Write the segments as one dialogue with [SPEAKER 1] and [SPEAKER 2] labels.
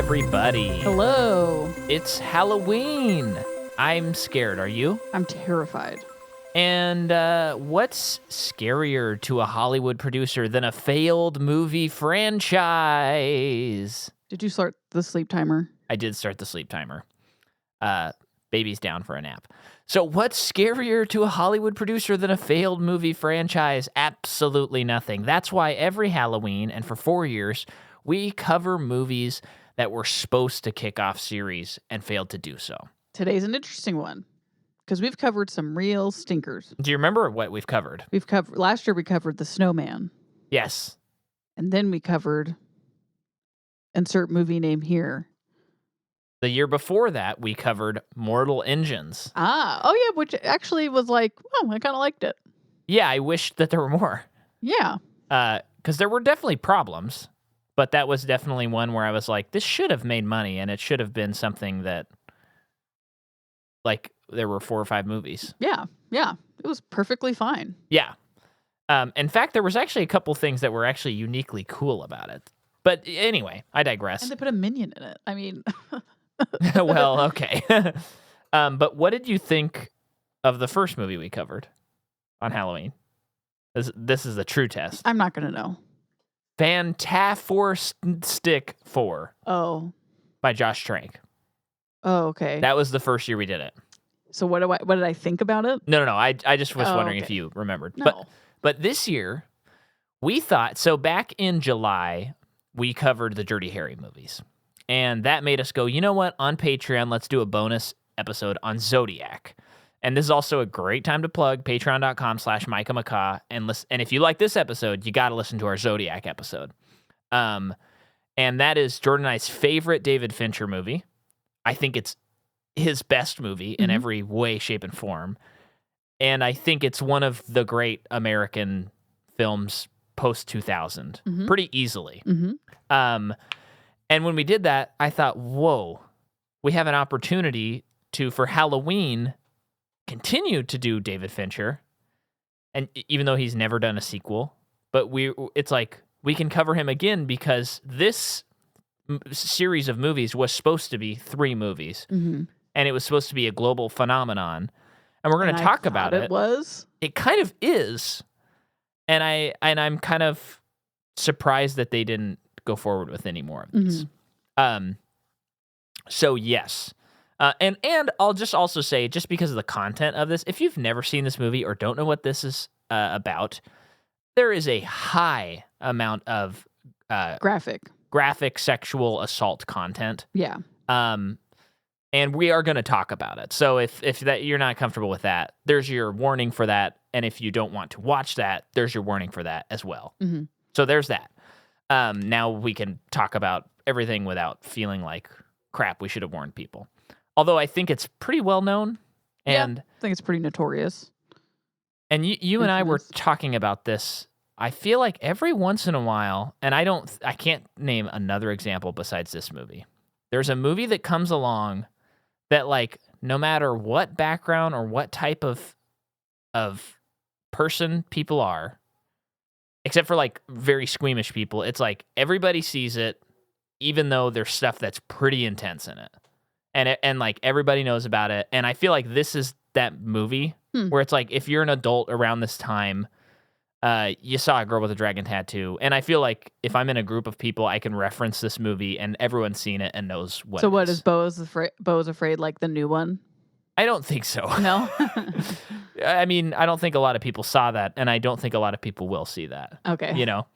[SPEAKER 1] everybody.
[SPEAKER 2] Hello.
[SPEAKER 1] It's Halloween. I'm scared. Are you?
[SPEAKER 2] I'm terrified.
[SPEAKER 1] And what's scarier to a Hollywood producer than a failed movie franchise?
[SPEAKER 2] Did you start the sleep timer?
[SPEAKER 1] I did start the sleep timer. Baby's down for a nap. So what's scarier to a Hollywood producer than a failed movie franchise? Absolutely nothing. That's why every Halloween, and for 4 years, we cover movies that were supposed to kick off series and failed to do so.
[SPEAKER 2] Today's an interesting one because we've covered some real stinkers.
[SPEAKER 1] Do you remember what we've covered?
[SPEAKER 2] Last year we covered The Snowman,
[SPEAKER 1] Yes.
[SPEAKER 2] and then we covered insert movie name here.
[SPEAKER 1] The year before that, we covered Mortal Engines.
[SPEAKER 2] Oh yeah, which actually was like, oh, I kind of liked it.
[SPEAKER 1] Yeah, I wished that there were more.
[SPEAKER 2] Yeah.
[SPEAKER 1] Because there were definitely problems, but that was definitely one where I was like, this should have made money, and it should have been something that, like, there were 4 or 5 movies.
[SPEAKER 2] Yeah. It was perfectly fine.
[SPEAKER 1] Yeah. In fact, there was actually a couple things that were actually uniquely cool about it. But anyway, I digress.
[SPEAKER 2] And they put a minion in it. I mean...
[SPEAKER 1] Well, okay. But what did you think of the first movie we covered on Halloween? This is a true test.
[SPEAKER 2] I'm not going to know.
[SPEAKER 1] Fantastic 4
[SPEAKER 2] Oh.
[SPEAKER 1] by Josh Trank.
[SPEAKER 2] Oh, okay.
[SPEAKER 1] That was the first year we did it.
[SPEAKER 2] So what did I think about it?
[SPEAKER 1] No. I just was wondering if you remembered.
[SPEAKER 2] No.
[SPEAKER 1] But this year, we thought, so back in July, we covered the Dirty Harry movies. And that made us go, you know what? On Patreon, let's do a bonus episode on Zodiac. And this is also a great time to plug patreon.com/MicahMcCaw. And if you like this episode, you got to listen to our Zodiac episode. And that is Jordan and I's favorite David Fincher movie. I think it's his best movie in every way, shape, and form. And I think it's one of the great American films post-2000, pretty easily. And when we did that, I thought, whoa, we have an opportunity to, for Halloween, continue to do David Fincher. And even though he's never done a sequel, but it's like we can cover him again because this series of movies was supposed to be 3 movies. And it was supposed to be a global phenomenon. And we're going to talk about it.
[SPEAKER 2] It was?
[SPEAKER 1] It kind of is. And I'm kind of surprised that they didn't go forward with any more of these. So yes. And I'll just also say, just because of the content of this, if you've never seen this movie or don't know what this is about, there is a high amount of graphic sexual assault content.
[SPEAKER 2] Yeah.
[SPEAKER 1] And we are going to talk about it. So if that you're not comfortable with that, there's your warning for that. And if you don't want to watch that, there's your warning for that as well. So there's that. Now we can talk about everything without feeling like, crap, we should have warned people. Although I think it's pretty well known. And
[SPEAKER 2] I think it's pretty notorious.
[SPEAKER 1] And you and I were talking about this. I feel like every once in a while, and I can't name another example besides this movie. There's a movie that comes along that, like, no matter what background or what type of person people are, except for like very squeamish people, it's like everybody sees it, even though there's stuff that's pretty intense in it. And like everybody knows about it. And I feel like this is that movie where it's like if you're an adult around this time, you saw a girl with a dragon tattoo. And I feel like if I'm in a group of people, I can reference this movie and everyone's seen it and knows what.
[SPEAKER 2] So what is Bo's Afraid like the new one?
[SPEAKER 1] I don't think so.
[SPEAKER 2] No?
[SPEAKER 1] I mean, I don't think a lot of people saw that, and I don't think a lot of people will see that.
[SPEAKER 2] Okay.
[SPEAKER 1] You know?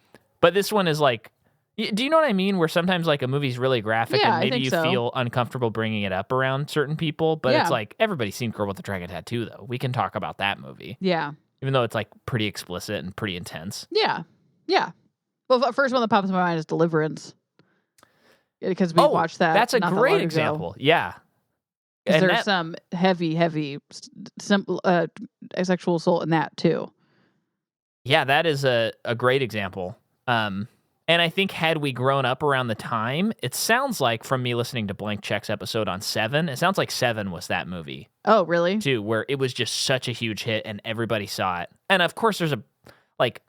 [SPEAKER 1] But this one is like, do you know what I mean? Where sometimes like a movie's really graphic and maybe you feel uncomfortable bringing it up around certain people, but it's like everybody's seen Girl with the Dragon Tattoo, though. We can talk about that movie.
[SPEAKER 2] Yeah.
[SPEAKER 1] Even though it's like pretty explicit and pretty intense.
[SPEAKER 2] Yeah. Well, the first one that pops in my mind is Deliverance. Because we watched that.
[SPEAKER 1] That's a great example. Yeah.
[SPEAKER 2] Because there's some heavy simple sexual assault in that too.
[SPEAKER 1] Yeah, that is a great example. And I think had we grown up around the time, it sounds like from me listening to Blank Check's episode on Seven, it sounds like Seven was that movie.
[SPEAKER 2] Oh, really?
[SPEAKER 1] Too, where it was just such a huge hit and everybody saw it. And of course there's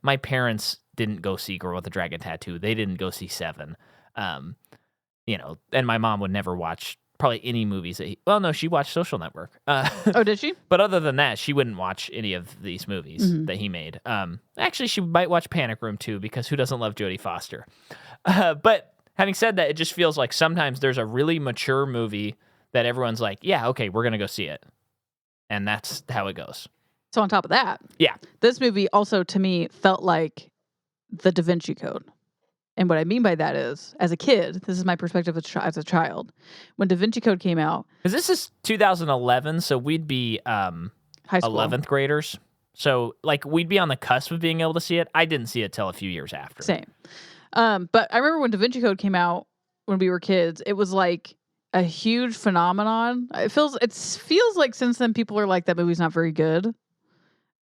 [SPEAKER 1] my parents didn't go see Girl with the Dragon Tattoo. They didn't go see Seven. and my mom would never watch probably any movies that no, she watched Social Network.
[SPEAKER 2] Oh, did she?
[SPEAKER 1] But other than that, she wouldn't watch any of these movies that he made. Actually, she might watch Panic Room too, because who doesn't love Jodie Foster? But having said that, it just feels like sometimes there's a really mature movie that everyone's like, yeah, okay, we're going to go see it. And that's how it goes.
[SPEAKER 2] So on top of that,
[SPEAKER 1] yeah,
[SPEAKER 2] this movie also to me felt like the Da Vinci Code. And what I mean by that is, as a kid, this is my perspective as a child, when Da Vinci Code came out.
[SPEAKER 1] Because this is 2011, so we'd be
[SPEAKER 2] high school
[SPEAKER 1] 11th graders. So like we'd be on the cusp of being able to see it. I didn't see it till a few years after.
[SPEAKER 2] Same. But I remember when Da Vinci Code came out when we were kids, it was like a huge phenomenon. It feels like since then people are like, that movie's not very good.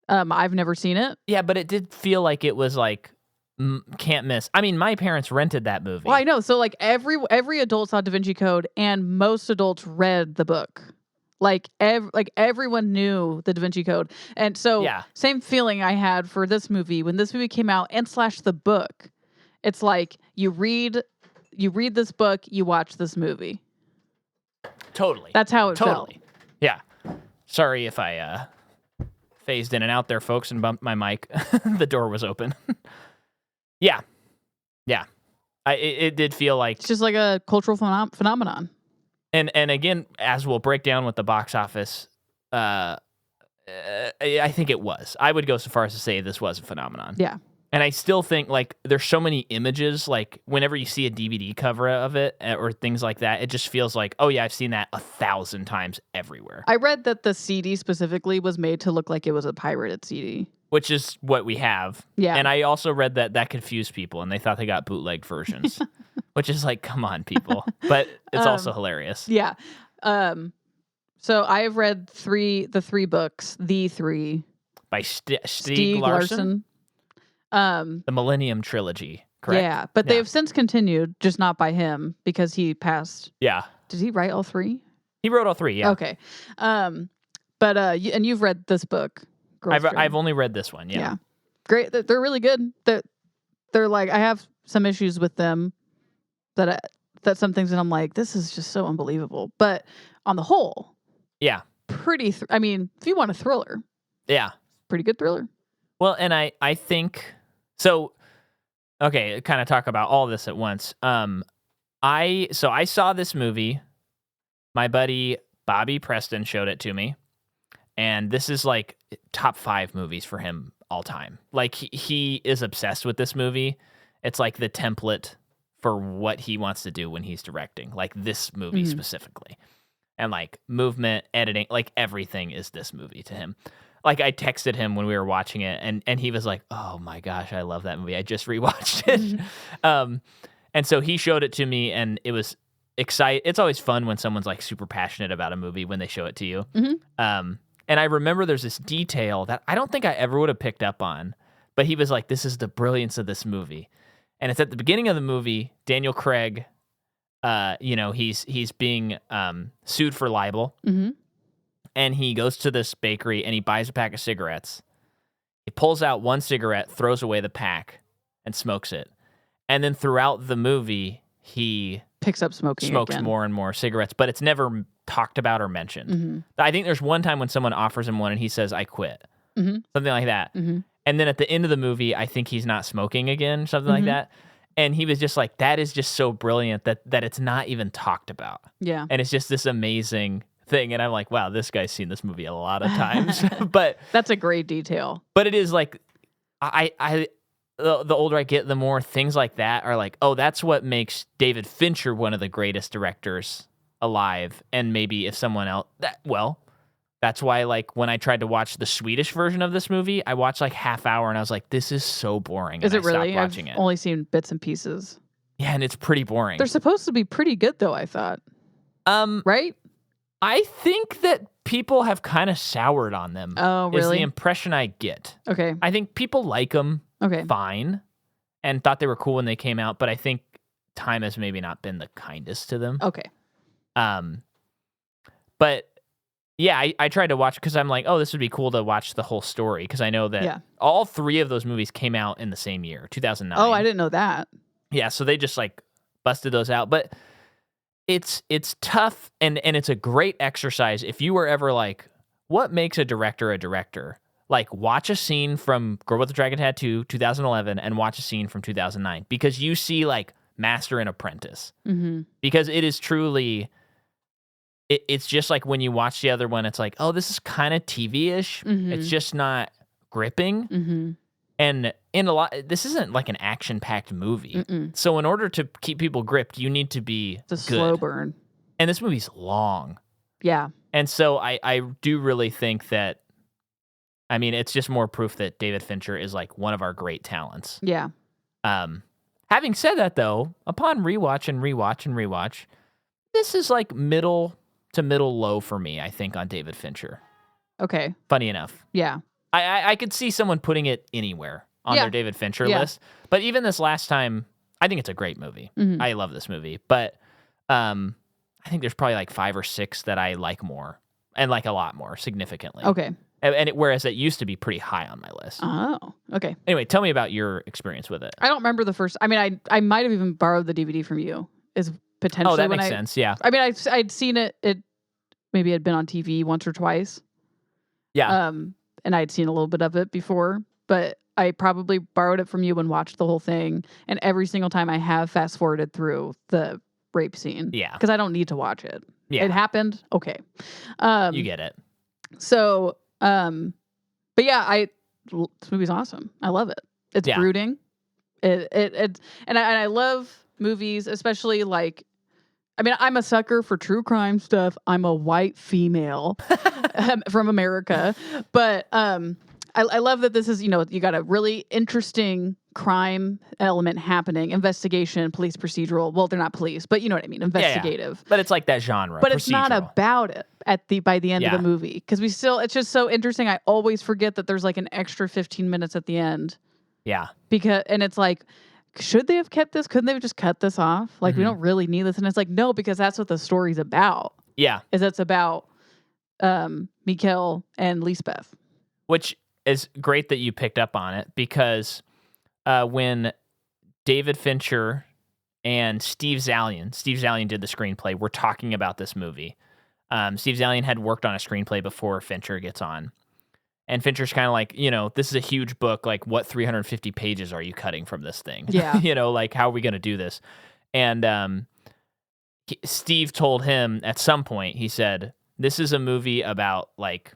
[SPEAKER 2] I've never seen it.
[SPEAKER 1] Yeah, but it did feel like it was like can't miss. I mean, my parents rented that movie.
[SPEAKER 2] Well, I know. So like every adult saw Da Vinci Code, and most adults read the book. Like everyone knew the Da Vinci Code, and so same feeling I had for this movie when this movie came out and / the book. It's like you read this book, you watch this movie.
[SPEAKER 1] Totally.
[SPEAKER 2] That's how it felt.
[SPEAKER 1] Yeah. Sorry if I phased in and out there, folks, and bumped my mic. The door was open. Yeah. It did feel like
[SPEAKER 2] it's just like a cultural phenomenon.
[SPEAKER 1] And again, as we'll break down with the box office, I think it was. I would go so far as to say this was a phenomenon.
[SPEAKER 2] Yeah.
[SPEAKER 1] And I still think, like, there's so many images, like, whenever you see a DVD cover of it or things like that, it just feels like, oh, yeah, I've seen that 1,000 times everywhere.
[SPEAKER 2] I read that the CD specifically was made to look like it was a pirated CD.
[SPEAKER 1] Which is what we have.
[SPEAKER 2] Yeah.
[SPEAKER 1] And I also read that confused people, and they thought they got bootleg versions. Which is like, come on, people. But it's also hilarious.
[SPEAKER 2] Yeah. So I have read the three books,
[SPEAKER 1] by Stieg Larsson. The Millennium Trilogy, correct?
[SPEAKER 2] Yeah, but they have since continued, just not by him because he passed.
[SPEAKER 1] Yeah.
[SPEAKER 2] Did he write all three?
[SPEAKER 1] He wrote all three, yeah.
[SPEAKER 2] Okay. But and you've read this book.
[SPEAKER 1] I've only read this one, yeah.
[SPEAKER 2] Great. They're really good. They're like, I have some issues with them that some things that I'm like, this is just so unbelievable. But on the whole,
[SPEAKER 1] yeah,
[SPEAKER 2] pretty. I mean, if you want a thriller,
[SPEAKER 1] yeah,
[SPEAKER 2] pretty good thriller.
[SPEAKER 1] Well, and I think so. Okay, kind of talk about all this at once. I saw this movie. My buddy Bobby Preston showed it to me, and this is like top 5 movies for him all time. Like he is obsessed with this movie. It's like the template for what he wants to do when he's directing, like this movie specifically. And like movement, editing, like everything is this movie to him. Like I texted him when we were watching it and he was like, oh my gosh, I love that movie. I just rewatched it. And so he showed it to me and it was exciting. It's always fun when someone's like super passionate about a movie when they show it to you. And I remember there's this detail that I don't think I ever would have picked up on, but he was like, this is the brilliance of this movie. And it's at the beginning of the movie, Daniel Craig, he's being sued for libel. And he goes to this bakery and he buys a pack of cigarettes. He pulls out one cigarette, throws away the pack, and smokes it. And then throughout the movie, he
[SPEAKER 2] picks up smoking
[SPEAKER 1] smokes
[SPEAKER 2] again.
[SPEAKER 1] more and more cigarettes, but it's never talked about or mentioned. I think there's one time when someone offers him one and he says, I quit. Something like that. And then at the end of the movie, I think he's not smoking again, something like that. And he was just like, that is just so brilliant that it's not even talked about.
[SPEAKER 2] Yeah.
[SPEAKER 1] And it's just this amazing thing. And I'm like, wow, this guy's seen this movie a lot of times. But
[SPEAKER 2] that's a great detail.
[SPEAKER 1] But it is like, the older I get, the more things like that are like, oh, that's what makes David Fincher one of the greatest directors alive. And maybe if someone else, that's why, like, when I tried to watch the Swedish version of this movie, I watched like half hour and I was like, this is so boring.
[SPEAKER 2] Is
[SPEAKER 1] and
[SPEAKER 2] it really?
[SPEAKER 1] Stopped watching
[SPEAKER 2] I've only seen bits and pieces.
[SPEAKER 1] Yeah, and it's pretty boring.
[SPEAKER 2] They're supposed to be pretty good, though, I thought. Right?
[SPEAKER 1] I think that people have kind of soured on them.
[SPEAKER 2] Oh, really?
[SPEAKER 1] Is the impression I get.
[SPEAKER 2] Okay.
[SPEAKER 1] I think people like them fine and thought they were cool when they came out, but I think time has maybe not been the kindest to them.
[SPEAKER 2] Okay.
[SPEAKER 1] But yeah, I tried to watch because I'm like, oh, this would be cool to watch the whole story because I know that all 3 of those movies came out in the same year, 2009.
[SPEAKER 2] Oh, I didn't know that.
[SPEAKER 1] Yeah, so they just like busted those out. But it's tough, and it's a great exercise if you were ever like, what makes a director a director? Like, watch a scene from Girl with the Dragon Tattoo, 2011, and watch a scene from 2009, because you see, like, master and apprentice.
[SPEAKER 2] Mm-hmm.
[SPEAKER 1] Because it is truly, it's just like when you watch the other one, it's like, oh, this is kind of TV-ish.
[SPEAKER 2] Mm-hmm.
[SPEAKER 1] It's just not gripping.
[SPEAKER 2] Mm-hmm.
[SPEAKER 1] And this isn't like an action-packed movie.
[SPEAKER 2] Mm-mm.
[SPEAKER 1] So in order to keep people gripped, you need to be
[SPEAKER 2] It's a slow burn.
[SPEAKER 1] And this movie's long.
[SPEAKER 2] Yeah.
[SPEAKER 1] And so I do really think that, I mean, it's just more proof that David Fincher is like one of our great talents.
[SPEAKER 2] Yeah.
[SPEAKER 1] Having said that, though, upon rewatch, this is like middle to middle low for me, I think, on David Fincher.
[SPEAKER 2] Okay.
[SPEAKER 1] Funny enough.
[SPEAKER 2] Yeah.
[SPEAKER 1] I could see someone putting it anywhere on their David Fincher list. But even this last time, I think it's a great movie.
[SPEAKER 2] Mm-hmm.
[SPEAKER 1] I love this movie. But I think there's probably like 5 or 6 that I like more, and like a lot more, significantly.
[SPEAKER 2] Okay.
[SPEAKER 1] Whereas it used to be pretty high on my list.
[SPEAKER 2] Oh, okay.
[SPEAKER 1] Anyway, tell me about your experience with it.
[SPEAKER 2] I don't remember the first. I mean, I might have even borrowed the DVD from you. Is potentially.
[SPEAKER 1] Oh, that makes sense. Yeah.
[SPEAKER 2] I mean, I'd seen it. It maybe had been on TV once or twice.
[SPEAKER 1] Yeah.
[SPEAKER 2] And I'd seen a little bit of it before, but I probably borrowed it from you and watched the whole thing. And every single time I have fast forwarded through the rape scene.
[SPEAKER 1] Yeah.
[SPEAKER 2] Because I don't need to watch it.
[SPEAKER 1] Yeah.
[SPEAKER 2] It happened. Okay.
[SPEAKER 1] You get it.
[SPEAKER 2] So, but yeah, this movie's awesome. I love it. It's brooding. And I love movies, especially like, I mean, I'm a sucker for true crime stuff. I'm a white female from America, but I love that this is, you got a really interesting crime element happening, investigation, police procedural. Well, they're not police, but you know what I mean, investigative.
[SPEAKER 1] Yeah. But it's like that genre.
[SPEAKER 2] But
[SPEAKER 1] procedural.
[SPEAKER 2] It's not about it by the end of the movie, because it's just so interesting. I always forget that there's like an extra 15 minutes at the end.
[SPEAKER 1] Yeah.
[SPEAKER 2] And it's like, should they have kept this? Couldn't they have just cut this off? Like, we don't really need this. And it's like, no, because that's what the story's about.
[SPEAKER 1] Yeah.
[SPEAKER 2] It's about Mikkel and Lisbeth.
[SPEAKER 1] Which is great that you picked up on it, because when David Fincher and Steve Zalian did the screenplay, we're talking about this movie. Steve Zalian had worked on a screenplay before Fincher gets on. And Fincher's kind of like, this is a huge book. Like, what 350 pages are you cutting from this thing?
[SPEAKER 2] Yeah.
[SPEAKER 1] Like, how are we going to do this? And Steve told him at some point, he said, this is a movie about, like,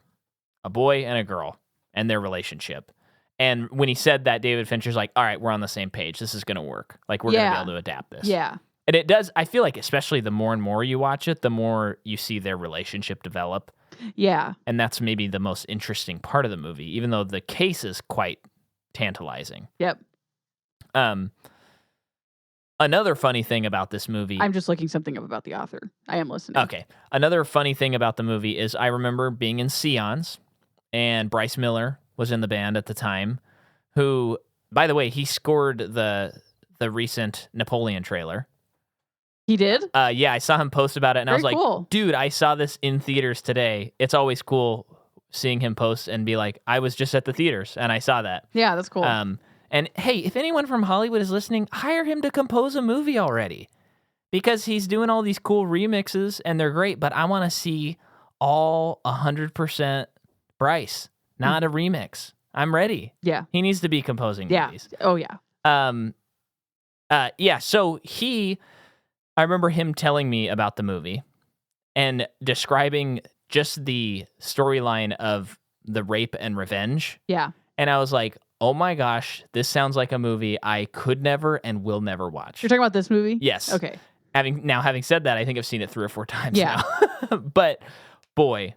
[SPEAKER 1] a boy and a girl and their relationship. And when he said that, David Fincher's like, all right, we're on the same page. This is going to work. Like, we're going to be able to adapt this.
[SPEAKER 2] Yeah.
[SPEAKER 1] And it does. I feel like, especially the more and more you watch it, the more you see their relationship develop.
[SPEAKER 2] Yeah.
[SPEAKER 1] And that's maybe the most interesting part of the movie, even though the case is quite tantalizing.
[SPEAKER 2] Yep.
[SPEAKER 1] Another funny thing about this movie...
[SPEAKER 2] I'm just looking something up about the author. I am listening.
[SPEAKER 1] Okay. Another funny thing about the movie is I remember being in Seance, and Bryce Miller was in the band at the time, who, by the way, he scored the recent Napoleon trailer.
[SPEAKER 2] He did?
[SPEAKER 1] Yeah, I saw him post about it, and I was like,
[SPEAKER 2] cool.
[SPEAKER 1] Dude, I saw this in theaters today. It's always cool seeing him post and be like, I was just at the theaters, and I saw that.
[SPEAKER 2] Yeah, that's cool.
[SPEAKER 1] And hey, if anyone from Hollywood is listening, hire him to compose a movie already, because he's doing all these cool remixes, and they're great, but I want to see all 100% Bryce, not a remix. I'm ready.
[SPEAKER 2] Yeah.
[SPEAKER 1] He needs to be composing movies.
[SPEAKER 2] Oh, yeah.
[SPEAKER 1] So I remember him telling me about the movie and describing just the storyline of the rape and revenge.
[SPEAKER 2] Yeah.
[SPEAKER 1] And I was like, oh my gosh, this sounds like a movie I could never and will never watch.
[SPEAKER 2] You're talking about this movie?
[SPEAKER 1] Yes.
[SPEAKER 2] Okay.
[SPEAKER 1] Having said that, I think I've seen it 3 or 4 times
[SPEAKER 2] now.
[SPEAKER 1] But boy,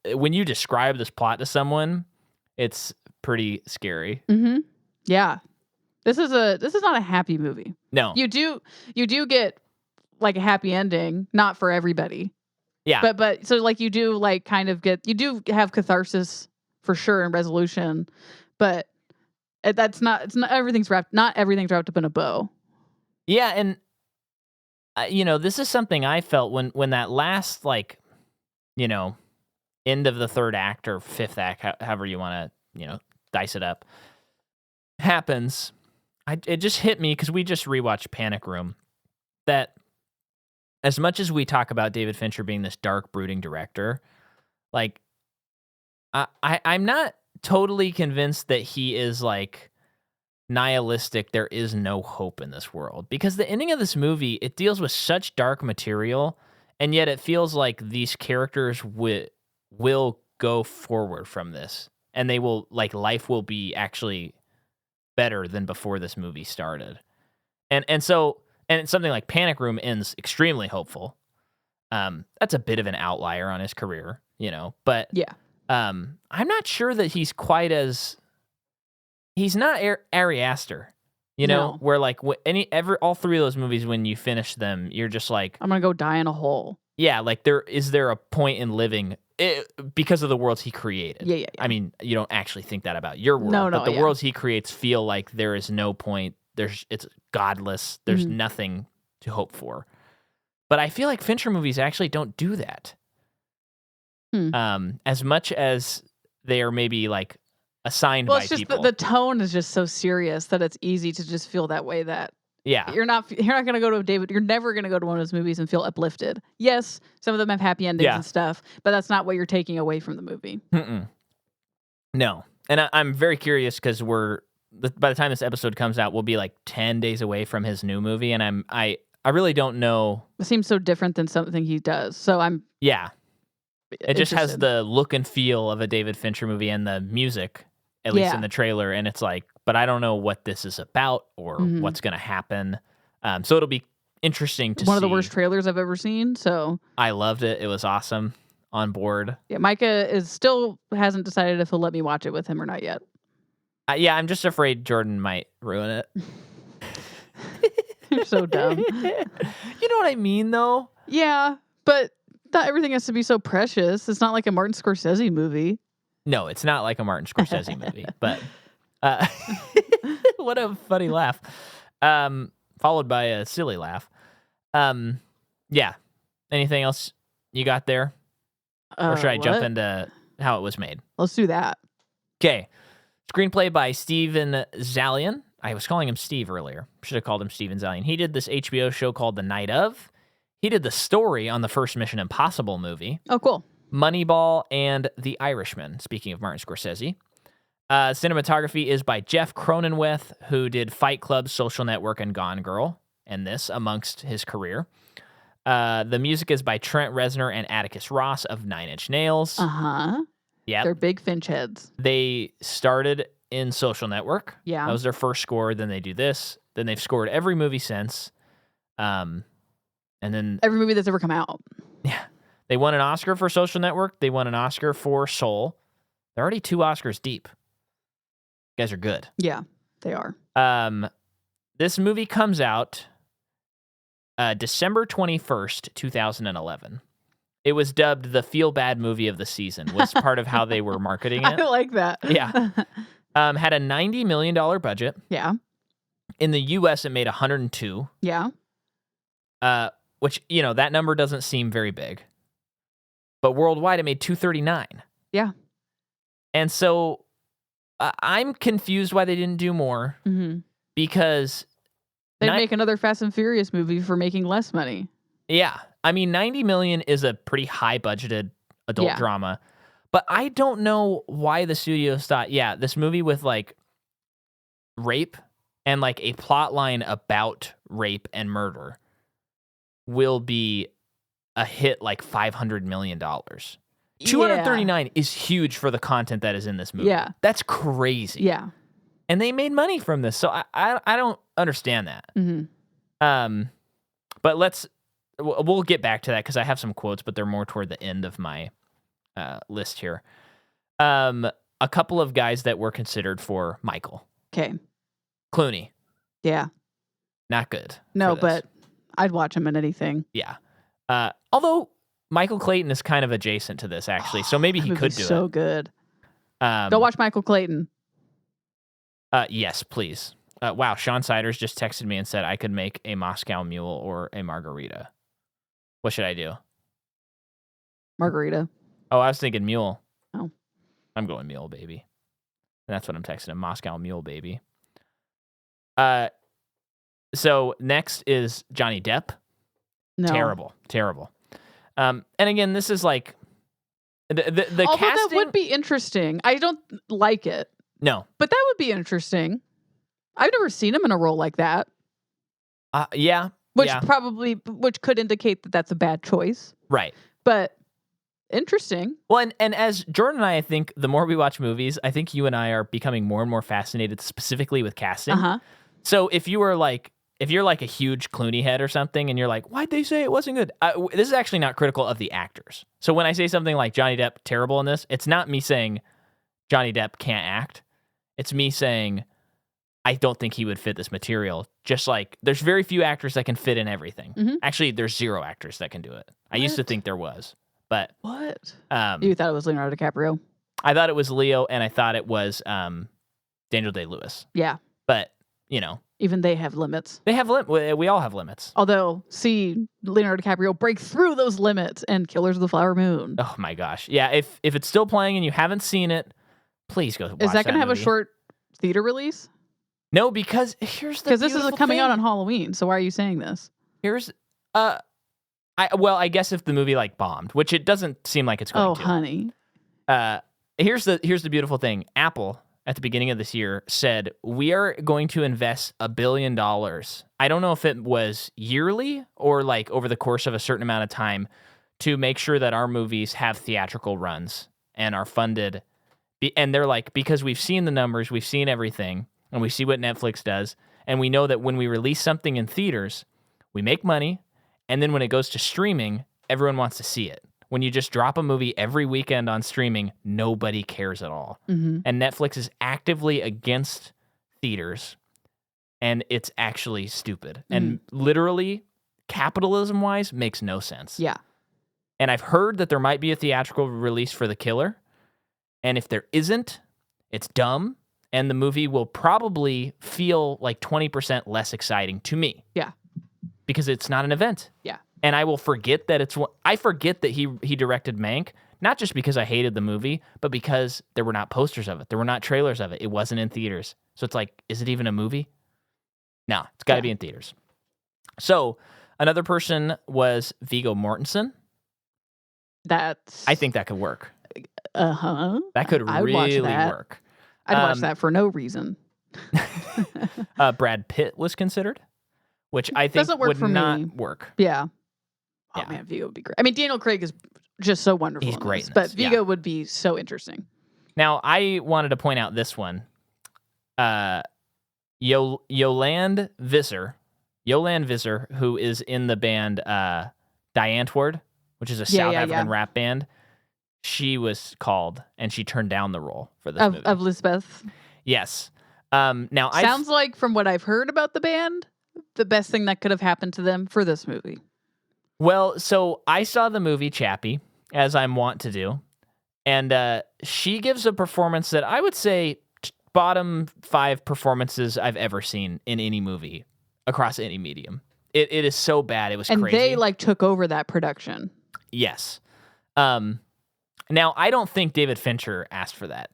[SPEAKER 1] when you describe this plot to someone, it's pretty scary.
[SPEAKER 2] Mm-hmm. Yeah. This is not a happy movie.
[SPEAKER 1] No.
[SPEAKER 2] You do get like a happy ending, not for everybody.
[SPEAKER 1] Yeah.
[SPEAKER 2] But so like you do like kind of you do have catharsis for sure and resolution, but it's not everything's wrapped up in a bow.
[SPEAKER 1] Yeah, and this is something I felt when that last, like, end of the 3rd act or 5th act, however you want to, dice it up, happens. It just hit me, because we just rewatched Panic Room, that as much as we talk about David Fincher being this dark, brooding director, like, I'm not totally convinced that he is, like, nihilistic, there is no hope in this world. Because the ending of this movie, it deals with such dark material, and yet it feels like these characters will go forward from this. And they will, like, life will be actually better than before this movie started. And so something like Panic Room ends extremely hopeful. That's a bit of an outlier on his career, but
[SPEAKER 2] yeah.
[SPEAKER 1] I'm not sure that he's quite as, he's not Ari Aster,
[SPEAKER 2] No.
[SPEAKER 1] where like all three of those movies, when you finish them, you're just like,
[SPEAKER 2] I'm going to go die in a hole.
[SPEAKER 1] Yeah. Like is there a point in living because of the worlds he created?
[SPEAKER 2] Yeah.
[SPEAKER 1] I mean, you don't actually think that about your world,
[SPEAKER 2] no,
[SPEAKER 1] but the worlds he creates feel like there is no point. It's godless. There's nothing to hope for. But I feel like Fincher movies actually don't do that. As much as they are maybe like assigned by people. Well,
[SPEAKER 2] it's just the tone is just so serious that it's easy to just feel that way. That you're not going to go to David. You're never going to go to one of those movies and feel uplifted. Yes, some of them have happy endings and stuff, but that's not what you're taking away from the movie.
[SPEAKER 1] No, and I'm very curious because by the time this episode comes out, we'll be like 10 days away from his new movie, and I really don't know.
[SPEAKER 2] It seems so different than something he does. So I'm
[SPEAKER 1] It just has the look and feel of a David Fincher movie and the music, at least in the trailer, and it's like, but I don't know what this is about or what's going to happen. So it'll be interesting to see.
[SPEAKER 2] One of the worst trailers I've ever seen. So
[SPEAKER 1] I loved it. It was awesome. On board.
[SPEAKER 2] Yeah, Micah still hasn't decided if he'll let me watch it with him or not yet.
[SPEAKER 1] I'm just afraid Jordan might ruin it.
[SPEAKER 2] You're so dumb.
[SPEAKER 1] You know what I mean, though?
[SPEAKER 2] Yeah, but not everything has to be so precious. It's not like a Martin Scorsese movie.
[SPEAKER 1] No, it's not like a Martin Scorsese movie, but what a funny laugh. Followed by a silly laugh. Yeah. Anything else you got there? Or should I jump into how it was made?
[SPEAKER 2] Let's do that.
[SPEAKER 1] Okay. Screenplay by Steven Zaillian. I was calling him Steve earlier. Should have called him Steven Zaillian. He did this HBO show called The Night Of. He did the story on the first Mission Impossible movie.
[SPEAKER 2] Oh, cool.
[SPEAKER 1] Moneyball and The Irishman, speaking of Martin Scorsese. Cinematography is by Jeff Cronenweth, who did Fight Club, Social Network, and Gone Girl, and this amongst his career. The music is by Trent Reznor and Atticus Ross of Nine Inch Nails. Yeah,
[SPEAKER 2] they're big Finch heads.
[SPEAKER 1] They started in Social Network.
[SPEAKER 2] Yeah,
[SPEAKER 1] that was their first score. Then they do this. Then they've scored every movie since. And then
[SPEAKER 2] every movie that's ever come out.
[SPEAKER 1] Yeah, they won an Oscar for Social Network. They won an Oscar for Soul. They're already 2 Oscars deep. You guys are good.
[SPEAKER 2] Yeah, they are.
[SPEAKER 1] This movie comes out December 21st, 2011. It was dubbed the feel-bad movie of the season, was part of how they were marketing it.
[SPEAKER 2] I like that.
[SPEAKER 1] Yeah. Had a $90 million budget.
[SPEAKER 2] Yeah.
[SPEAKER 1] In the U.S., it made 102.
[SPEAKER 2] Yeah.
[SPEAKER 1] Which, that number doesn't seem very big. But worldwide, it made 239.
[SPEAKER 2] Yeah.
[SPEAKER 1] And so I'm confused why they didn't do more. Because
[SPEAKER 2] they'd make another Fast and Furious movie for making less money.
[SPEAKER 1] Yeah. I mean, 90 million is a pretty high budgeted adult drama. But I don't know why the studios thought, this movie with like rape and like a plot line about rape and murder will be a hit like $500 million. 239 is huge for the content that is in this movie.
[SPEAKER 2] Yeah.
[SPEAKER 1] That's crazy.
[SPEAKER 2] Yeah.
[SPEAKER 1] And they made money from this. So I don't understand that. But we'll get back to that because I have some quotes, but they're more toward the end of my list here. A couple of guys that were considered for Michael.
[SPEAKER 2] Okay.
[SPEAKER 1] Clooney.
[SPEAKER 2] Yeah.
[SPEAKER 1] Not good.
[SPEAKER 2] No, but I'd watch him in anything.
[SPEAKER 1] Yeah. Although Michael Clayton is kind of adjacent to this, actually. So maybe he could do it.
[SPEAKER 2] So good. Go watch Michael Clayton.
[SPEAKER 1] Yes, please. Wow, Sean Siders just texted me and said I could make a Moscow Mule or a margarita. What should I do?
[SPEAKER 2] Margarita.
[SPEAKER 1] Oh, I was thinking mule.
[SPEAKER 2] Oh.
[SPEAKER 1] I'm going mule, baby. And that's what I'm texting him, Moscow Mule, baby. So next is Johnny Depp.
[SPEAKER 2] No.
[SPEAKER 1] Terrible. And again, this is like the
[SPEAKER 2] Although
[SPEAKER 1] casting.
[SPEAKER 2] that would be interesting. I don't like it.
[SPEAKER 1] No,
[SPEAKER 2] but that would be interesting. I've never seen him in a role like that.
[SPEAKER 1] Yeah,
[SPEAKER 2] which could indicate that that's a bad choice.
[SPEAKER 1] Right.
[SPEAKER 2] But interesting.
[SPEAKER 1] Well, and as Jordan and I think the more we watch movies, I think you and I are becoming more and more fascinated specifically with casting. So if you're like a huge Clooney head or something and you're like, why'd they say it wasn't good? This is actually not critical of the actors. So when I say something like Johnny Depp terrible in this, it's not me saying Johnny Depp can't act. It's me saying I don't think he would fit this material. Just like there's very few actors that can fit in everything. Actually, there's 0 actors that can do it. I used to think there was. But
[SPEAKER 2] what? You thought it was Leonardo DiCaprio?
[SPEAKER 1] I thought it was Leo, and I thought it was Daniel Day-Lewis.
[SPEAKER 2] Yeah.
[SPEAKER 1] But,
[SPEAKER 2] even they have limits.
[SPEAKER 1] They have we all have limits.
[SPEAKER 2] Although, see Leonardo DiCaprio break through those limits and Killers of the Flower Moon.
[SPEAKER 1] Oh my gosh. Yeah, if it's still playing and you haven't seen it, please go watch that.
[SPEAKER 2] Is that going to have
[SPEAKER 1] movie.
[SPEAKER 2] a short theater release?
[SPEAKER 1] No, because here's the
[SPEAKER 2] Because this is coming out on Halloween, so why are you saying this?
[SPEAKER 1] Here's I guess if the movie like bombed, which it doesn't seem like it's going to.
[SPEAKER 2] Oh, honey.
[SPEAKER 1] Here's the beautiful thing. Apple at the beginning of this year said we are going to invest $1 billion. I don't know if it was yearly or like over the course of a certain amount of time to make sure that our movies have theatrical runs and are funded. And they're like, because we've seen the numbers, we've seen everything, and we see what Netflix does, and we know that when we release something in theaters, we make money. And then when it goes to streaming, everyone wants to see it. When you just drop a movie every weekend on streaming, nobody cares at all. And Netflix is actively against theaters, and it's actually stupid. And literally, capitalism-wise, makes no sense.
[SPEAKER 2] Yeah.
[SPEAKER 1] And I've heard that there might be a theatrical release for The Killer, and if there isn't, it's dumb, and the movie will probably feel like 20% less exciting to me.
[SPEAKER 2] Yeah.
[SPEAKER 1] Because it's not an event.
[SPEAKER 2] Yeah.
[SPEAKER 1] And I will forget that I forget that he directed Mank, not just because I hated the movie, but because there were not posters of it. There were not trailers of it. It wasn't in theaters. So it's like, is it even a movie? No, it's got to be in theaters. So another person was Viggo Mortensen. I think that could work. That could really work.
[SPEAKER 2] I'd watch that for no reason.
[SPEAKER 1] Brad Pitt was considered, which I think would not work.
[SPEAKER 2] Yeah. Oh man, Viggo would be great. I mean, Daniel Craig is just so wonderful.
[SPEAKER 1] He's great,
[SPEAKER 2] but Viggo would be so interesting.
[SPEAKER 1] Now, I wanted to point out this one. Yolande Visser, who is in the band Diantword, which is a South African rap band. She was called, and she turned down the role for this movie.
[SPEAKER 2] Of Lisbeth?
[SPEAKER 1] Yes. Now,
[SPEAKER 2] sounds like, from what I've heard about the band, the best thing that could have happened to them for this movie.
[SPEAKER 1] Well, so I saw the movie Chappie, as I'm wont to do, and she gives a performance that I would say bottom 5 performances I've ever seen in any movie across any medium. It is so bad. It was crazy.
[SPEAKER 2] And they took over that production.
[SPEAKER 1] Yes. Now, I don't think David Fincher asked for that.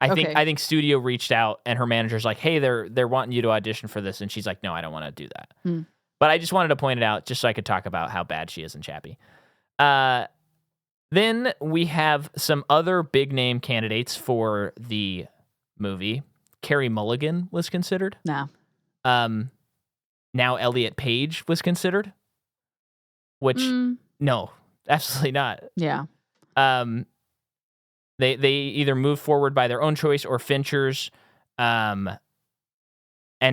[SPEAKER 1] I think studio reached out and her manager's like, hey, they're wanting you to audition for this. And she's like, no, I don't want to do that. But I just wanted to point it out just so I could talk about how bad she is in Chappie. Then we have some other big name candidates for the movie. Carey Mulligan was considered.
[SPEAKER 2] No.
[SPEAKER 1] Now Elliot Page was considered. Which, no, absolutely not.
[SPEAKER 2] Yeah.
[SPEAKER 1] They either move forward by their own choice or Fincher's. And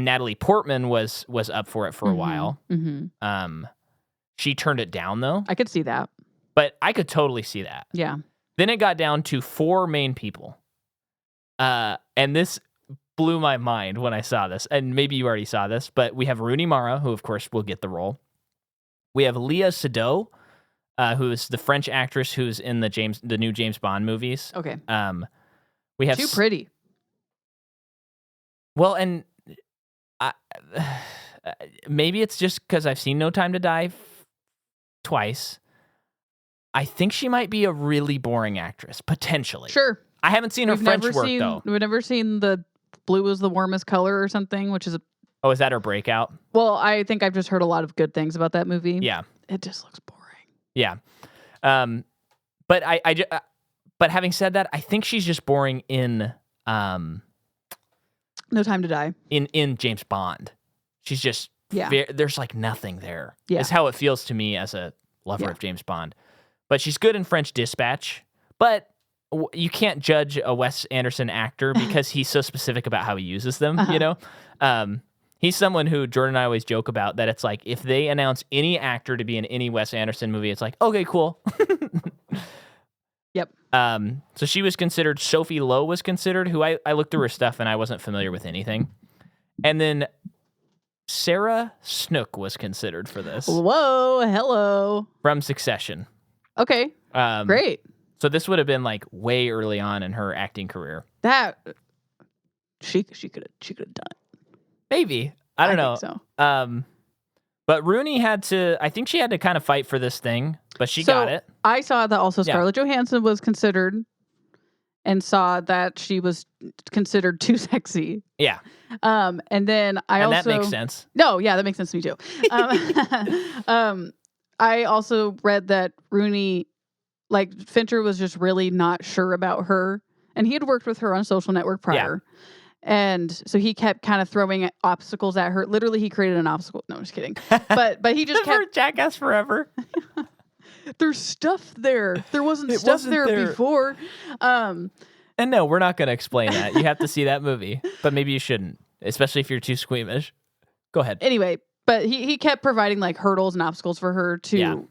[SPEAKER 1] Natalie Portman was up for it for a while. She turned it down, though.
[SPEAKER 2] I could see that.
[SPEAKER 1] But I could totally see that.
[SPEAKER 2] Yeah.
[SPEAKER 1] Then it got down to 4 main people. And this blew my mind when I saw this. And maybe you already saw this, but we have Rooney Mara, who, of course, will get the role. We have Léa Seydoux, who is the French actress who's in the new James Bond movies.
[SPEAKER 2] Okay.
[SPEAKER 1] We have
[SPEAKER 2] too pretty.
[SPEAKER 1] Well, and maybe it's just because I've seen No Time to Die twice. I think she might be a really boring actress, potentially.
[SPEAKER 2] Sure.
[SPEAKER 1] I haven't seen her French work, though.
[SPEAKER 2] We've never seen the Blue is the Warmest Color or something, which is
[SPEAKER 1] Oh, is that her breakout?
[SPEAKER 2] Well, I think I've just heard a lot of good things about that movie.
[SPEAKER 1] Yeah.
[SPEAKER 2] it just looks boring.
[SPEAKER 1] Yeah. But but having said that, I think she's just boring in
[SPEAKER 2] No Time to Die.
[SPEAKER 1] In James Bond. She's just there's like nothing there.
[SPEAKER 2] Yeah.
[SPEAKER 1] Is how it feels to me as a lover of James Bond. But she's good in French Dispatch. But you can't judge a Wes Anderson actor because he's so specific about how he uses them, you know? He's someone who Jordan and I always joke about, that it's like if they announce any actor to be in any Wes Anderson movie, it's like, okay, cool.
[SPEAKER 2] Yep.
[SPEAKER 1] So she was considered, Sophie Lowe was considered, who I looked through her stuff and I wasn't familiar with anything. And then Sarah Snook was considered for this.
[SPEAKER 2] Whoa, hello.
[SPEAKER 1] From Succession.
[SPEAKER 2] Okay, great.
[SPEAKER 1] So this would have been like way early on in her acting career.
[SPEAKER 2] That she could have done it.
[SPEAKER 1] Maybe. I don't know.
[SPEAKER 2] Think so.
[SPEAKER 1] But Rooney I think she had to kind of fight for this thing, but she got it.
[SPEAKER 2] I saw that also Scarlett Johansson was considered, and saw that she was considered too sexy.
[SPEAKER 1] Yeah.
[SPEAKER 2] And then that
[SPEAKER 1] makes sense.
[SPEAKER 2] No, yeah, that makes sense to me too. I also read that Rooney, like, Fincher was just really not sure about her, and he had worked with her on Social Network prior. Yeah. And so he kept kind of throwing obstacles at her. Literally, he created an obstacle. No, I'm just kidding. But he just kept
[SPEAKER 1] Jackass Forever.
[SPEAKER 2] There's stuff there. There wasn't stuff there before.
[SPEAKER 1] And no, we're not going to explain that. You have to see that movie. But maybe you shouldn't, especially if you're too squeamish. Go ahead.
[SPEAKER 2] Anyway, but he kept providing like hurdles and obstacles for her to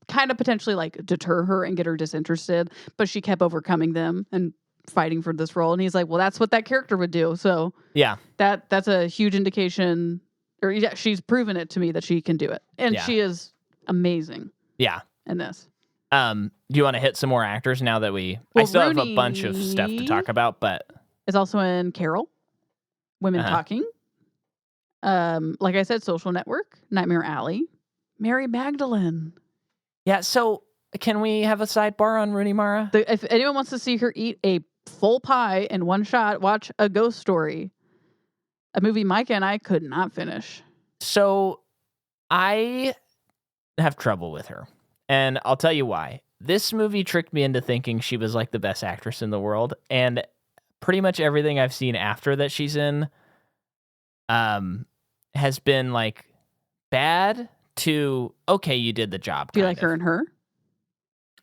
[SPEAKER 2] kind of potentially like deter her and get her disinterested. But she kept overcoming them and fighting for this role. And he's like, well, that's what that character would do. So yeah, that's a huge indication, or she's proven it to me that she can do it. And she is amazing.
[SPEAKER 1] Yeah.
[SPEAKER 2] In this.
[SPEAKER 1] Do you want to hit some more actors now that I still have a bunch of stuff to talk about, but
[SPEAKER 2] is also in Carol, Women Talking. Like I said, Social Network, Nightmare Alley, Mary Magdalene. Yeah.
[SPEAKER 1] So can we have a sidebar on Rooney Mara?
[SPEAKER 2] If anyone wants to see her eat a full pie in one shot, watch A Ghost Story, a movie Micah and I could not finish.
[SPEAKER 1] So I have trouble with her, and I'll tell you why. This movie tricked me into thinking she was like the best actress in the world, and pretty much everything I've seen after that she's in has been like bad to okay, you did the job.
[SPEAKER 2] Do you like Her and Her?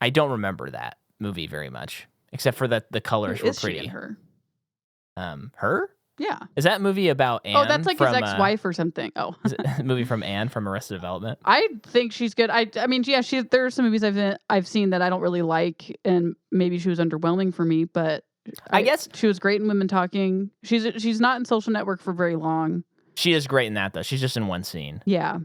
[SPEAKER 1] I don't remember that movie very much, except for that the colors were pretty.
[SPEAKER 2] She in Her?
[SPEAKER 1] Her?
[SPEAKER 2] Yeah.
[SPEAKER 1] Is that movie about Anne?
[SPEAKER 2] Oh, that's like his ex-wife or something. Oh.
[SPEAKER 1] Is it a movie from Anne from Arrested Development?
[SPEAKER 2] I think she's good. I mean, yeah, there are some movies I've seen that I don't really like, and maybe she was underwhelming for me, but I guess she was great in Women Talking. She's not in Social Network for very long.
[SPEAKER 1] She is great in that, though. She's just in one scene.
[SPEAKER 2] Yeah.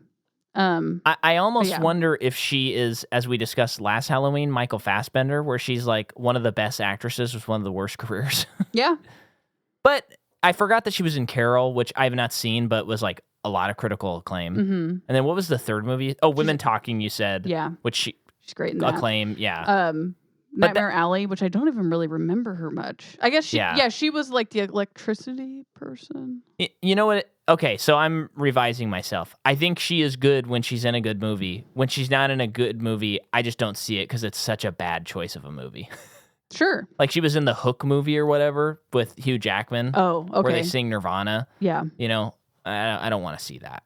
[SPEAKER 1] I almost wonder if she is, as we discussed last Halloween, Michael Fassbender, where she's like one of the best actresses with one of the worst careers.
[SPEAKER 2] Yeah.
[SPEAKER 1] But I forgot that she was in Carol, which I have not seen, but was like a lot of critical acclaim. Mm-hmm. And then what was the third movie? Oh, Women Talking, you said.
[SPEAKER 2] Yeah.
[SPEAKER 1] Which
[SPEAKER 2] she's great in that.
[SPEAKER 1] Acclaim, yeah.
[SPEAKER 2] Nightmare Alley, which I don't even really remember her much. I guess she was like the electricity person.
[SPEAKER 1] You know what? Okay, so I'm revising myself. I think she is good when she's in a good movie. When she's not in a good movie, I just don't see it because it's such a bad choice of a movie.
[SPEAKER 2] Sure.
[SPEAKER 1] Like she was in the Hook movie or whatever with Hugh Jackman.
[SPEAKER 2] Oh, okay.
[SPEAKER 1] Where they sing Nirvana.
[SPEAKER 2] Yeah.
[SPEAKER 1] You know, I don't want to see that.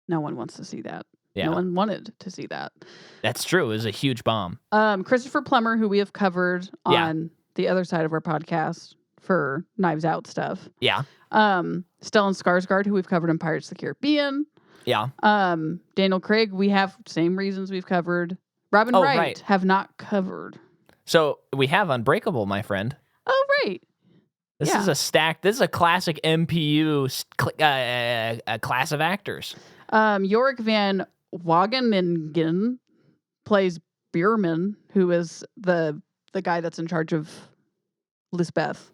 [SPEAKER 2] No one wants to see that.
[SPEAKER 1] Yeah.
[SPEAKER 2] No one wanted to see that.
[SPEAKER 1] That's true. It was a huge bomb.
[SPEAKER 2] Christopher Plummer, who we have covered on the other side of our podcast for Knives Out stuff.
[SPEAKER 1] Yeah.
[SPEAKER 2] Stellan Skarsgård, who we've covered in Pirates of the Caribbean.
[SPEAKER 1] Yeah.
[SPEAKER 2] Daniel Craig, we have same reasons we've covered. Robin Wright have not covered.
[SPEAKER 1] So we have Unbreakable, my friend.
[SPEAKER 2] Oh, right.
[SPEAKER 1] This is a classic MPU class of actors.
[SPEAKER 2] Yorick Van Wageningen plays Bierman, who is the guy that's in charge of Lisbeth.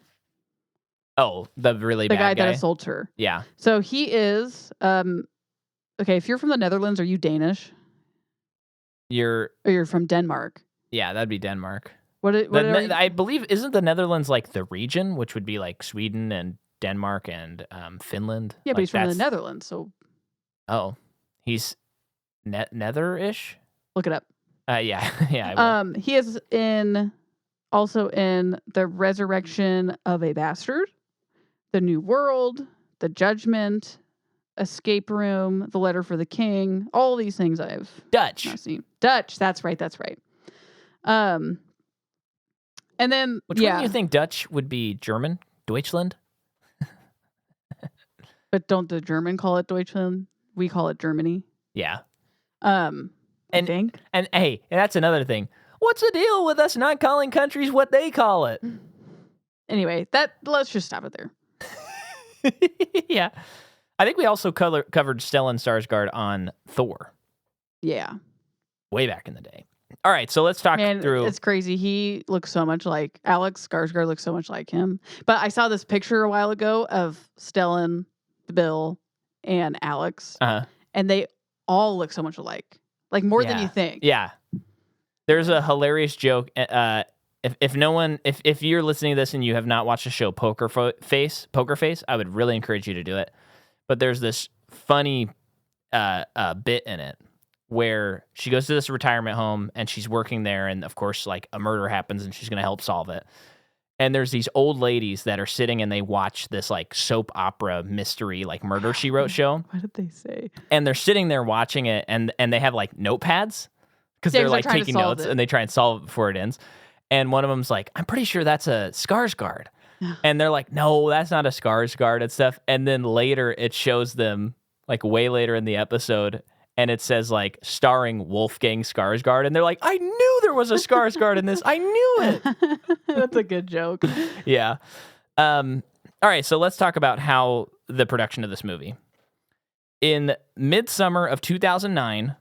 [SPEAKER 1] Oh, the really bad
[SPEAKER 2] guy that assaults her.
[SPEAKER 1] Yeah.
[SPEAKER 2] So he is okay, if you're from the Netherlands, are you Danish? Or you're from Denmark?
[SPEAKER 1] Yeah, that'd be Denmark.
[SPEAKER 2] I
[SPEAKER 1] believe, isn't the Netherlands like the region, which would be like Sweden and Denmark and Finland?
[SPEAKER 2] Yeah, but he's from the Netherlands, so.
[SPEAKER 1] Oh, he's Nether-ish?
[SPEAKER 2] Look it up.
[SPEAKER 1] Yeah. Yeah.
[SPEAKER 2] He is also in The Resurrection of a Bastard, The New World, The Judgment, Escape Room, The Letter for the King. All these things I've
[SPEAKER 1] Dutch.
[SPEAKER 2] not seen. Dutch. That's right. And then
[SPEAKER 1] Which one do you think Dutch would be? German? Deutschland?
[SPEAKER 2] But don't the German call it Deutschland? We call it Germany.
[SPEAKER 1] Yeah.
[SPEAKER 2] I think.
[SPEAKER 1] And hey, that's another thing. What's the deal with us not calling countries what they call it?
[SPEAKER 2] Anyway, let's just stop it there.
[SPEAKER 1] Yeah. I think we also covered Stellan Skarsgård on Thor.
[SPEAKER 2] Yeah.
[SPEAKER 1] Way back in the day. All right, so let's talk through.
[SPEAKER 2] It's crazy. He looks so much like Alex Skarsgård looks so much like him. But I saw this picture a while ago of Stellan, Bill, and Alex, and they all look so much alike, like more than you think.
[SPEAKER 1] Yeah. There's a hilarious joke. If you're listening to this and you have not watched the show Poker Face, I would really encourage you to do it. But there's this funny bit in it where she goes to this retirement home and she's working there, and of course, like, a murder happens and she's going to help solve it. And there's these old ladies that are sitting and they watch this like soap opera mystery, like Murder, She Wrote show.
[SPEAKER 2] What did they say?
[SPEAKER 1] And they're sitting there watching it, and they have like notepads because they're like taking notes and they try and solve it before it ends. And one of them's like, I'm pretty sure that's a Skarsgård. And they're like, no, that's not a Skarsgård and stuff. And then later it shows them, like way later in the episode, and it says like starring Wolfgang Skarsgård, and they're like, I knew there was a Skarsgård in this. I knew it.
[SPEAKER 2] That's a good joke.
[SPEAKER 1] Yeah. All right, so let's talk about how the production of this movie. In midsummer of 2009,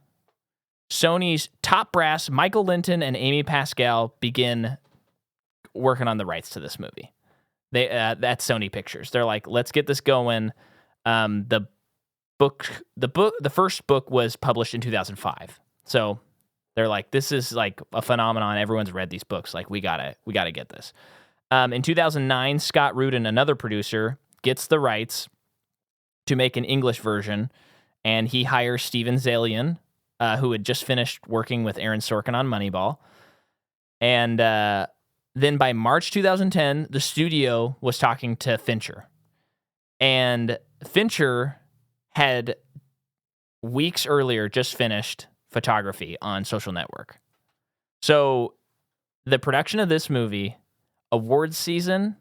[SPEAKER 1] Sony's top brass, Michael Linton and Amy Pascal, begin working on the rights to this movie. That's Sony Pictures. They're like, let's get this going. The first book was published in 2005. So they're like, this is like a phenomenon. Everyone's read these books. Like, we gotta get this. In 2009, Scott Rudin, another producer, gets the rights to make an English version, and he hires Steven Zaillian, who had just finished working with Aaron Sorkin on Moneyball. And then by March 2010, the studio was talking to Fincher. And Fincher had weeks earlier just finished photography on Social Network. So the production of this movie, awards season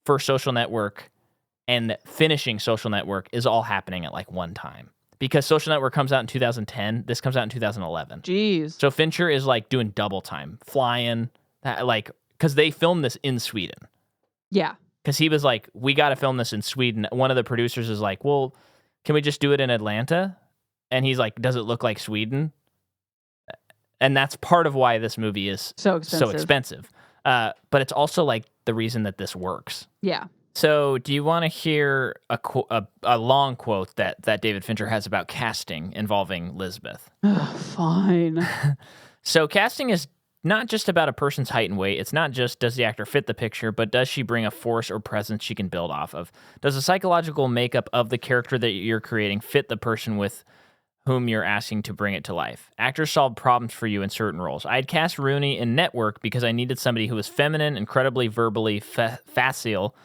[SPEAKER 1] for Social Network, and finishing Social Network is all happening at like one time. Because Social Network comes out in 2010, this comes out in 2011.
[SPEAKER 2] Jeez.
[SPEAKER 1] So Fincher is like doing double time, flying, like, because they filmed this in Sweden.
[SPEAKER 2] Yeah.
[SPEAKER 1] Because he was like, we got to film this in Sweden. One of the producers is like, well, can we just do it in Atlanta? And he's like, does it look like Sweden? And that's part of why this movie is so expensive. But it's also like the reason that this works.
[SPEAKER 2] Yeah.
[SPEAKER 1] So do you want to hear a long quote that David Fincher has about casting involving Lisbeth?
[SPEAKER 2] Fine.
[SPEAKER 1] So casting is not just about a person's height and weight. It's not just does the actor fit the picture, but does she bring a force or presence she can build off of? Does the psychological makeup of the character that you're creating fit the person with whom you're asking to bring it to life? Actors solve problems for you in certain roles. I had cast Rooney in Network because I needed somebody who was feminine, incredibly verbally facile,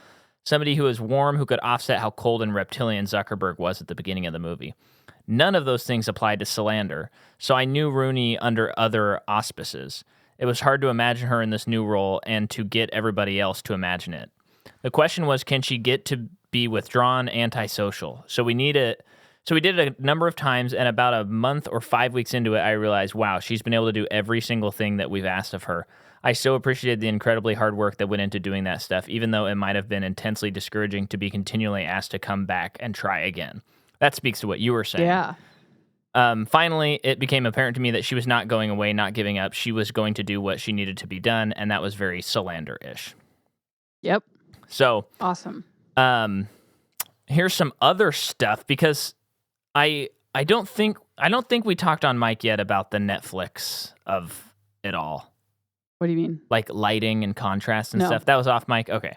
[SPEAKER 1] somebody who was warm, who could offset how cold and reptilian Zuckerberg was at the beginning of the movie. None of those things applied to Salander, so I knew Rooney under other auspices. It was hard to imagine her in this new role and to get everybody else to imagine it. The question was, can she get to be withdrawn, antisocial? So we did it a number of times, and about a month or 5 weeks into it, I realized, wow, she's been able to do every single thing that we've asked of her. I so appreciated the incredibly hard work that went into doing that stuff, even though it might have been intensely discouraging to be continually asked to come back and try again. That speaks to what you were saying.
[SPEAKER 2] Yeah.
[SPEAKER 1] Finally, it became apparent to me that she was not going away, not giving up. She was going to do what she needed to be done, and that was very Salander-ish.
[SPEAKER 2] Yep.
[SPEAKER 1] So
[SPEAKER 2] awesome.
[SPEAKER 1] Here's some other stuff, because I don't think we talked on mic yet about the Netflix of it all.
[SPEAKER 2] What do you mean?
[SPEAKER 1] Like lighting and contrast and stuff. That was off mic? Okay.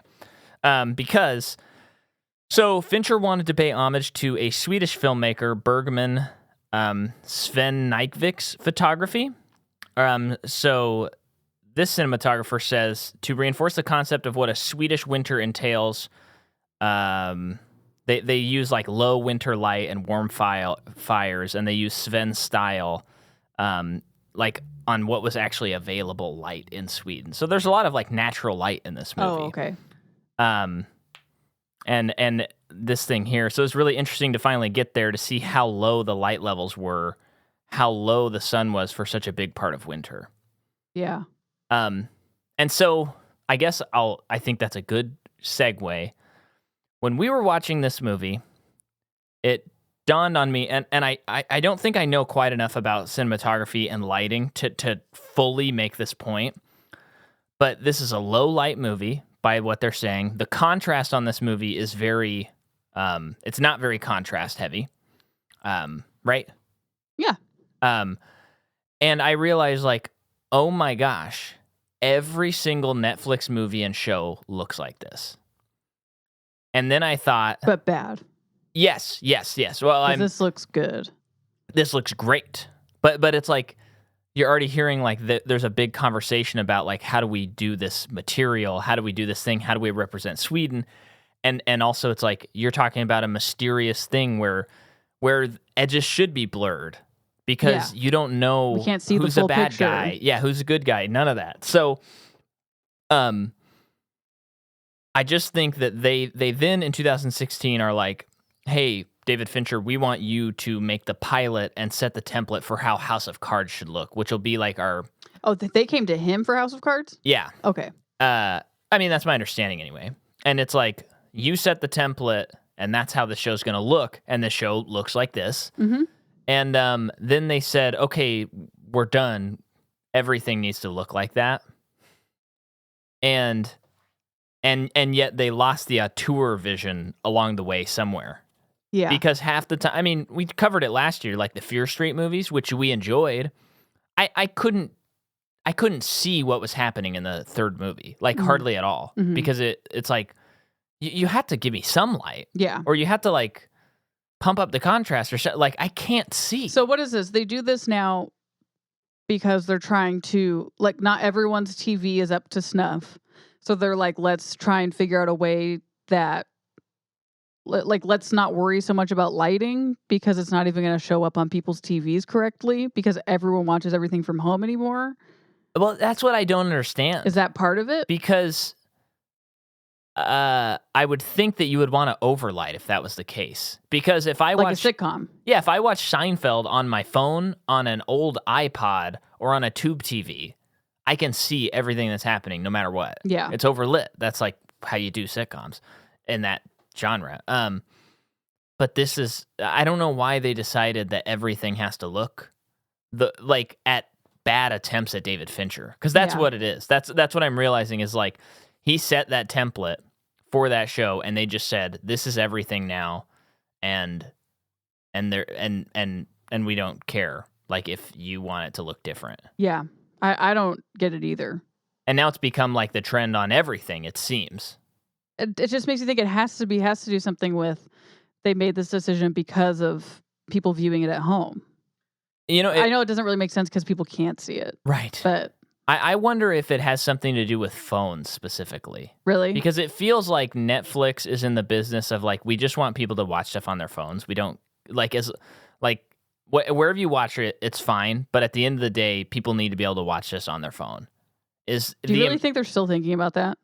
[SPEAKER 1] So Fincher wanted to pay homage to a Swedish filmmaker, Bergman Sven Nykvik's photography. So this cinematographer says, to reinforce the concept of what a Swedish winter entails, they use like low winter light and warm fires, and they use Sven's style, like on what was actually available light in Sweden. So there's a lot of like natural light in this movie.
[SPEAKER 2] Oh, okay.
[SPEAKER 1] And this thing here. So it's really interesting to finally get there to see how low the light levels were, how low the sun was for such a big part of winter.
[SPEAKER 2] Yeah.
[SPEAKER 1] And so I guess I think that's a good segue. When we were watching this movie, it dawned on me, and I don't think I know quite enough about cinematography and lighting to fully make this point, but this is a low light movie by what they're saying. The contrast on this movie is very, it's not very contrast heavy, right?
[SPEAKER 2] Yeah.
[SPEAKER 1] And I realized, like, oh my gosh, every single Netflix movie and show looks like this. And then I thought...
[SPEAKER 2] But bad.
[SPEAKER 1] Yes. Well,
[SPEAKER 2] this looks good.
[SPEAKER 1] This looks great. But it's like, you're already hearing, like, there's a big conversation about, like, how do we do this material? How do we do this thing? How do we represent Sweden? And also, it's like, you're talking about a mysterious thing where edges should be blurred. Because you don't know
[SPEAKER 2] we can't see
[SPEAKER 1] who's
[SPEAKER 2] the full
[SPEAKER 1] a bad
[SPEAKER 2] picture.
[SPEAKER 1] guy. Yeah, who's a good guy. None of that. So, I just think that they then in 2016 are like, hey, David Fincher, we want you to make the pilot and set the template for how House of Cards should look, which will be like our...
[SPEAKER 2] Oh, they came to him for House of Cards?
[SPEAKER 1] Yeah.
[SPEAKER 2] Okay.
[SPEAKER 1] I mean, that's my understanding anyway. And it's like, you set the template, and that's how the show's going to look, and the show looks like this.
[SPEAKER 2] Mm-hmm.
[SPEAKER 1] And then they said, okay, we're done. Everything needs to look like that. And yet they lost the auteur vision along the way somewhere.
[SPEAKER 2] Yeah.
[SPEAKER 1] Because half the time, I mean, we covered it last year, like the Fear Street movies, which we enjoyed. I couldn't see what was happening in the third movie, like hardly at all, because it's like you had to give me some light, or you had to like pump up the contrast or something. Like I can't see.
[SPEAKER 2] So what is this? They do this now because they're trying to, like, not everyone's TV is up to snuff. So they're like, let's try and figure out a way that, like, let's not worry so much about lighting because it's not even going to show up on people's TVs correctly because everyone watches everything from home anymore.
[SPEAKER 1] Well, that's what I don't understand.
[SPEAKER 2] Is that part of it?
[SPEAKER 1] Because I would think that you would want to overlight if that was the case. Because if I watch...
[SPEAKER 2] Like a sitcom.
[SPEAKER 1] Yeah, if I watch Seinfeld on my phone, on an old iPod, or on a tube TV... I can see everything that's happening no matter what.
[SPEAKER 2] Yeah.
[SPEAKER 1] It's overlit. That's like how you do sitcoms in that genre. But this is, I don't know why they decided that everything has to look like at bad attempts at David Fincher. Because that's what it is. That's what I'm realizing is like he set that template for that show and they just said, this is everything now and we don't care like if you want it to look different.
[SPEAKER 2] Yeah. I don't get it either.
[SPEAKER 1] And now it's become like the trend on everything, it seems.
[SPEAKER 2] It just makes you think it has to do something with they made this decision because of people viewing it at home.
[SPEAKER 1] You know,
[SPEAKER 2] I know it doesn't really make sense because people can't see it.
[SPEAKER 1] Right.
[SPEAKER 2] But
[SPEAKER 1] I wonder if it has something to do with phones specifically.
[SPEAKER 2] Really?
[SPEAKER 1] Because it feels like Netflix is in the business of like, we just want people to watch stuff on their phones. We don't wherever you watch it, it's fine. But at the end of the day, people need to be able to watch this on their phone. Do
[SPEAKER 2] you really think they're still thinking about that?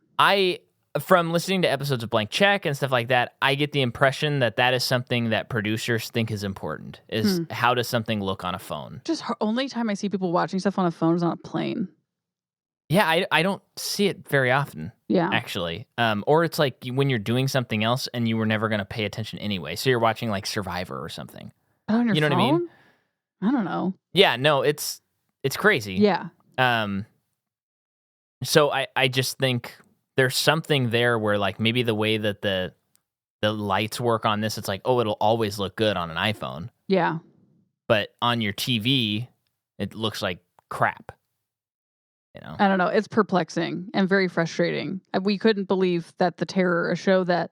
[SPEAKER 1] From listening to episodes of Blank Check and stuff like that, I get the impression that is something that producers think is important, is how does something look on a phone?
[SPEAKER 2] Just only time I see people watching stuff on a phone is on a plane.
[SPEAKER 1] Yeah, I don't see it very often, actually. Or it's like when you're doing something else and you were never going to pay attention anyway. So you're watching like Survivor or something.
[SPEAKER 2] On your
[SPEAKER 1] you know
[SPEAKER 2] phone?
[SPEAKER 1] What I mean?
[SPEAKER 2] I don't know.
[SPEAKER 1] Yeah, no, it's crazy.
[SPEAKER 2] Yeah.
[SPEAKER 1] So I just think there's something there where like maybe the way that the lights work on this, it's like, oh, it'll always look good on an iPhone.
[SPEAKER 2] Yeah. But
[SPEAKER 1] on your TV, it looks like crap. You know?
[SPEAKER 2] I don't know. It's perplexing and very frustrating. We couldn't believe that The Terror, a show that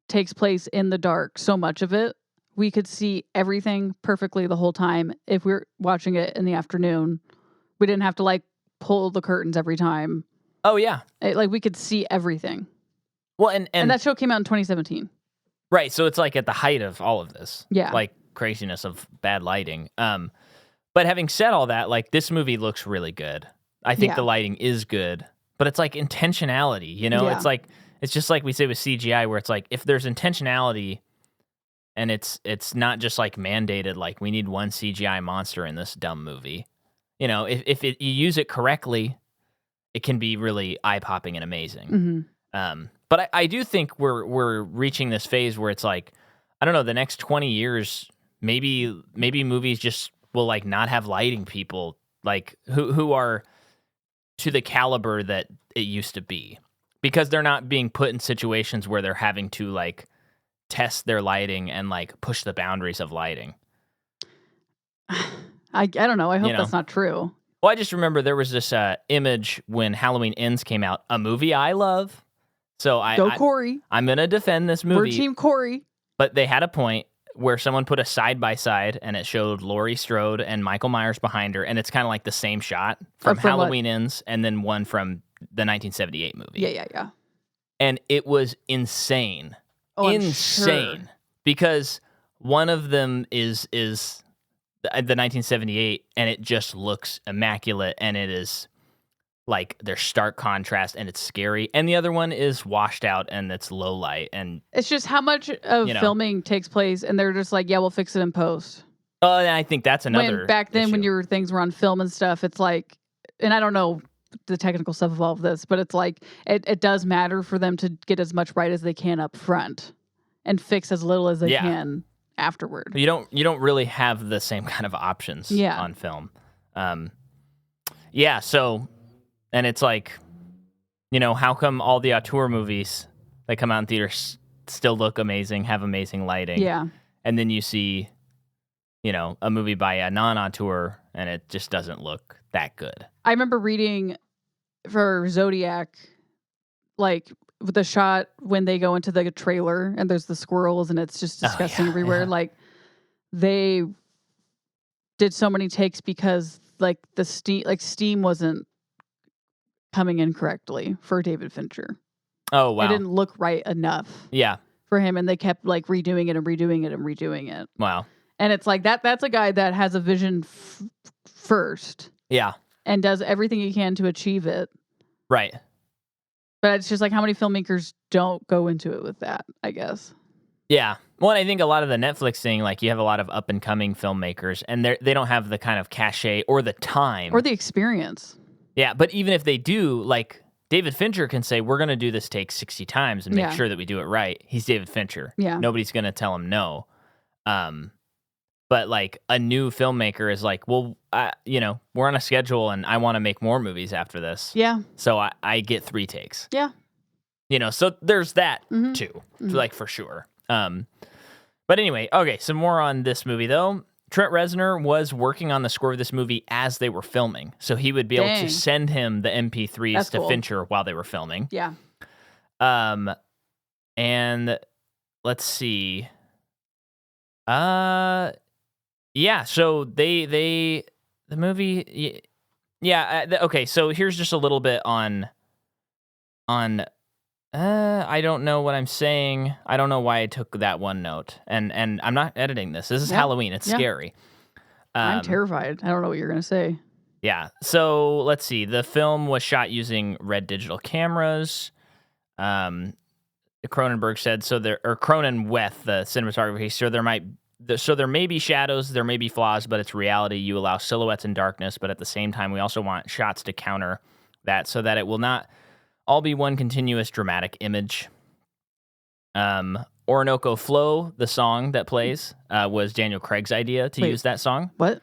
[SPEAKER 2] takes place in the dark, so much of it we could see everything perfectly the whole time. If we were watching it in the afternoon, we didn't have to like pull the curtains every time.
[SPEAKER 1] Oh yeah.
[SPEAKER 2] Like we could see everything.
[SPEAKER 1] Well,
[SPEAKER 2] and that show came out in 2017.
[SPEAKER 1] Right. So it's like at the height of all of this.
[SPEAKER 2] Yeah.
[SPEAKER 1] Like craziness of bad lighting. But having said all that, like this movie looks really good. I think the lighting is good, but it's like intentionality, you know?
[SPEAKER 2] Yeah.
[SPEAKER 1] It's just like we say with CGI where it's like if there's intentionality and it's not just like mandated like we need one CGI monster in this dumb movie. You know, if you use it correctly, it can be really eye-popping and amazing.
[SPEAKER 2] Mm-hmm.
[SPEAKER 1] But I do think we're reaching this phase where it's like, I don't know, the next 20 years, maybe movies just will like not have lighting people like who are to the caliber that it used to be, because they're not being put in situations where they're having to like test their lighting and like push the boundaries of lighting.
[SPEAKER 2] I don't know. I hope that's not true.
[SPEAKER 1] Well, I just remember there was this image when Halloween Ends came out, a movie I love. So
[SPEAKER 2] Corey.
[SPEAKER 1] I'm going to defend this movie.
[SPEAKER 2] We're Team Corey.
[SPEAKER 1] But they had a point where someone put a side-by-side and it showed Laurie Strode and Michael Myers behind her, and it's kind of like the same shot from Halloween Ends and then one from the 1978 movie.
[SPEAKER 2] Yeah.
[SPEAKER 1] And it was insane.
[SPEAKER 2] Oh,
[SPEAKER 1] insane. Sure. Because one of them is the 1978, and it just looks immaculate, and it is like there's stark contrast, and it's scary. And the other one is washed out, and it's low light, and
[SPEAKER 2] it's just how much of filming takes place, and they're just like, yeah, we'll fix it in post.
[SPEAKER 1] Oh, and I think that's another.
[SPEAKER 2] When back then,
[SPEAKER 1] issue.
[SPEAKER 2] when your things were on film and stuff, it's like, and I don't know the technical stuff of all of this, but it's like it does matter for them to get as much right as they can up front, and fix as little as they can afterward.
[SPEAKER 1] You don't really have the same kind of options on film. So, and it's like, you know, how come all the auteur movies that come out in theaters still look amazing, have amazing lighting?
[SPEAKER 2] Yeah.
[SPEAKER 1] And then you see, you know, a movie by a non-auteur and it just doesn't look that good.
[SPEAKER 2] I remember reading for Zodiac, like with the shot when they go into the trailer and there's the squirrels and it's just disgusting everywhere. Yeah. Like they did so many takes because like the steam wasn't coming in correctly for David Fincher.
[SPEAKER 1] Oh, wow.
[SPEAKER 2] It didn't look right enough.
[SPEAKER 1] Yeah.
[SPEAKER 2] For him, and they kept like redoing it and redoing it and redoing it.
[SPEAKER 1] Wow.
[SPEAKER 2] And it's like that's a guy that has a vision first.
[SPEAKER 1] Yeah.
[SPEAKER 2] And does everything he can to achieve it.
[SPEAKER 1] Right.
[SPEAKER 2] But it's just like how many filmmakers don't go into it with that, I guess.
[SPEAKER 1] Yeah. Well, I think a lot of the Netflix thing, like you have a lot of up and coming filmmakers and they don't have the kind of cachet or the time.
[SPEAKER 2] Or the experience.
[SPEAKER 1] Yeah. But even if they do, like David Fincher can say, we're going to do this take 60 times and make sure that we do it right. He's David Fincher.
[SPEAKER 2] Yeah.
[SPEAKER 1] Nobody's going to tell him no. But like a new filmmaker is like, well, you know, we're on a schedule and I want to make more movies after this.
[SPEAKER 2] Yeah.
[SPEAKER 1] So I get 3 takes.
[SPEAKER 2] Yeah.
[SPEAKER 1] You know, so there's that too, like for sure. But anyway, okay, some more on this movie though. Trent Reznor was working on the score of this movie as they were filming. So he would be able to send him the MP3s to Fincher while they were filming.
[SPEAKER 2] Yeah.
[SPEAKER 1] And let's see. Yeah, so the movie, okay, so here's just a little bit on I don't know what I'm saying. I don't know why I took that one note. And I'm not editing this. This is Halloween. It's scary.
[SPEAKER 2] I'm terrified. I don't know what you're going to say.
[SPEAKER 1] Yeah, so let's see. The film was shot using red digital cameras. Cronenberg said, Cronenweth, the cinematography, so there may be shadows, there may be flaws, but it's reality. You allow silhouettes and darkness, but at the same time, we also want shots to counter that so that it will not all be one continuous dramatic image. Orinoco Flow, the song that plays, was Daniel Craig's idea to use that song.
[SPEAKER 2] What?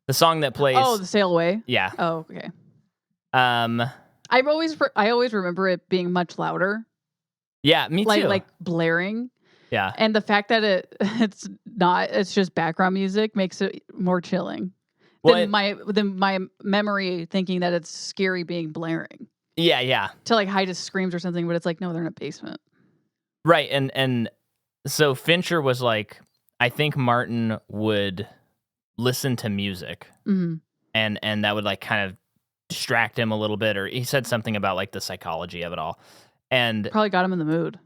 [SPEAKER 1] The song that plays.
[SPEAKER 2] Oh, The Sail Away?
[SPEAKER 1] Yeah.
[SPEAKER 2] Oh, okay. I always remember it being much louder.
[SPEAKER 1] Yeah, me too.
[SPEAKER 2] Like blaring.
[SPEAKER 1] Yeah.
[SPEAKER 2] And the fact that it's just background music makes it more chilling than my memory thinking that it's scary being blaring.
[SPEAKER 1] Yeah.
[SPEAKER 2] To like hide his screams or something, but it's like, no, they're in a basement.
[SPEAKER 1] Right. And so Fincher was like, I think Martin would listen to music, and that would like kind of distract him a little bit, or he said something about like the psychology of it all, and
[SPEAKER 2] probably got him in the mood.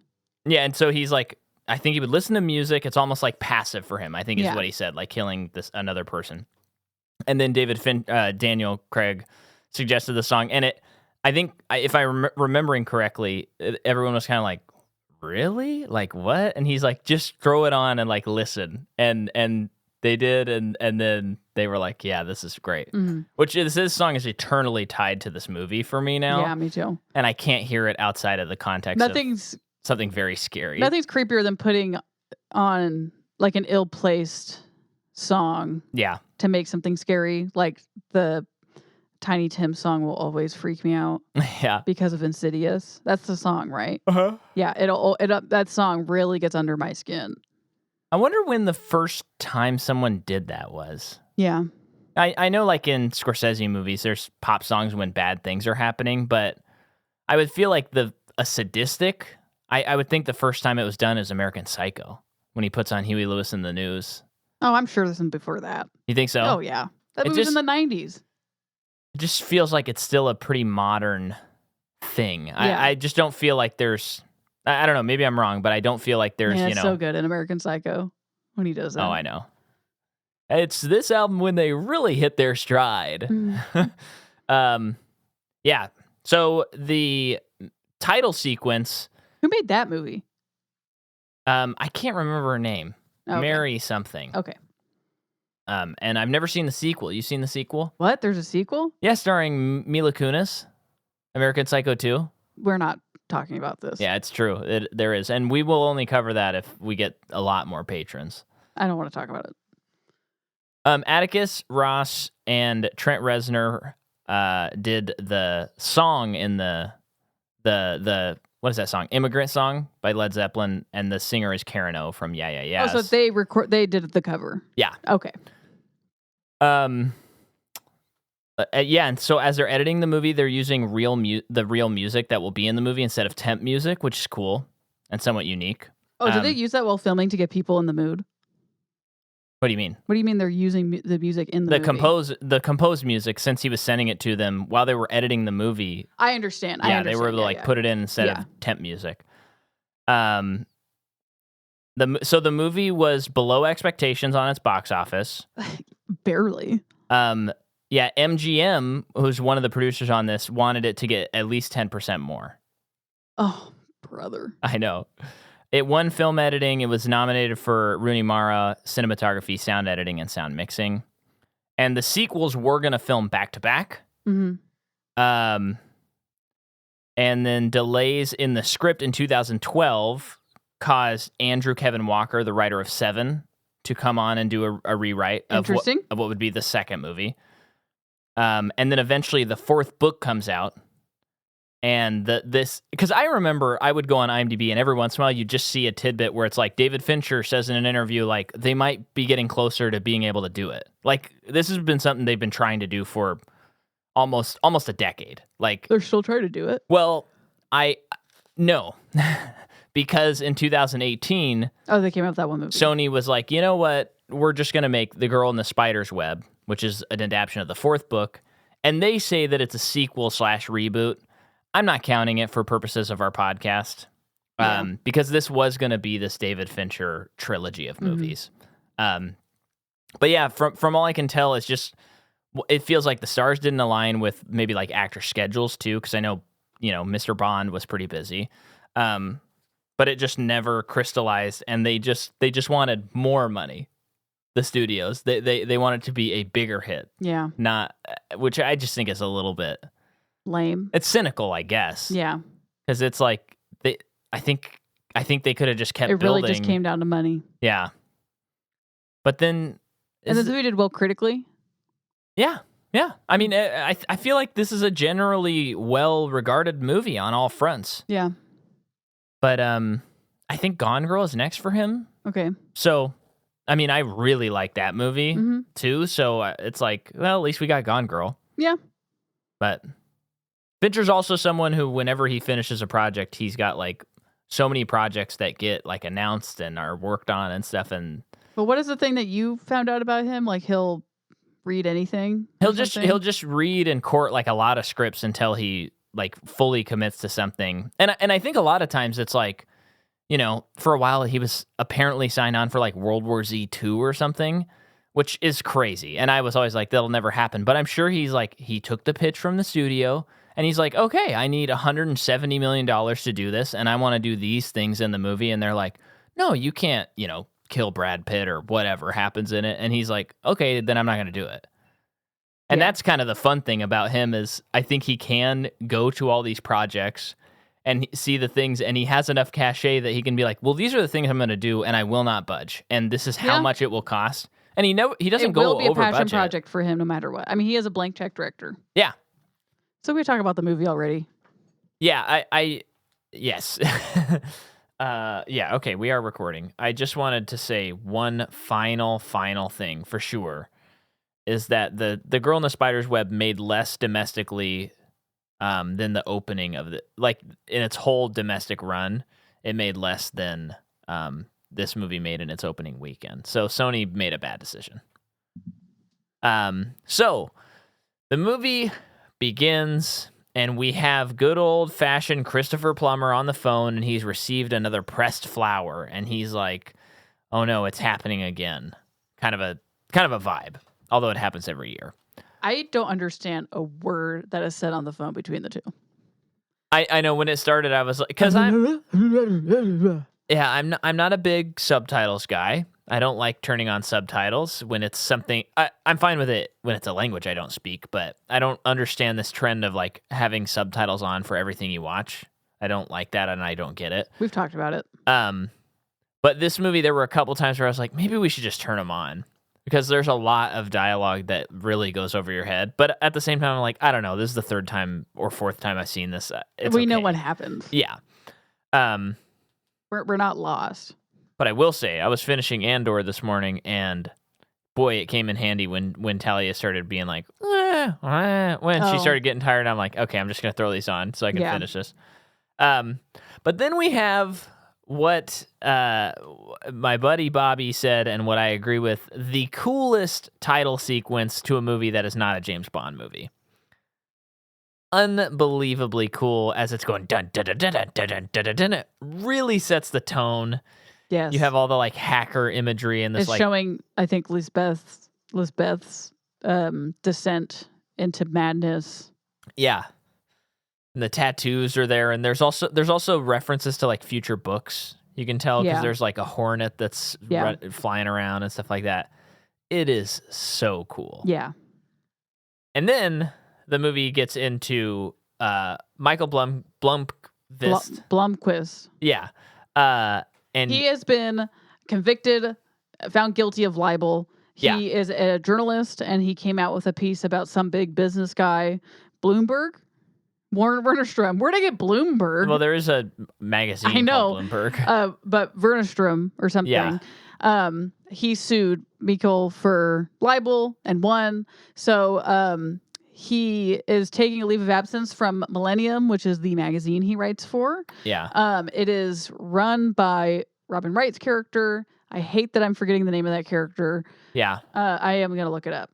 [SPEAKER 1] Yeah, and so he's like, I think he would listen to music. It's almost like passive for him, I think is what he said, like killing another person. And then Daniel Craig suggested the song, and I think if I'm remembering correctly, everyone was kind of like, really? Like what? And he's like, just throw it on and like listen. And they did, and then they were like, yeah, this is great. Which this song is eternally tied to this movie for me now.
[SPEAKER 2] Yeah, me too.
[SPEAKER 1] And I can't hear it outside of the context of something very scary.
[SPEAKER 2] Nothing's creepier than putting on like an ill-placed song.
[SPEAKER 1] Yeah.
[SPEAKER 2] To make something scary. Like the Tiny Tim song will always freak me out.
[SPEAKER 1] Yeah.
[SPEAKER 2] Because of Insidious. That's the song, right?
[SPEAKER 1] Uh-huh.
[SPEAKER 2] Yeah, that song really gets under my skin.
[SPEAKER 1] I wonder when the first time someone did that was.
[SPEAKER 2] Yeah.
[SPEAKER 1] I know like in Scorsese movies, there's pop songs when bad things are happening, but I would feel like a sadistic... I would think the first time it was done is American Psycho, when he puts on Huey Lewis in the News.
[SPEAKER 2] Oh, I'm sure this was before that.
[SPEAKER 1] You think so?
[SPEAKER 2] Oh, yeah. That movie was in the 90s.
[SPEAKER 1] It just feels like it's still a pretty modern thing.
[SPEAKER 2] Yeah.
[SPEAKER 1] I just don't feel like there's... I don't know, maybe I'm wrong, but I don't feel like there's,
[SPEAKER 2] it's so good in American Psycho when he does that.
[SPEAKER 1] Oh, I know. It's this album when they really hit their stride. Yeah. So the title sequence...
[SPEAKER 2] Who made that movie?
[SPEAKER 1] I can't remember her name.
[SPEAKER 2] Okay.
[SPEAKER 1] Mary something.
[SPEAKER 2] Okay.
[SPEAKER 1] And I've never seen the sequel. You seen the sequel?
[SPEAKER 2] What? There's a sequel?
[SPEAKER 1] Yeah, starring Mila Kunis. American Psycho 2.
[SPEAKER 2] We're not talking about this.
[SPEAKER 1] Yeah, it's true. There is. And we will only cover that if we get a lot more patrons.
[SPEAKER 2] I don't want to talk about it.
[SPEAKER 1] Atticus Ross and Trent Reznor did the song in the what is that song? Immigrant Song by Led Zeppelin, and the singer is Karen O from Yeah Yeah Yeahs.
[SPEAKER 2] Oh, so they did the cover.
[SPEAKER 1] Yeah.
[SPEAKER 2] Okay.
[SPEAKER 1] Yeah, and so as they're editing the movie, they're using the real music that will be in the movie instead of temp music, which is cool and somewhat unique.
[SPEAKER 2] Oh, did they use that while filming to get people in the mood?
[SPEAKER 1] What do you mean?
[SPEAKER 2] What do you mean they're using the music in the movie?
[SPEAKER 1] The composed music, since he was sending it to them while they were editing the movie.
[SPEAKER 2] I understand.
[SPEAKER 1] Yeah, they were able to put it in instead of temp music. So the movie was below expectations on its box office.
[SPEAKER 2] Barely.
[SPEAKER 1] Yeah, MGM, who's one of the producers on this, wanted it to get at least 10% more.
[SPEAKER 2] Oh, brother.
[SPEAKER 1] I know. It won film editing. It was nominated for Rooney Mara, cinematography, sound editing, and sound mixing. And the sequels were going to film back-to-back. And then delays in the script in 2012 caused Andrew Kevin Walker, the writer of Seven, to come on and do a rewrite of what would be the second movie. And then eventually the fourth book comes out. And because I remember I would go on IMDb, and every once in a while you just see a tidbit where it's like David Fincher says in an interview, like, they might be getting closer to being able to do it. Like, this has been something they've been trying to do for almost a decade. Like,
[SPEAKER 2] they're still trying to do it.
[SPEAKER 1] Well, no, because in 2018,
[SPEAKER 2] they came out with that one movie.
[SPEAKER 1] Sony was like, you know what? We're just going to make The Girl in the Spider's Web, which is an adaptation of the fourth book. And they say that it's a sequel/reboot. I'm not counting it for purposes of our podcast, because this was going to be this David Fincher trilogy of movies. But yeah, from all I can tell, it's just, it feels like the stars didn't align with maybe like actor schedules too, because I know, Mr. Bond was pretty busy, but it just never crystallized, and they just wanted more money. The studios, they want it to be a bigger hit, which I just think is a little bit
[SPEAKER 2] lame.
[SPEAKER 1] It's cynical, I guess.
[SPEAKER 2] Yeah,
[SPEAKER 1] because it's like I think they could have just kept building.
[SPEAKER 2] It really just came down to money.
[SPEAKER 1] Yeah, but then
[SPEAKER 2] the movie did well critically.
[SPEAKER 1] Yeah. I mean, I feel like this is a generally well-regarded movie on all fronts.
[SPEAKER 2] Yeah,
[SPEAKER 1] but I think Gone Girl is next for him.
[SPEAKER 2] Okay.
[SPEAKER 1] So, I mean, I really like that movie too. So it's like, well, at least we got Gone Girl.
[SPEAKER 2] Yeah,
[SPEAKER 1] but Fincher's also someone who, whenever he finishes a project, he's got like so many projects that get like announced and are worked on and stuff, and
[SPEAKER 2] But what is the thing that you found out about him? Like he'll read anything?
[SPEAKER 1] He'll just read and court like a lot of scripts until he like fully commits to something. And I think a lot of times it's like, you know, for a while he was apparently signed on for like World War Z 2 or something, which is crazy. And I was always like, that'll never happen. But I'm sure he's like, he took the pitch from the studio and he's like, okay, I need $170 million to do this. And I want to do these things in the movie. And they're like, no, you can't, you know, kill Brad Pitt or whatever happens in it. And he's like, okay, then I'm not going to do it. And that's kind of the fun thing about him is I think he can go to all these projects and see the things, and he has enough cachet that he can be like, well, these are the things I'm going to do, and I will not budge. And this is how much it will cost. And he doesn't go over budget. It will be a passion
[SPEAKER 2] project for him no matter what. I mean, he is a blank check director.
[SPEAKER 1] Yeah.
[SPEAKER 2] So we talk about the movie already.
[SPEAKER 1] Yeah, yes. Yeah, okay, we are recording. I just wanted to say one final thing for sure is that the Girl in the Spider's Web made less domestically than the opening of the, like in its whole domestic run, it made less than this movie made in its opening weekend. So Sony made a bad decision. So the movie begins and we have good old-fashioned Christopher Plummer on the phone, and he's received another pressed flower, and he's like, "Oh no, it's happening again." Kind of a vibe, although it happens every year.
[SPEAKER 2] I don't understand a word that is said on the phone between the two.
[SPEAKER 1] I know when it started, I was like, because I'm not a big subtitles guy. I don't like turning on subtitles when it's something. I'm fine with it when it's a language I don't speak, but I don't understand this trend of like having subtitles on for everything you watch. I don't like that, and I don't get it.
[SPEAKER 2] We've talked about it.
[SPEAKER 1] But this movie, there were a couple times where I was like, maybe we should just turn them on because there's a lot of dialogue that really goes over your head. But at the same time, I'm like, I don't know. This is the third time or fourth time I've seen this.
[SPEAKER 2] We know what happened.
[SPEAKER 1] Yeah.
[SPEAKER 2] We're not lost.
[SPEAKER 1] But I will say, I was finishing Andor this morning, and boy, it came in handy when Talia started being like, she started getting tired. I'm like, okay, I'm just going to throw these on so I can finish this. But then we have what my buddy Bobby said, and what I agree with, the coolest title sequence to a movie that is not a James Bond movie. Unbelievably cool as it's going dun dun dun dun dun dun dun dun dun. It really sets the tone.
[SPEAKER 2] Yes.
[SPEAKER 1] You have all the like hacker imagery and this
[SPEAKER 2] it's
[SPEAKER 1] like
[SPEAKER 2] showing, I think, Lisbeth's descent into madness.
[SPEAKER 1] Yeah. And the tattoos are there, and there's also references to like future books. You can tell because there's like a hornet that's flying around and stuff like that. It is so cool.
[SPEAKER 2] Yeah.
[SPEAKER 1] And then the movie gets into Michael
[SPEAKER 2] Blomqvist.
[SPEAKER 1] Yeah. And
[SPEAKER 2] he has been convicted, found guilty of libel. He is a journalist, and he came out with a piece about some big business guy, Bloomberg. Wernerstrom. Where'd I get Bloomberg?
[SPEAKER 1] Well, there is a magazine called Bloomberg.
[SPEAKER 2] But Wernerstrom or something.
[SPEAKER 1] Yeah.
[SPEAKER 2] He sued Mikkel for libel and won. So he is taking a leave of absence from Millennium, which is the magazine he writes for.
[SPEAKER 1] Yeah.
[SPEAKER 2] It is run by Robin Wright's character. I hate that I'm forgetting the name of that character.
[SPEAKER 1] Yeah.
[SPEAKER 2] I am going to look it up.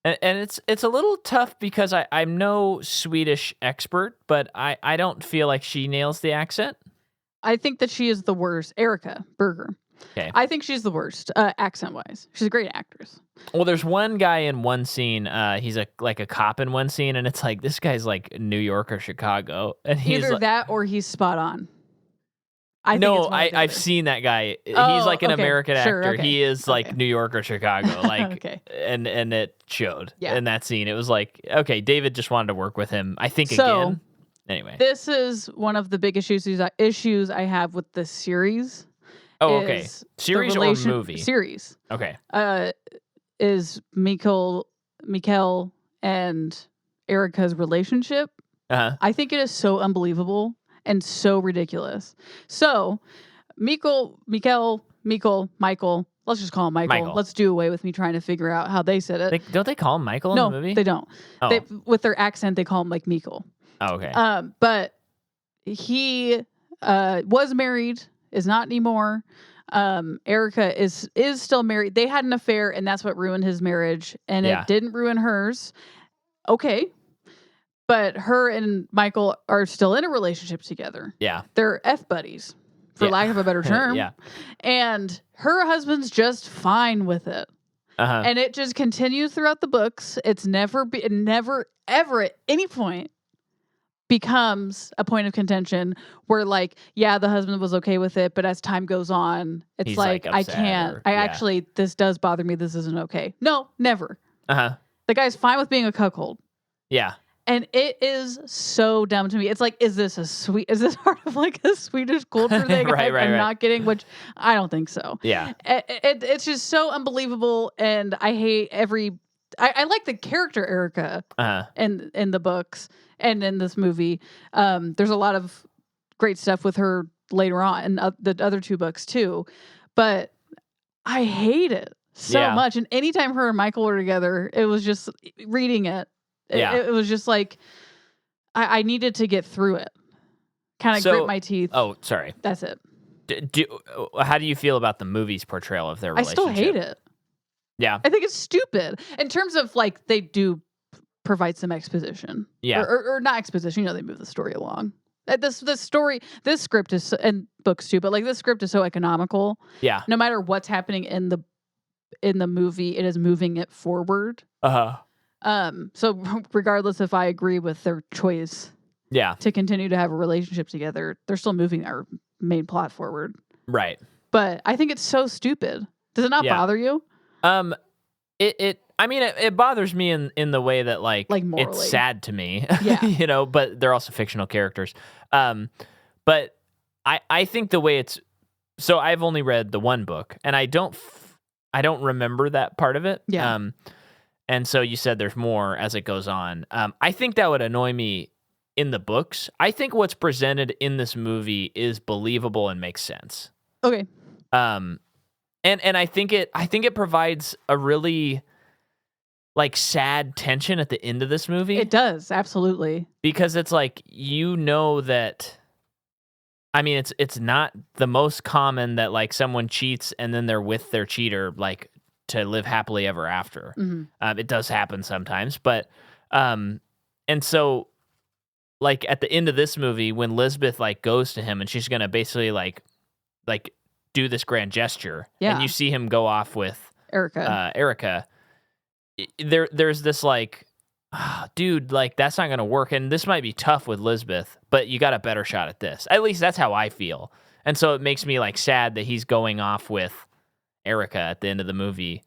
[SPEAKER 1] And it's a little tough because I'm no Swedish expert, but I don't feel like she nails the accent.
[SPEAKER 2] I think that she is the worst. Erica Berger.
[SPEAKER 1] Okay.
[SPEAKER 2] I think she's the worst, accent-wise. She's a great actress.
[SPEAKER 1] Well, there's one guy in one scene. He's a cop in one scene, and it's like this guy's like New York or Chicago, and he's
[SPEAKER 2] either
[SPEAKER 1] like,
[SPEAKER 2] that or he's spot on.
[SPEAKER 1] I've seen that guy. He's like an American actor.
[SPEAKER 2] Okay.
[SPEAKER 1] He is like New York or Chicago, like,
[SPEAKER 2] okay.
[SPEAKER 1] and it showed in that scene. It was like, okay, David just wanted to work with him. I think again. Anyway,
[SPEAKER 2] this is one of the big issues I have with this series.
[SPEAKER 1] Oh, okay. Series or movie?
[SPEAKER 2] Series.
[SPEAKER 1] Okay.
[SPEAKER 2] Is Mikkel and Erica's relationship.
[SPEAKER 1] Uh-huh.
[SPEAKER 2] I think it is so unbelievable and so ridiculous. So, Michael, let's just call him Michael. Let's do away with me trying to figure out how they said it.
[SPEAKER 1] Don't they call him Michael in the movie?
[SPEAKER 2] No, they don't.
[SPEAKER 1] Oh.
[SPEAKER 2] With their accent, they call him like Mikkel.
[SPEAKER 1] Oh, okay.
[SPEAKER 2] But he was married, is not anymore. Erica is still married. They had an affair, and that's what ruined his marriage, and it didn't ruin hers. Okay. But her and Michael are still in a relationship together.
[SPEAKER 1] Yeah.
[SPEAKER 2] They're F buddies, for lack of a better term.
[SPEAKER 1] Yeah.
[SPEAKER 2] And her husband's just fine with it.
[SPEAKER 1] Uh-huh.
[SPEAKER 2] And it just continues throughout the books. It never, ever at any point becomes a point of contention where, like, yeah, the husband was okay with it, but as time goes on, it's
[SPEAKER 1] He's
[SPEAKER 2] like I
[SPEAKER 1] upset
[SPEAKER 2] can't. Actually, this does bother me. This isn't okay. No, never.
[SPEAKER 1] Uh-huh.
[SPEAKER 2] The guy's fine with being a cuckold.
[SPEAKER 1] Yeah.
[SPEAKER 2] And it is so dumb to me. It's like, is this part of like a Swedish culture thing I'm not getting? Which I don't think so.
[SPEAKER 1] Yeah.
[SPEAKER 2] It's just so unbelievable. And I hate I like the character Erica in the books and in this movie. There's a lot of great stuff with her later on in the other two books too. But I hate it so much. And anytime her and Michael were together, it was just reading it. It was just like I needed to get through it. Kind of grit my teeth.
[SPEAKER 1] Oh, sorry.
[SPEAKER 2] That's it.
[SPEAKER 1] How do you feel about the movie's portrayal of their relationship?
[SPEAKER 2] I still hate it. Yeah. I think it's stupid. In terms of, like, they do provide some exposition.
[SPEAKER 1] Yeah.
[SPEAKER 2] Or not exposition. They move the story along. This script is, and books too, but like this script is so economical.
[SPEAKER 1] Yeah.
[SPEAKER 2] No matter what's happening in the movie, it is moving it forward.
[SPEAKER 1] Uh-huh.
[SPEAKER 2] So regardless if I agree with their choice to continue to have a relationship together, they're still moving our main plot forward.
[SPEAKER 1] Right.
[SPEAKER 2] But I think it's so stupid. Does it not bother you?
[SPEAKER 1] It bothers me in the way that like
[SPEAKER 2] morally.
[SPEAKER 1] It's sad to me.
[SPEAKER 2] Yeah.
[SPEAKER 1] But they're also fictional characters. But I think the way it's, so I've only read the one book and I don't remember that part of it.
[SPEAKER 2] Yeah.
[SPEAKER 1] And so you said there's more as it goes on. I think that would annoy me in the books. I think what's presented in this movie is believable and makes sense.
[SPEAKER 2] Okay.
[SPEAKER 1] And I think it provides a really like sad tension at the end of this movie.
[SPEAKER 2] It does, absolutely.
[SPEAKER 1] Because it's like, that, I mean, it's not the most common that like someone cheats and then they're with their cheater, like, to live happily ever after.
[SPEAKER 2] Mm-hmm.
[SPEAKER 1] It does happen sometimes, but and so like at the end of this movie when Lisbeth like goes to him and she's gonna basically like do this grand gesture, and you see him go off with Erica, there's this like, dude, like that's not gonna work, and this might be tough with Lisbeth, but you got a better shot at this. At least that's how I feel. And so it makes me like sad that he's going off with Erica at the end of the movie.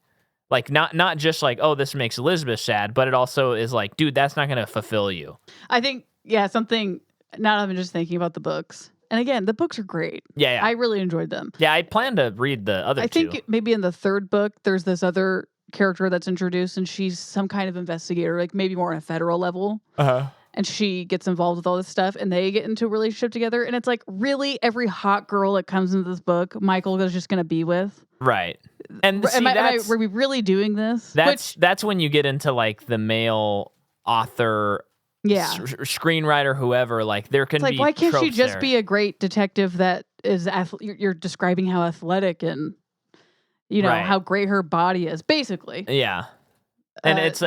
[SPEAKER 1] Like not just like, oh, this makes Elizabeth sad, but it also is like, dude, that's not going to fulfill you.
[SPEAKER 2] I think, something, not even just thinking about the books. And again, the books are great.
[SPEAKER 1] Yeah.
[SPEAKER 2] I really enjoyed them.
[SPEAKER 1] Yeah, I plan to read the other two.
[SPEAKER 2] I think maybe in the third book, there's this other character that's introduced, and she's some kind of investigator, like maybe more on a federal level.
[SPEAKER 1] Uh-huh.
[SPEAKER 2] And she gets involved with all this stuff, and they get into a relationship together. And it's like, really, every hot girl that comes into this book, Michael is just going to be with?
[SPEAKER 1] Right. And see,
[SPEAKER 2] were we really doing this?
[SPEAKER 1] That's when you get into like the male author, screenwriter, whoever. Like there can be.
[SPEAKER 2] Why can't she just
[SPEAKER 1] there.
[SPEAKER 2] be a great detective that is? You're describing how athletic and how great her body is, basically.
[SPEAKER 1] Yeah. And it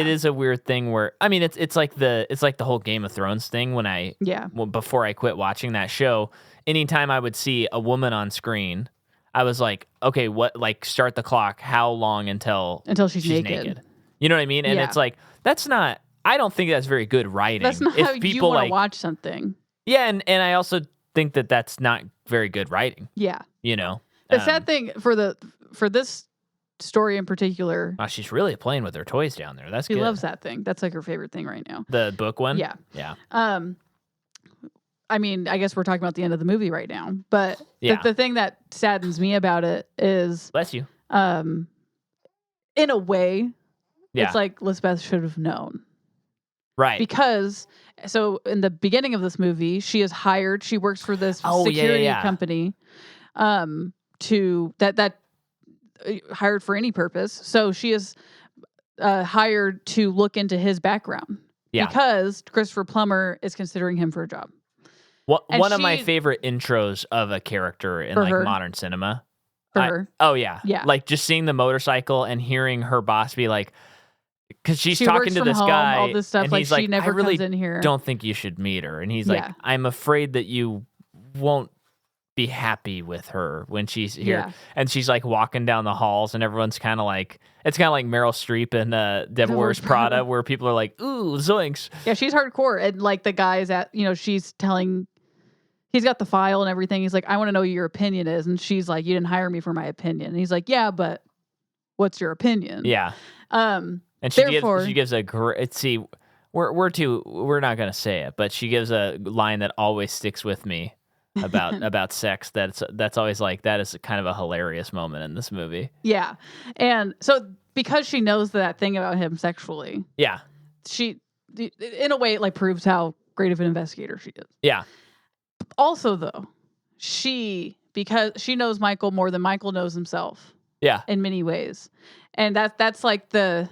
[SPEAKER 1] is a weird thing where, I mean, it's like the whole Game of Thrones thing before I quit watching that show. Anytime I would see a woman on screen, I was like, okay, what, like start the clock. How long until she's naked? You know what I mean? And it's like, I don't think that's very good writing.
[SPEAKER 2] That's not how you want to watch something.
[SPEAKER 1] Yeah. And I also think that that's not very good writing.
[SPEAKER 2] Yeah.
[SPEAKER 1] The
[SPEAKER 2] sad thing for this story in particular.
[SPEAKER 1] Oh, she's really playing with her toys down there. That's good.
[SPEAKER 2] She loves that thing. That's like her favorite thing right now.
[SPEAKER 1] The book one?
[SPEAKER 2] Yeah.
[SPEAKER 1] Yeah.
[SPEAKER 2] I mean, I guess we're talking about the end of the movie right now, but the thing that saddens me about it is,
[SPEAKER 1] bless you.
[SPEAKER 2] In a way, it's like Lisbeth should have known.
[SPEAKER 1] Right.
[SPEAKER 2] Because so in the beginning of this movie, she is hired. She works for this security company, that hired for any purpose. So she is hired to look into his background because Christopher Plummer is considering him for a job.
[SPEAKER 1] One of my favorite intros of a character in like modern cinema.
[SPEAKER 2] For her.
[SPEAKER 1] Oh yeah.
[SPEAKER 2] Yeah.
[SPEAKER 1] Like just seeing the motorcycle and hearing her boss be like, because she's talking to this guy,
[SPEAKER 2] all this stuff,
[SPEAKER 1] and
[SPEAKER 2] like
[SPEAKER 1] he's
[SPEAKER 2] she
[SPEAKER 1] like,
[SPEAKER 2] never
[SPEAKER 1] I really
[SPEAKER 2] comes in here.
[SPEAKER 1] don't think you should meet her. And he's like, I'm afraid that you won't be happy with her when she's here.
[SPEAKER 2] Yeah.
[SPEAKER 1] And she's like walking down the halls, and everyone's kind of like, it's kind of like Meryl Streep in Devil Wears Prada, where people are like, ooh, zoinks.
[SPEAKER 2] Yeah, she's hardcore. And like the guy's she's telling, he's got the file and everything. He's like, I want to know what your opinion is. And she's like, you didn't hire me for my opinion. And he's like, yeah, but what's your opinion?
[SPEAKER 1] Yeah. And she gives a great, see, we're not going to say it, but she gives a line that always sticks with me about sex. That's always like, that is kind of a hilarious moment in this movie.
[SPEAKER 2] Yeah. And so because she knows that thing about him sexually.
[SPEAKER 1] Yeah.
[SPEAKER 2] She, in a way, it like proves how great of an investigator she is.
[SPEAKER 1] Yeah.
[SPEAKER 2] Also though, because she knows Michael more than Michael knows himself.
[SPEAKER 1] Yeah.
[SPEAKER 2] In many ways. And that's like the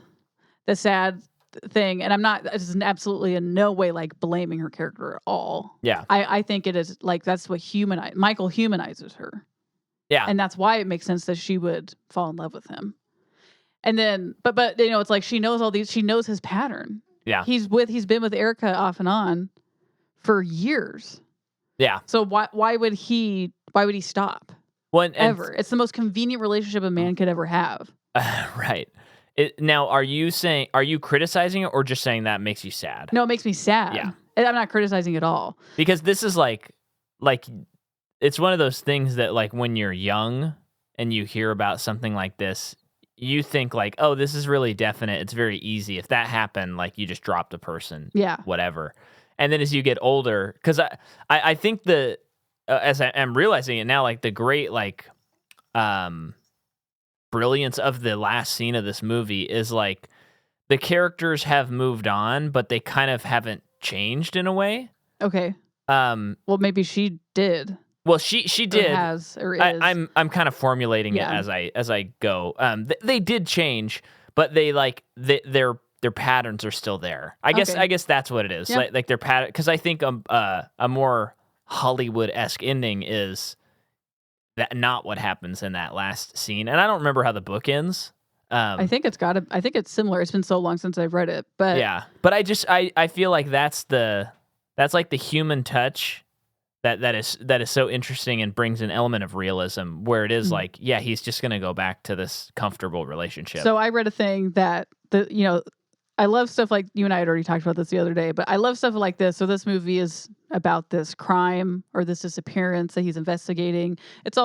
[SPEAKER 2] sad thing. And it's absolutely in no way like blaming her character at all.
[SPEAKER 1] Yeah.
[SPEAKER 2] I think it is like, that's what Michael humanizes her.
[SPEAKER 1] Yeah.
[SPEAKER 2] And that's why it makes sense that she would fall in love with him. And then, but it's like, she knows she knows his pattern.
[SPEAKER 1] Yeah.
[SPEAKER 2] He's been with Erica off and on for years.
[SPEAKER 1] Yeah.
[SPEAKER 2] So why would he stop? Ever. It's the most convenient relationship a man could ever have.
[SPEAKER 1] Right. Now, are you criticizing it or just saying that makes you sad?
[SPEAKER 2] No, it makes me sad.
[SPEAKER 1] Yeah.
[SPEAKER 2] I'm not criticizing at all.
[SPEAKER 1] Because this is like it's one of those things that like when you're young and you hear about something like this, you think like, oh, this is really definite. It's very easy. If that happened, like you just dropped a person.
[SPEAKER 2] Yeah.
[SPEAKER 1] Whatever. And then as you get older, because I think as I'm realizing it now, like the great like brilliance of the last scene of this movie is like the characters have moved on, but they kind of haven't changed in a way.
[SPEAKER 2] Okay. Well, maybe she did.
[SPEAKER 1] Well, she did.
[SPEAKER 2] Or has or is.
[SPEAKER 1] I'm kind of formulating it as I go. They did change, but they like their patterns are still there. I guess that's what it is.
[SPEAKER 2] Yep.
[SPEAKER 1] Like their pattern, because I think a more Hollywood-esque ending is that not what happens in that last scene. And I don't remember how the book ends.
[SPEAKER 2] I think it's similar. It's been so long since I've read it, but
[SPEAKER 1] yeah. But I feel like that's like the human touch that is so interesting and brings an element of realism where it is like, yeah, he's just going to go back to this comfortable relationship.
[SPEAKER 2] So I read a thing that I love stuff like, you and I had already talked about this the other day, but I love stuff like this. So this movie is about this crime or this disappearance that he's investigating. It's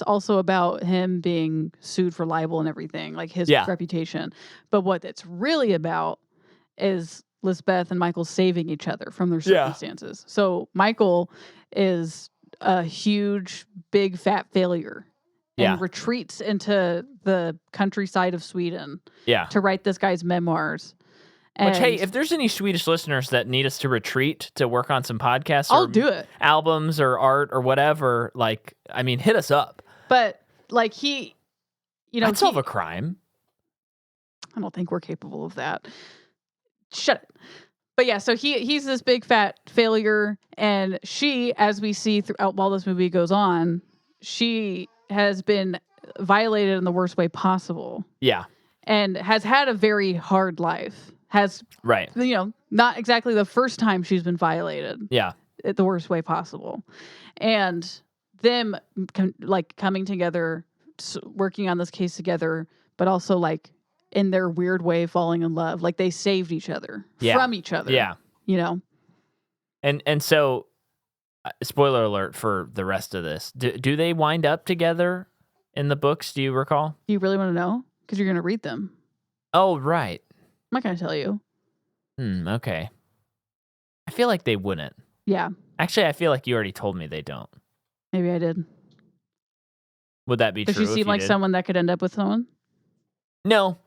[SPEAKER 2] also about him being sued for libel and everything, like his reputation. But what it's really about is Lisbeth and Michael saving each other from their circumstances. So Michael is a huge, big, fat failure. And retreats into the countryside of Sweden to write this guy's memoirs.
[SPEAKER 1] Which, hey, if there's any Swedish listeners that need us to retreat to work on some podcasts
[SPEAKER 2] I'll do it.
[SPEAKER 1] Albums or art or whatever, like, I mean, hit us up.
[SPEAKER 2] But, like,
[SPEAKER 1] I'd solve a crime.
[SPEAKER 2] I don't think we're capable of that. Shut it. But yeah, so he's this big fat failure, and she, as we see throughout while this movie goes on, she has been violated in the worst way possible. Yeah. And has had a very hard life. Not exactly the first time she's been violated. Yeah. At the worst way possible. And them coming together, working on this case together, but also like in their weird way falling in love. Like they saved each other from each other. Yeah.
[SPEAKER 1] And so spoiler alert for the rest of this. Do they wind up together in the books? Do you recall?
[SPEAKER 2] Do you really want to know? Because you're going to read them.
[SPEAKER 1] Oh, right.
[SPEAKER 2] I'm not going to tell you.
[SPEAKER 1] Okay. I feel like they wouldn't.
[SPEAKER 2] Yeah.
[SPEAKER 1] Actually, I feel like you already told me they don't.
[SPEAKER 2] Maybe I did.
[SPEAKER 1] Would that be true?
[SPEAKER 2] Does she seem like someone that could end up with someone?
[SPEAKER 1] No.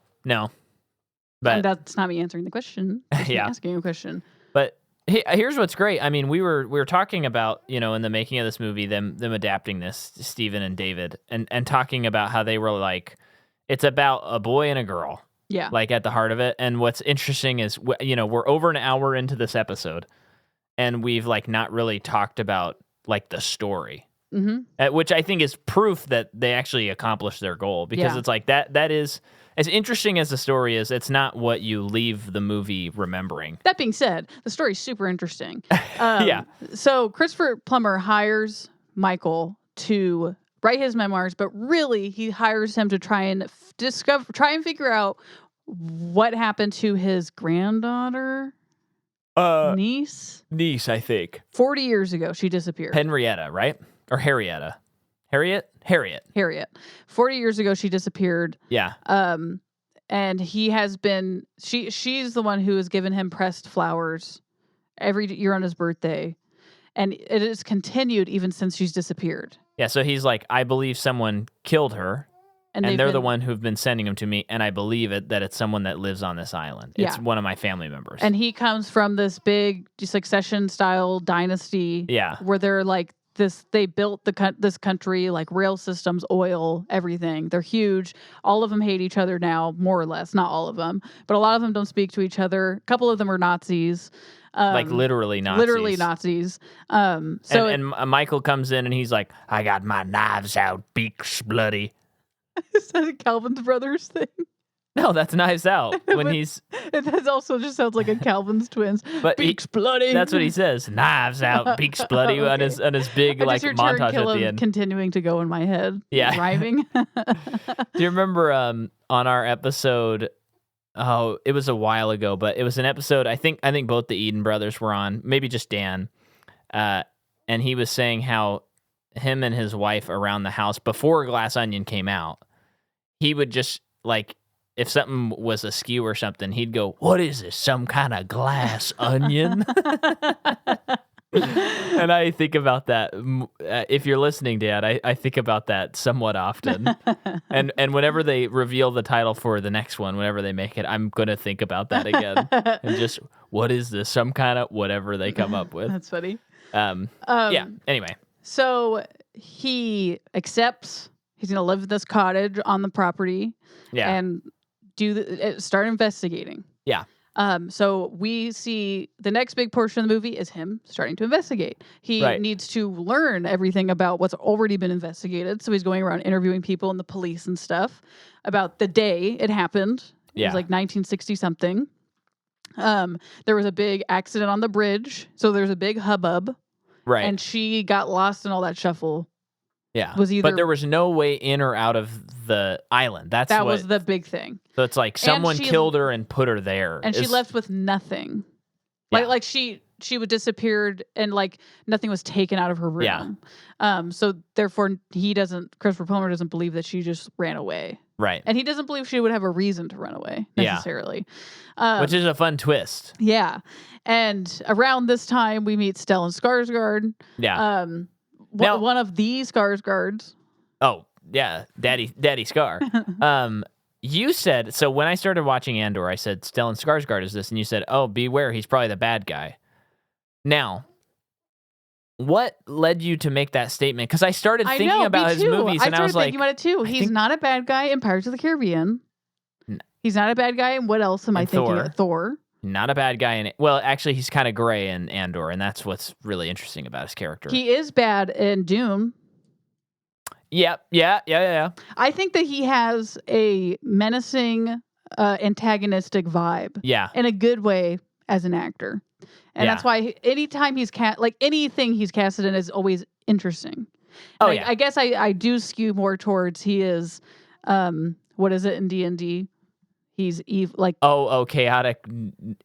[SPEAKER 2] But that's not me answering the question. That's me asking a question.
[SPEAKER 1] But here's what's great. I mean, we were talking about, in the making of this movie, them adapting this, Stephen and David, and talking about how they were like, it's about a boy and a girl. Yeah. Like at the heart of it. And what's interesting is, we're over an hour into this episode, and we've like not really talked about like the story. Which I think is proof that they actually accomplished their goal, because it's like that is, as interesting as the story is, it's not what you leave the movie remembering.
[SPEAKER 2] That being said, the story's super interesting.
[SPEAKER 1] Yeah.
[SPEAKER 2] So Christopher Plummer hires Michael to write his memoirs, but really he hires him to try and figure out what happened to his granddaughter. Niece, I think. 40 years ago, she disappeared.
[SPEAKER 1] Henrietta, right? Or Harrietta. Harriet.
[SPEAKER 2] 40 years ago, she disappeared.
[SPEAKER 1] Yeah.
[SPEAKER 2] And he has been, she's the one who has given him pressed flowers every year on his birthday. And it has continued even since she's disappeared.
[SPEAKER 1] Yeah, so he's like, I believe someone killed her, and they're the one who've been sending them to me, and I believe that it's someone that lives on this island. It's one of my family members.
[SPEAKER 2] And he comes from this big succession-style dynasty where they're like, they built this country, like rail systems, oil, everything. They're huge. All of them hate each other now, more or less. Not all of them, but a lot of them don't speak to each other. A couple of them are Nazis.
[SPEAKER 1] Like literally Nazis.
[SPEAKER 2] And
[SPEAKER 1] Michael comes in and he's like, I got my knives out, beaks bloody.
[SPEAKER 2] Is that a Calvin's Brothers thing?
[SPEAKER 1] No, that's Knives Out. When
[SPEAKER 2] that also just sounds like a Calvin's Twins.
[SPEAKER 1] But
[SPEAKER 2] beaks bloody.
[SPEAKER 1] That's what he says. Knives out, beaks bloody on his big like montage at the end.
[SPEAKER 2] Continuing to go in my head.
[SPEAKER 1] Yeah,
[SPEAKER 2] rhyming.
[SPEAKER 1] Do you remember on our episode? Oh, it was a while ago, but it was an episode. I think both the Eden brothers were on. Maybe just Dan. And he was saying how him and his wife around the house before Glass Onion came out, he would just like, if something was askew or something, he'd go, "What is this? Some kind of glass onion?" And I think about that. If you're listening, Dad, I think about that somewhat often. And whenever they reveal the title for the next one, whenever they make it, I'm going to think about that again. And just, what is this? Some kind of whatever they come up with.
[SPEAKER 2] That's funny.
[SPEAKER 1] Yeah, anyway.
[SPEAKER 2] So he accepts he's going to live in this cottage on the property and start investigating.
[SPEAKER 1] Yeah.
[SPEAKER 2] So we see the next big portion of the movie is him starting to investigate. He needs to learn everything about what's already been investigated. So he's going around interviewing people and the police and stuff about the day it happened. It was like 1960 something. There was a big accident on the bridge. So there's a big hubbub.
[SPEAKER 1] Right.
[SPEAKER 2] And she got lost in all that shuffle.
[SPEAKER 1] Yeah.
[SPEAKER 2] But
[SPEAKER 1] there was no way in or out of the island. That
[SPEAKER 2] was the big thing.
[SPEAKER 1] So it's like someone killed her and put her there.
[SPEAKER 2] And she left with nothing. Like she would disappeared and like nothing was taken out of her room.
[SPEAKER 1] Yeah.
[SPEAKER 2] So therefore Christopher Plummer doesn't believe that she just ran away.
[SPEAKER 1] Right.
[SPEAKER 2] And he doesn't believe she would have a reason to run away necessarily.
[SPEAKER 1] Which is a fun twist.
[SPEAKER 2] Yeah. And around this time we meet Stellan Skarsgård.
[SPEAKER 1] Yeah.
[SPEAKER 2] One of the Skarsgårds.
[SPEAKER 1] Oh, yeah. Daddy Scar. You said, so when I started watching Andor, I said, Stellan Skarsgård is this, and you said, oh, beware, he's probably the bad guy. Now, what led you to make that statement? Because I started thinking about his movies, and I was like,
[SPEAKER 2] thinking about it too. He's not a bad guy in Pirates of the Caribbean. He's not a bad guy in what else am I thinking of? Thor.
[SPEAKER 1] Not a bad guy in it. Well, actually, he's kind of gray in Andor, and that's what's really interesting about his character.
[SPEAKER 2] He is bad in Dune.
[SPEAKER 1] Yep. Yeah.
[SPEAKER 2] I think that he has a menacing, antagonistic vibe.
[SPEAKER 1] Yeah.
[SPEAKER 2] In a good way as an actor. And that's why anytime he's anything he's casted in is always interesting. And I guess I do skew more towards he is, what is it in D&D? He's evil, like
[SPEAKER 1] chaotic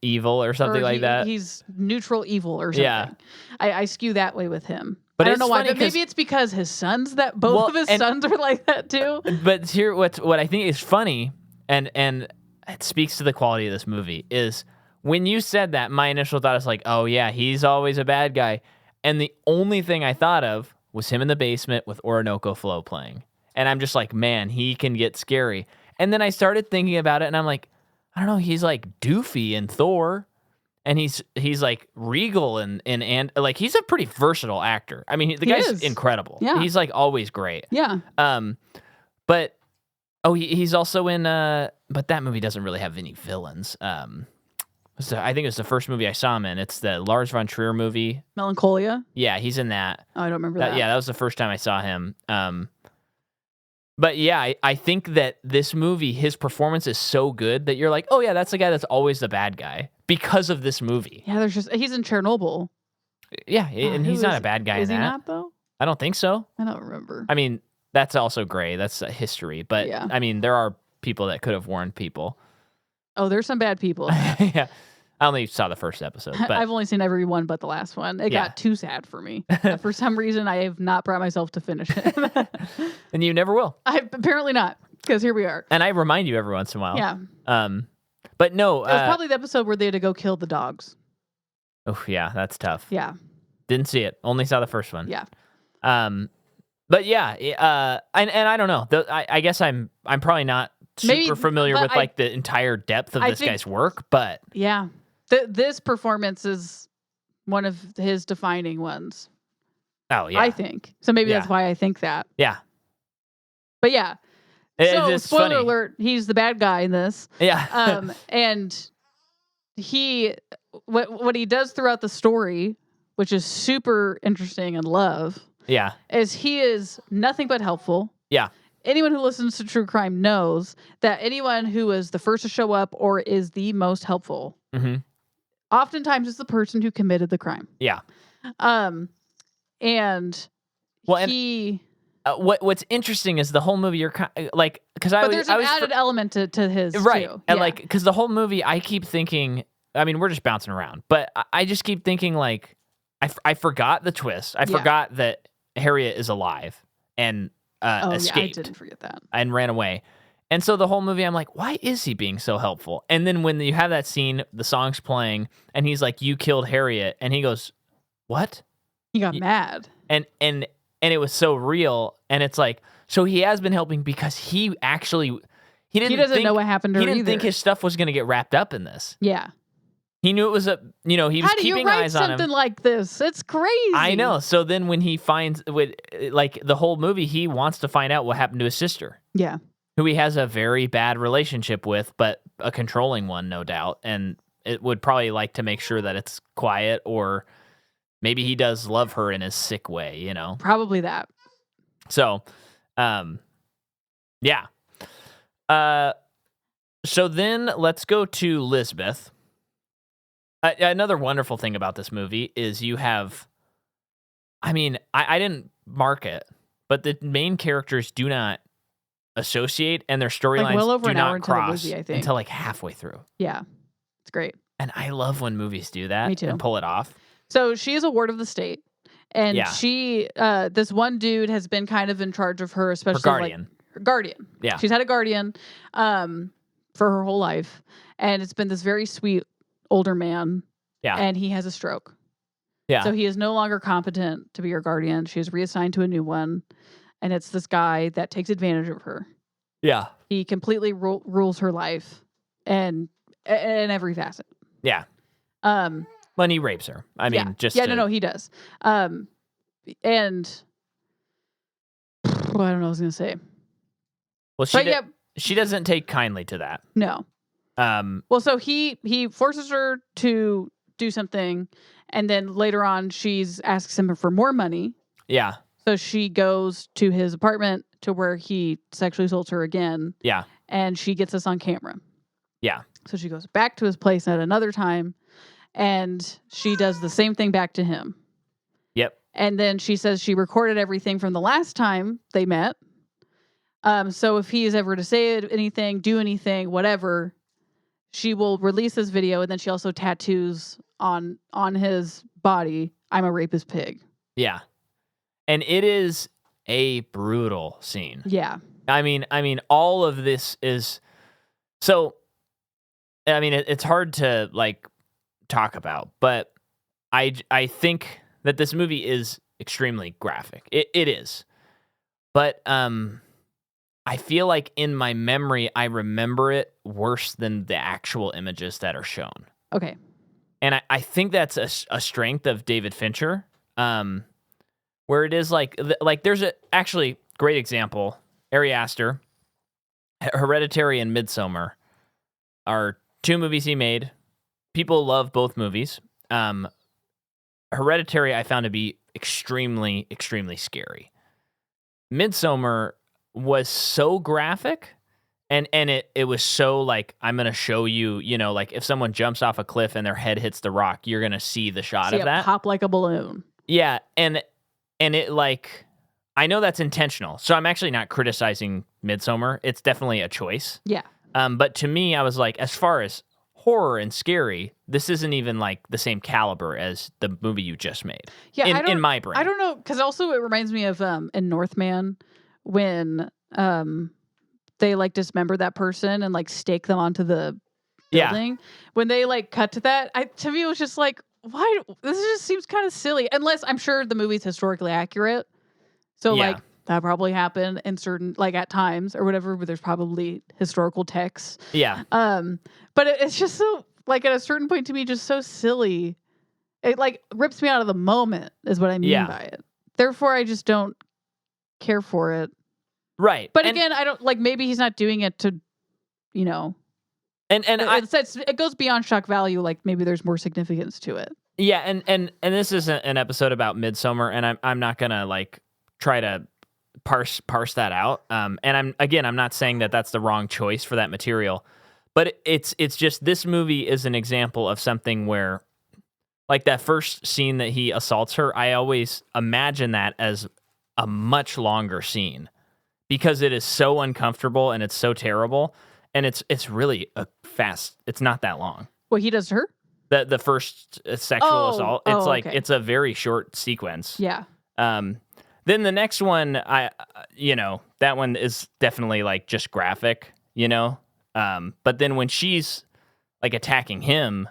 [SPEAKER 1] evil or something like that.
[SPEAKER 2] He's neutral evil or something. Yeah, I skew that way with him. But I don't know why. But maybe it's because his sons both of his sons are like that too.
[SPEAKER 1] But here, what I think is funny, and it speaks to the quality of this movie, is when you said that, my initial thought is like, oh yeah, he's always a bad guy, and the only thing I thought of was him in the basement with Orinoco Flow playing, and I'm just like, man, he can get scary. And then I started thinking about it, and I'm like, I don't know, he's like doofy in Thor, and he's like regal and like he's a pretty versatile actor. I mean, the guy's incredible.
[SPEAKER 2] Yeah.
[SPEAKER 1] He's like always great.
[SPEAKER 2] Yeah.
[SPEAKER 1] But he's also in but that movie doesn't really have any villains. So I think it was the first movie I saw him in. It's the Lars von Trier movie.
[SPEAKER 2] Melancholia?
[SPEAKER 1] Yeah, he's in that.
[SPEAKER 2] Oh, I don't remember that.
[SPEAKER 1] Yeah, that was the first time I saw him. But yeah, I think that this movie, his performance is so good that you're like, oh yeah, that's the guy that's always the bad guy because of this movie.
[SPEAKER 2] Yeah, he's in Chernobyl.
[SPEAKER 1] Yeah, and he's not a bad guy in that.
[SPEAKER 2] Is he not, though?
[SPEAKER 1] I don't think so.
[SPEAKER 2] I don't remember.
[SPEAKER 1] I mean, that's also gray. That's history. But,
[SPEAKER 2] yeah.
[SPEAKER 1] I mean, there are people that could have warned people.
[SPEAKER 2] Oh, there's some bad people.
[SPEAKER 1] Yeah. I only saw the first episode. But
[SPEAKER 2] I've only seen every one but the last one. It got too sad for me. For some reason, I have not brought myself to finish it.
[SPEAKER 1] And you never will.
[SPEAKER 2] Apparently not, because here we are.
[SPEAKER 1] And I remind you every once in a while.
[SPEAKER 2] Yeah.
[SPEAKER 1] But no.
[SPEAKER 2] It was probably the episode where they had to go kill the dogs.
[SPEAKER 1] Oh, yeah, that's tough.
[SPEAKER 2] Yeah.
[SPEAKER 1] Didn't see it. Only saw the first one.
[SPEAKER 2] Yeah.
[SPEAKER 1] But yeah, and I don't know. I guess I'm probably not super familiar with like the entire depth of this guy's work, but
[SPEAKER 2] yeah. This performance is one of his defining ones.
[SPEAKER 1] Oh, yeah.
[SPEAKER 2] I think. So maybe that's why I think that.
[SPEAKER 1] Yeah.
[SPEAKER 2] But yeah. So, spoiler alert, he's the bad guy in this.
[SPEAKER 1] Yeah.
[SPEAKER 2] And what he does throughout the story, which is super interesting and love, is he is nothing but helpful.
[SPEAKER 1] Yeah.
[SPEAKER 2] Anyone who listens to true crime knows that anyone who is the first to show up or is the most helpful oftentimes is the person who committed the crime.
[SPEAKER 1] Yeah.
[SPEAKER 2] And
[SPEAKER 1] what's interesting is the whole movie you're like, because
[SPEAKER 2] there's an added element to his
[SPEAKER 1] right,
[SPEAKER 2] too.
[SPEAKER 1] And like because the whole movie I keep thinking, I mean we're just bouncing around, but I just keep thinking like I forgot the twist. I forgot that Harriet is alive and escaped.
[SPEAKER 2] Yeah, I didn't forget that
[SPEAKER 1] and ran away. And so the whole movie, I'm like, why is he being so helpful? And then when you have that scene, the song's playing, and he's like, "You killed Harriet," and he goes, "What?"
[SPEAKER 2] He got mad,
[SPEAKER 1] and it was so real. And it's like, so he has been helping because he doesn't
[SPEAKER 2] know what happened to her.
[SPEAKER 1] He didn't think his stuff was going to get wrapped up in this.
[SPEAKER 2] Yeah,
[SPEAKER 1] he knew it was he was keeping eyes on him.
[SPEAKER 2] Something like this, it's crazy.
[SPEAKER 1] I know. So then when he finds like the whole movie, he wants to find out what happened to his sister.
[SPEAKER 2] Yeah.
[SPEAKER 1] Who he has a very bad relationship with, but a controlling one, no doubt. And it would probably like to make sure that it's quiet, or maybe he does love her in his sick way, you know?
[SPEAKER 2] Probably that.
[SPEAKER 1] So, yeah. So then let's go to Lisbeth. Another wonderful thing about this movie is you have, I mean, I didn't mark it, but the main characters do not associate, and their storylines do not cross until like halfway through.
[SPEAKER 2] Yeah, it's great.
[SPEAKER 1] And I love when movies do that.
[SPEAKER 2] Me too.
[SPEAKER 1] And pull it off.
[SPEAKER 2] So she is a ward of the state, and she, this one dude has been kind of in charge of her, especially
[SPEAKER 1] her guardian.
[SPEAKER 2] Her guardian. Yeah, she's had a guardian, for her whole life, and it's been this very sweet older man. Yeah, and he has a stroke. Yeah, so he is no longer competent to be her guardian. She is reassigned to a new one. And it's this guy that takes advantage of her.
[SPEAKER 1] Yeah.
[SPEAKER 2] He completely rules her life and in every facet.
[SPEAKER 1] Yeah. When he rapes her. I mean,
[SPEAKER 2] no, he does. And I don't know what I was going to say.
[SPEAKER 1] Well, she doesn't take kindly to that.
[SPEAKER 2] No. Well, so he forces her to do something, and then later on asks him for more money. Yeah. So she goes to his apartment to where he sexually assaults her again. Yeah. And she gets this on camera. Yeah. So she goes back to his place at another time, and she does the same thing back to him. Yep. And then she says she recorded everything from the last time they met. So if he is ever to say anything, do anything, whatever, she will release this video, and then she also tattoos on his body, "I'm a rapist pig." Yeah. And it is a brutal scene. Yeah. I mean, all of this is so. I mean, it's hard to like talk about, but I think that this movie is extremely graphic. It is, but I feel like in my memory, I remember it worse than the actual images that are shown. Okay. And I think that's a strength of David Fincher. Where it is like there's a actually great example. Ari Aster, Hereditary and Midsommar are two movies he made.
[SPEAKER 1] people love both movies. Hereditary I found to be extremely, extremely scary. Midsommar was so graphic, and it was so like, I'm gonna show you, like if someone jumps off a cliff and their head hits the rock, you're gonna see the shot of that
[SPEAKER 2] pop like a balloon.
[SPEAKER 1] Yeah, and it like, I know that's intentional, so I'm actually not criticizing Midsommar. It's definitely a choice.
[SPEAKER 2] Yeah.
[SPEAKER 1] But to me, I was like, as far as horror and scary, this isn't even like the same caliber as the movie you just made.
[SPEAKER 2] Yeah,
[SPEAKER 1] in my brain.
[SPEAKER 2] I don't know, because also it reminds me of in Northman when they like dismember that person and like stake them onto the building. Yeah. When they like cut to that, to me it was just like, why? This just seems kind of silly. Unless I'm sure the movie's historically accurate, so like that probably happened in certain, like at times or whatever, where there's probably historical texts.
[SPEAKER 1] Yeah.
[SPEAKER 2] But it's just so, like, at a certain point to me, just so silly. It like rips me out of the moment is what I mean by it. Therefore, I just don't care for it.
[SPEAKER 1] Right.
[SPEAKER 2] But again, I don't, like, maybe he's not doing it to,
[SPEAKER 1] And
[SPEAKER 2] it goes beyond shock value. Like maybe there's more significance to it.
[SPEAKER 1] Yeah. And this is an episode about Midsommar, and I'm not gonna like try to parse that out. And I'm not saying that that's the wrong choice for that material. But it's just, this movie is an example of something where, like that first scene that he assaults her, I always imagine that as a much longer scene because it is so uncomfortable and it's so terrible, and it's really it's not that long.
[SPEAKER 2] What he does to her?
[SPEAKER 1] The first sexual assault. It's
[SPEAKER 2] okay.
[SPEAKER 1] It's a very short sequence.
[SPEAKER 2] Yeah.
[SPEAKER 1] Then the next one, that one is definitely like just graphic, But then when she's like attacking him,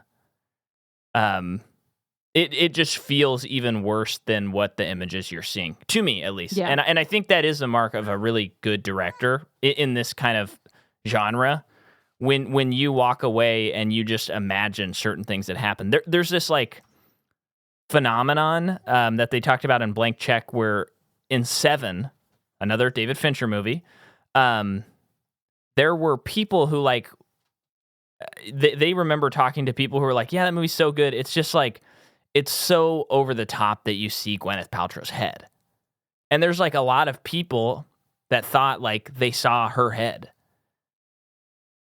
[SPEAKER 1] it just feels even worse than what the images you're seeing, to me at least.
[SPEAKER 2] Yeah.
[SPEAKER 1] And I think that is a mark of a really good director in this kind of genre. When you walk away and you just imagine certain things that happen, there's this like phenomenon that they talked about in Blank Check, where in Seven, another David Fincher movie, there were people who like, they remember talking to people who were like, yeah, that movie's so good. It's just like, it's so over the top that you see Gwyneth Paltrow's head. And there's like a lot of people that thought like they saw her head.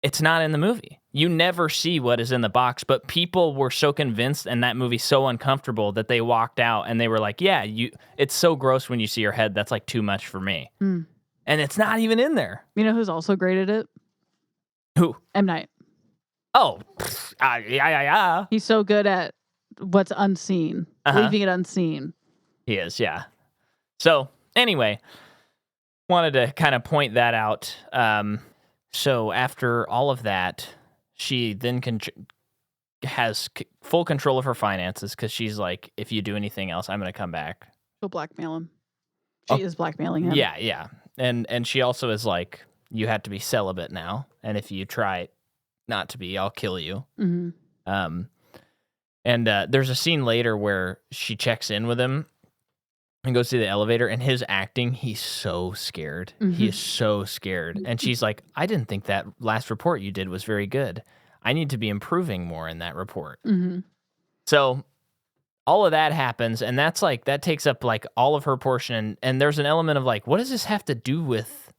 [SPEAKER 1] It's not in the movie. You never see what is in the box, but people were so convinced and that movie's so uncomfortable that they walked out and they were like, yeah, it's so gross when you see your head. That's like too much for me. Mm. And it's not even in there.
[SPEAKER 2] You know who's also great at it?
[SPEAKER 1] Who?
[SPEAKER 2] M. Night.
[SPEAKER 1] Oh, yeah.
[SPEAKER 2] He's so good at what's unseen, leaving it unseen.
[SPEAKER 1] He is, yeah. So anyway, wanted to kind of point that out. So after all of that, she then has full control of her finances because she's like, if you do anything else, I'm going to come back.
[SPEAKER 2] She'll blackmail him. She is blackmailing him.
[SPEAKER 1] Yeah. And she also is like, you have to be celibate now. And if you try not to be, I'll kill you. Mm-hmm. And there's a scene later where she checks in with him and goes to the elevator, and his acting, he's so scared. Mm-hmm. He is so scared. And she's like, I didn't think that last report you did was very good. I need to be improving more in that report. Mm-hmm. So all of that happens, and that's like, that takes up like all of her portion. And there's an element of like, what does this have to do with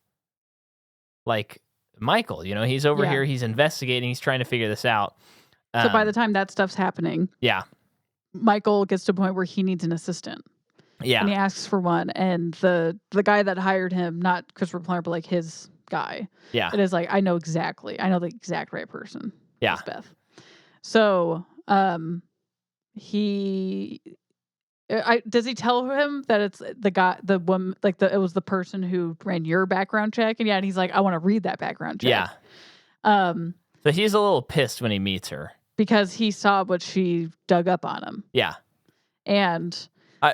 [SPEAKER 1] like Michael? He's over here, he's investigating, he's trying to figure this out.
[SPEAKER 2] So by the time that stuff's happening, Michael gets to a point where he needs an assistant. Yeah. And he asks for one. And the guy that hired him, not Christopher Plummer, but like his guy. Yeah. It is like, I know the exact right person. Yeah. It's Beth. So does he tell him that it's the guy, the woman, like it was the person who ran your background check? And he's like, I want to read that background check.
[SPEAKER 1] Yeah. So he's a little pissed when he meets her.
[SPEAKER 2] Because he saw what she dug up on him. Yeah. And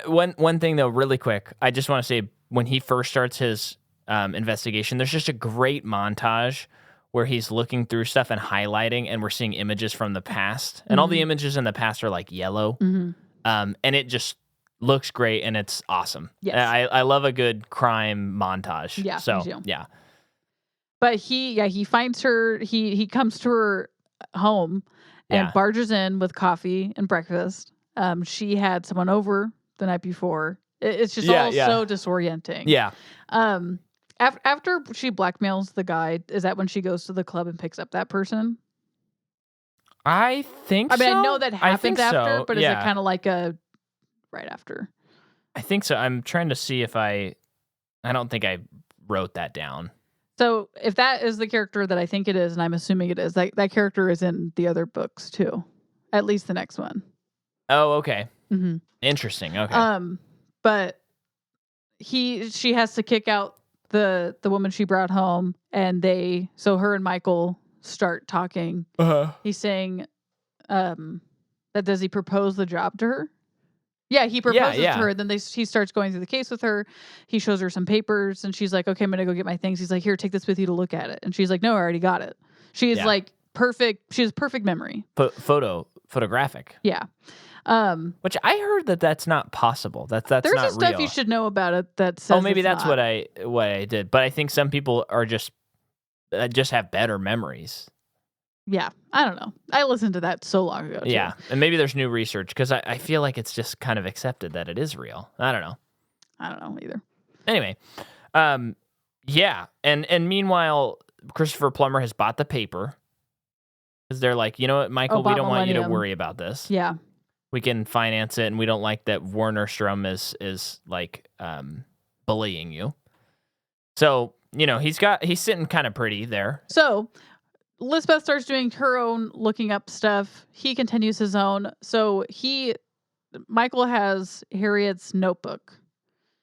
[SPEAKER 1] one thing, though, really quick, I just want to say, when he first starts his investigation, there's just a great montage where he's looking through stuff and highlighting, and we're seeing images from the past. And all the images in the past are like yellow. Mm-hmm. And it just looks great, and it's awesome. Yes. I love a good crime montage. Yeah, so, yeah.
[SPEAKER 2] But he finds her, he comes to her home and barges in with coffee and breakfast. She had someone over the night before. It's just all so disorienting.
[SPEAKER 1] Yeah.
[SPEAKER 2] After she blackmails the guy, is that when she goes to the club and picks up that person?
[SPEAKER 1] I think so.
[SPEAKER 2] I mean, I know that happens after, but is it kind of like a right after?
[SPEAKER 1] I think so. I'm trying to see if I don't think I wrote that down.
[SPEAKER 2] So if that is the character that I think it is, and I'm assuming it is, that character is in the other books too, at least the next one.
[SPEAKER 1] Oh, okay.
[SPEAKER 2] Mm-hmm.
[SPEAKER 1] Interesting. Okay.
[SPEAKER 2] But she has to kick out the woman she brought home, and her and Michael start talking. He's saying, that does he propose the job to her? Yeah, he proposes to her. Then he starts going through the case with her. He shows her some papers, and she's like, "Okay, I'm gonna go get my things." He's like, "Here, take this with you to look at it." And she's like, "No, I already got it." She is like perfect. She has perfect memory.
[SPEAKER 1] Photographic.
[SPEAKER 2] Yeah.
[SPEAKER 1] Which I heard that's not possible. That's
[SPEAKER 2] there's
[SPEAKER 1] not
[SPEAKER 2] some stuff
[SPEAKER 1] real.
[SPEAKER 2] you should know about it that says.
[SPEAKER 1] Oh, maybe that's what I did. But I think some people are just have better memories.
[SPEAKER 2] Yeah, I don't know. I listened to that so long ago, too.
[SPEAKER 1] Yeah, and maybe there's new research, because I feel like it's just kind of accepted that it is real. I don't know.
[SPEAKER 2] I don't know either.
[SPEAKER 1] Anyway, yeah, and meanwhile, Christopher Plummer has bought the paper, because they're like, you know what, Michael, we don't want you to worry about this.
[SPEAKER 2] Yeah.
[SPEAKER 1] We can finance it, and we don't like that Warner Strum is like bullying you. So, he's sitting kind of pretty there.
[SPEAKER 2] So Lisbeth starts doing her own looking up stuff. He continues his own. So Michael has Harriet's notebook.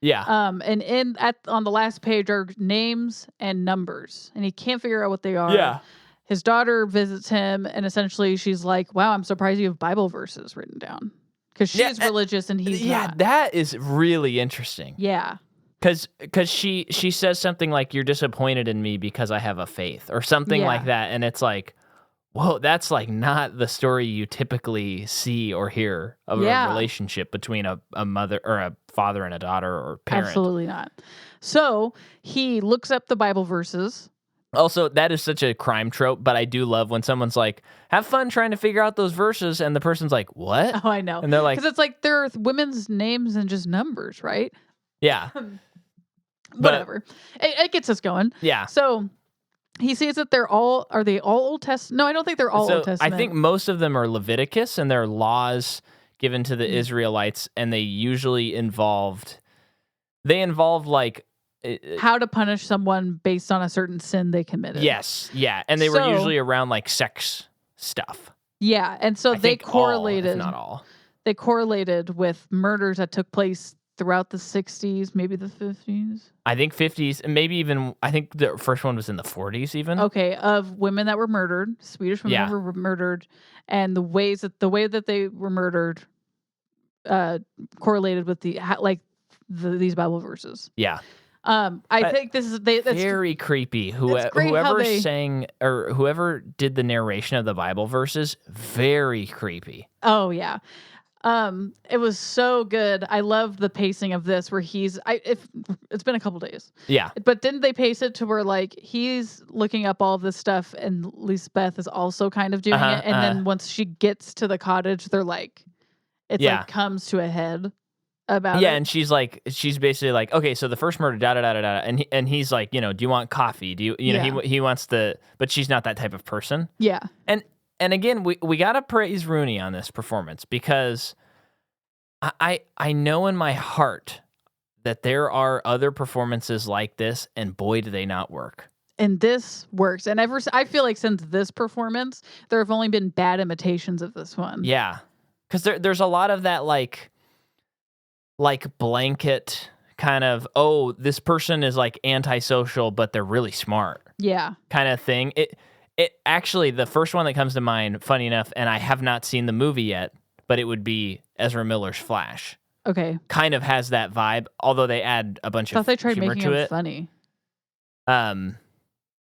[SPEAKER 1] Yeah.
[SPEAKER 2] And on the last page are names and numbers, and he can't figure out what they are.
[SPEAKER 1] Yeah.
[SPEAKER 2] His daughter visits him, and essentially she's like, "Wow, I'm surprised you have Bible verses written down," because she's religious and he's not.
[SPEAKER 1] Yeah, that is really interesting.
[SPEAKER 2] Yeah.
[SPEAKER 1] Because she says something like, "You're disappointed in me because I have a faith," or something like that, and it's like, whoa, that's like not the story you typically see or hear of a relationship between a mother or a father and a daughter or parent.
[SPEAKER 2] Absolutely not. So he looks up the Bible verses.
[SPEAKER 1] Also, that is such a crime trope, but I do love when someone's like, "Have fun trying to figure out those verses," and the person's like, "What?"
[SPEAKER 2] Oh, I know.
[SPEAKER 1] And they're like,
[SPEAKER 2] because it's like they're women's names and just numbers, right?
[SPEAKER 1] Yeah.
[SPEAKER 2] Whatever. It gets us going.
[SPEAKER 1] Yeah.
[SPEAKER 2] So he sees that are they all Old Testament? No, I don't think they're all Old Testament.
[SPEAKER 1] I think most of them are Leviticus, and they're laws given to the Israelites, and they usually involve like
[SPEAKER 2] how to punish someone based on a certain sin they committed.
[SPEAKER 1] Yes. Yeah. And they were usually around like sex stuff.
[SPEAKER 2] Yeah. And so they correlated.
[SPEAKER 1] If not all.
[SPEAKER 2] They correlated with murders that took place throughout the 60s, maybe the 50s.
[SPEAKER 1] I think 50s, and maybe even, I think the first one was in the 40s even.
[SPEAKER 2] Okay, of women that were murdered, Swedish women that were murdered, and the way that they were murdered correlated with these Bible verses.
[SPEAKER 1] Yeah.
[SPEAKER 2] I think this is that's
[SPEAKER 1] very creepy. Whoever sang or whoever did the narration of the Bible verses, very creepy.
[SPEAKER 2] Oh yeah. It was so good. I love the pacing of this where it's been a couple days.
[SPEAKER 1] Yeah.
[SPEAKER 2] But didn't they pace it to where like he's looking up all of this stuff and Lisbeth is also kind of doing it, and then once she gets to the cottage, they're like like comes to a head about it.
[SPEAKER 1] Yeah, and she's basically like, okay, so the first murder, da da da da da, and he's like, do you want coffee? Do you know he wants but she's not that type of person.
[SPEAKER 2] Yeah.
[SPEAKER 1] And again, we gotta praise Rooney on this performance, because I know in my heart that there are other performances like this, and boy, do they not work.
[SPEAKER 2] And this works. And I feel like since this performance, there have only been bad imitations of this one.
[SPEAKER 1] Yeah, because there's a lot of that like blanket kind of, oh, this person is like antisocial, but they're really smart.
[SPEAKER 2] Yeah.
[SPEAKER 1] Kind of thing. It actually, the first one that comes to mind, funny enough, and I have not seen the movie yet, but it would be Ezra Miller's Flash.
[SPEAKER 2] Okay.
[SPEAKER 1] Kind of has that vibe, although they add a bunch of humor to it.
[SPEAKER 2] I thought they tried making him funny.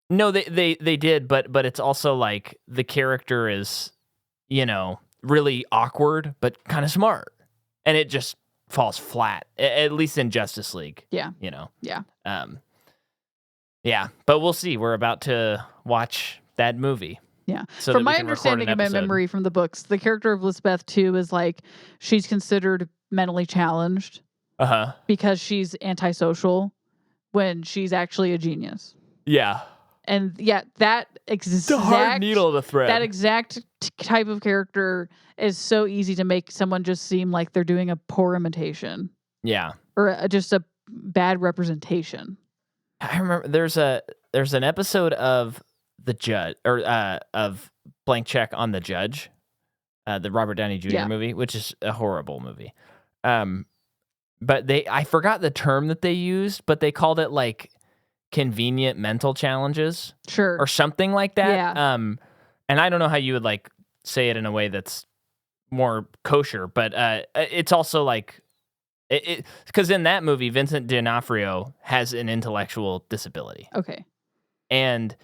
[SPEAKER 1] No, they did, but it's also like the character is, really awkward, but kind of smart. And it just falls flat, at least in Justice League.
[SPEAKER 2] Yeah.
[SPEAKER 1] Yeah. Yeah, but we'll see. We're about to watch that movie.
[SPEAKER 2] Yeah.
[SPEAKER 1] So
[SPEAKER 2] from my understanding and my memory from the books, the character of Lisbeth too is like she's considered mentally challenged because she's antisocial when she's actually a genius.
[SPEAKER 1] Yeah.
[SPEAKER 2] And yeah, that exact
[SPEAKER 1] the hard needle to thread.
[SPEAKER 2] That exact type of character is so easy to make someone just seem like they're doing a poor imitation.
[SPEAKER 1] Yeah.
[SPEAKER 2] Or just a bad representation.
[SPEAKER 1] I remember there's an episode of The Judge or of Blank Check on the Judge, the Robert Downey Jr. movie, which is a horrible movie. But I forgot the term that they used, but they called it like convenient mental challenges,
[SPEAKER 2] sure,
[SPEAKER 1] or something like that.
[SPEAKER 2] Yeah.
[SPEAKER 1] And I don't know how you would like say it in a way that's more kosher, but it's also like because in that movie, Vincent D'Onofrio has an intellectual disability.
[SPEAKER 2] Okay,
[SPEAKER 1] and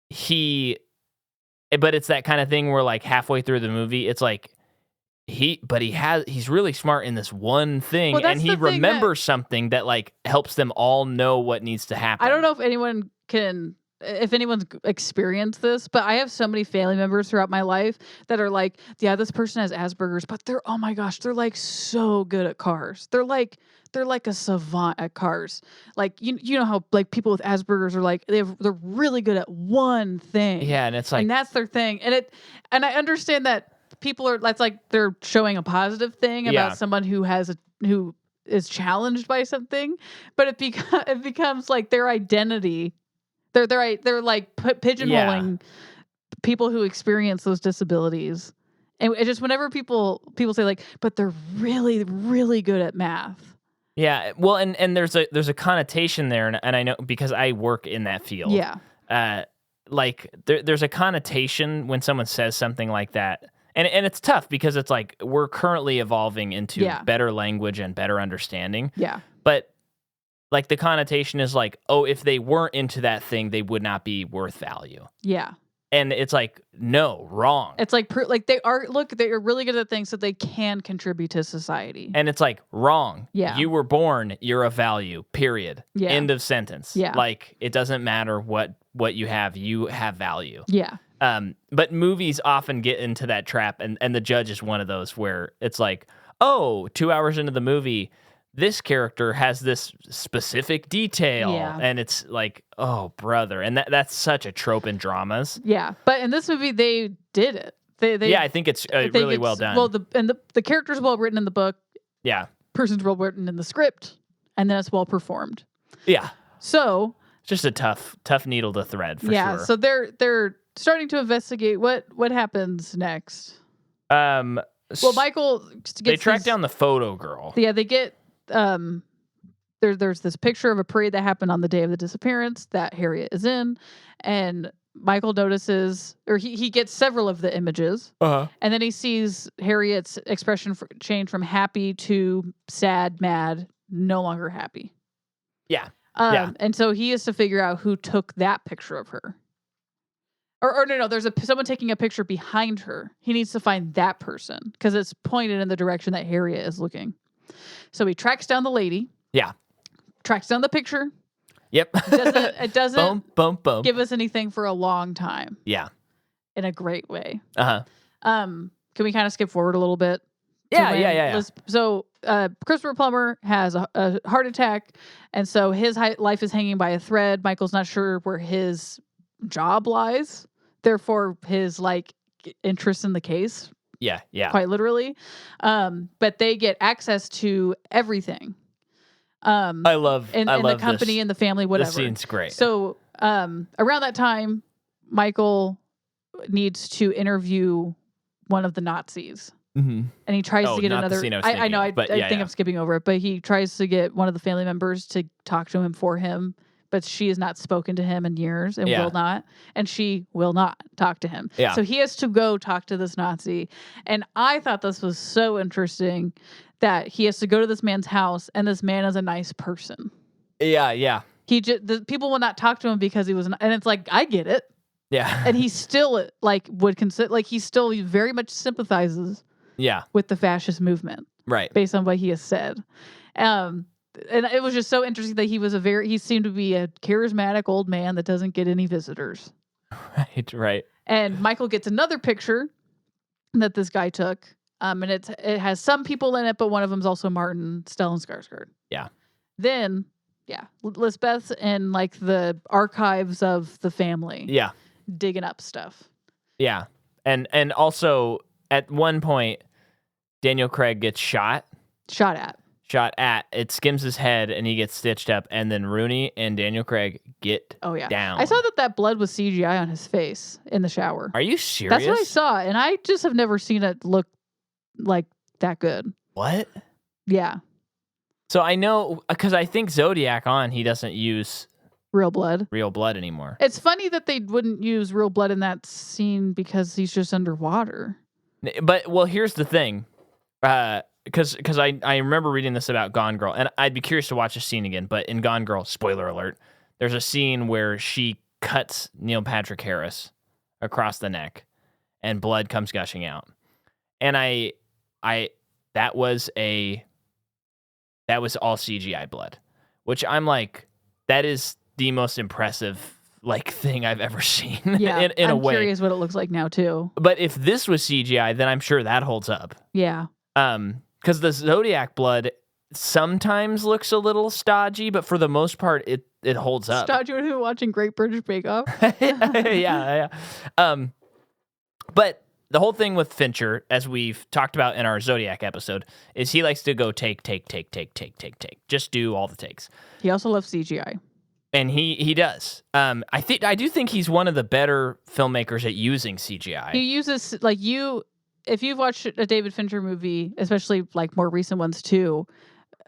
[SPEAKER 1] but it's that kind of thing where like halfway through the movie, it's like he's really smart in this one thing, and he remembers something that like helps them all know what needs to happen.
[SPEAKER 2] I don't know if anyone's experienced this, but I have so many family members throughout my life that are like, yeah, this person has Asperger's, but oh my gosh, they're like so good at cars. They're like a savant at cars. Like you know how like people with Asperger's are like they're really good at one thing.
[SPEAKER 1] Yeah, and it's like,
[SPEAKER 2] and that's their thing. And I understand that that's like they're showing a positive thing about someone who is challenged by something, but it becomes like their identity. They're like pigeonholing people who experience those disabilities, and it just whenever people say like, but they're really really good at math.
[SPEAKER 1] Yeah, well, and there's a connotation there, and I know because I work in that field.
[SPEAKER 2] Yeah,
[SPEAKER 1] like there's a connotation when someone says something like that. And it's tough because it's like we're currently evolving into better language and better understanding.
[SPEAKER 2] Yeah.
[SPEAKER 1] But like the connotation is like, oh, if they weren't into that thing, they would not be worth value.
[SPEAKER 2] Yeah.
[SPEAKER 1] And it's like, no, wrong.
[SPEAKER 2] It's like they are really good at things so they can contribute to society.
[SPEAKER 1] And it's like, wrong.
[SPEAKER 2] Yeah.
[SPEAKER 1] You were born, you're a value, period.
[SPEAKER 2] Yeah.
[SPEAKER 1] End of sentence.
[SPEAKER 2] Yeah.
[SPEAKER 1] Like it doesn't matter what you have value.
[SPEAKER 2] Yeah.
[SPEAKER 1] But movies often get into that trap, and The Judge is one of those where it's like, oh, 2 hours into the movie, this character has this specific detail, and it's like, oh, brother, and that's such a trope in dramas.
[SPEAKER 2] Yeah, but in this movie, they did it.
[SPEAKER 1] I think it's really well done.
[SPEAKER 2] Well, the character's well written in the book.
[SPEAKER 1] Yeah,
[SPEAKER 2] person's well written in the script, and then it's well performed.
[SPEAKER 1] Yeah.
[SPEAKER 2] So
[SPEAKER 1] it's just a tough needle to thread for sure.
[SPEAKER 2] Yeah. So they're starting to investigate what happens next. Well, Michael
[SPEAKER 1] they track down the photo girl.
[SPEAKER 2] Yeah, they get there's this picture of a parade that happened on the day of the disappearance that Harriet is in, and Michael notices, or he gets several of the images, and then he sees Harriet's expression change from happy to sad, mad, no longer happy.
[SPEAKER 1] Yeah.
[SPEAKER 2] And so he has to figure out who took that picture of her. Or no, there's someone taking a picture behind her. He needs to find that person because it's pointed in the direction that Harriet is looking. So he tracks down the lady.
[SPEAKER 1] Yeah.
[SPEAKER 2] Tracks down the picture.
[SPEAKER 1] Yep.
[SPEAKER 2] It doesn't
[SPEAKER 1] boom.
[SPEAKER 2] give us anything for a long time.
[SPEAKER 1] Yeah.
[SPEAKER 2] In a great way.
[SPEAKER 1] Uh-huh.
[SPEAKER 2] Can we kind of skip forward a little bit?
[SPEAKER 1] Yeah.
[SPEAKER 2] So Christopher Plummer has a heart attack, and so his life is hanging by a thread. Michael's not sure where his job lies. Therefore, his interest in the case.
[SPEAKER 1] Yeah.
[SPEAKER 2] Quite literally. But they get access to everything.
[SPEAKER 1] I love
[SPEAKER 2] the company and the family, whatever.
[SPEAKER 1] This scene's great.
[SPEAKER 2] So around that time, Michael needs to interview one of the Nazis.
[SPEAKER 1] Mm-hmm.
[SPEAKER 2] And he tries to get another. I know. I think I'm skipping over it, but he tries to get one of the family members to talk to him for him. But she has not spoken to him in years and will not. And she will not talk to him.
[SPEAKER 1] Yeah.
[SPEAKER 2] So he has to go talk to this Nazi. And I thought this was so interesting that he has to go to this man's house, and this man is a nice person.
[SPEAKER 1] Yeah.
[SPEAKER 2] The people will not talk to him because he was, and it's like, I get it.
[SPEAKER 1] Yeah.
[SPEAKER 2] And he still would consider, he still very much sympathizes.
[SPEAKER 1] Yeah.
[SPEAKER 2] With the fascist movement.
[SPEAKER 1] Right.
[SPEAKER 2] Based on what he has said. And it was just so interesting that he seemed to be a charismatic old man that doesn't get any visitors.
[SPEAKER 1] Right.
[SPEAKER 2] And Michael gets another picture that this guy took. And it has some people in it, but one of them's also Martin, Stellan Skarsgård.
[SPEAKER 1] Yeah.
[SPEAKER 2] Then, Lisbeth's in like the archives of the family.
[SPEAKER 1] Yeah.
[SPEAKER 2] Digging up stuff.
[SPEAKER 1] Yeah. And also at one point, Daniel Craig gets shot.
[SPEAKER 2] Shot at.
[SPEAKER 1] It skims his head and he gets stitched up. And then Rooney and Daniel Craig get down.
[SPEAKER 2] I saw that blood was CGI on his face in the shower.
[SPEAKER 1] Are you serious?
[SPEAKER 2] That's what I saw. And I just have never seen it look like that good.
[SPEAKER 1] What?
[SPEAKER 2] Yeah.
[SPEAKER 1] So I know, because I think Zodiac he doesn't use
[SPEAKER 2] real blood
[SPEAKER 1] anymore.
[SPEAKER 2] It's funny that they wouldn't use real blood in that scene because he's just underwater.
[SPEAKER 1] But, well, here's the thing. Because I remember reading this about Gone Girl, and I'd be curious to watch this scene again, but in Gone Girl, spoiler alert, there's a scene where she cuts Neil Patrick Harris across the neck, and blood comes gushing out. And that was all CGI blood, which I'm like, that is the most impressive thing I've ever seen.
[SPEAKER 2] Yeah,
[SPEAKER 1] in a way.
[SPEAKER 2] I'm curious what it looks like now too.
[SPEAKER 1] But if this was CGI, then I'm sure that holds up.
[SPEAKER 2] Yeah.
[SPEAKER 1] Because the Zodiac blood sometimes looks a little stodgy, but for the most part, it holds up.
[SPEAKER 2] Stodgy when we were watching Great British Bake Off.
[SPEAKER 1] yeah. But the whole thing with Fincher, as we've talked about in our Zodiac episode, is he likes to go take. Just do all the takes.
[SPEAKER 2] He also loves CGI.
[SPEAKER 1] And he does. I do think he's one of the better filmmakers at using CGI.
[SPEAKER 2] He uses if you've watched a David Fincher movie, especially like more recent ones too,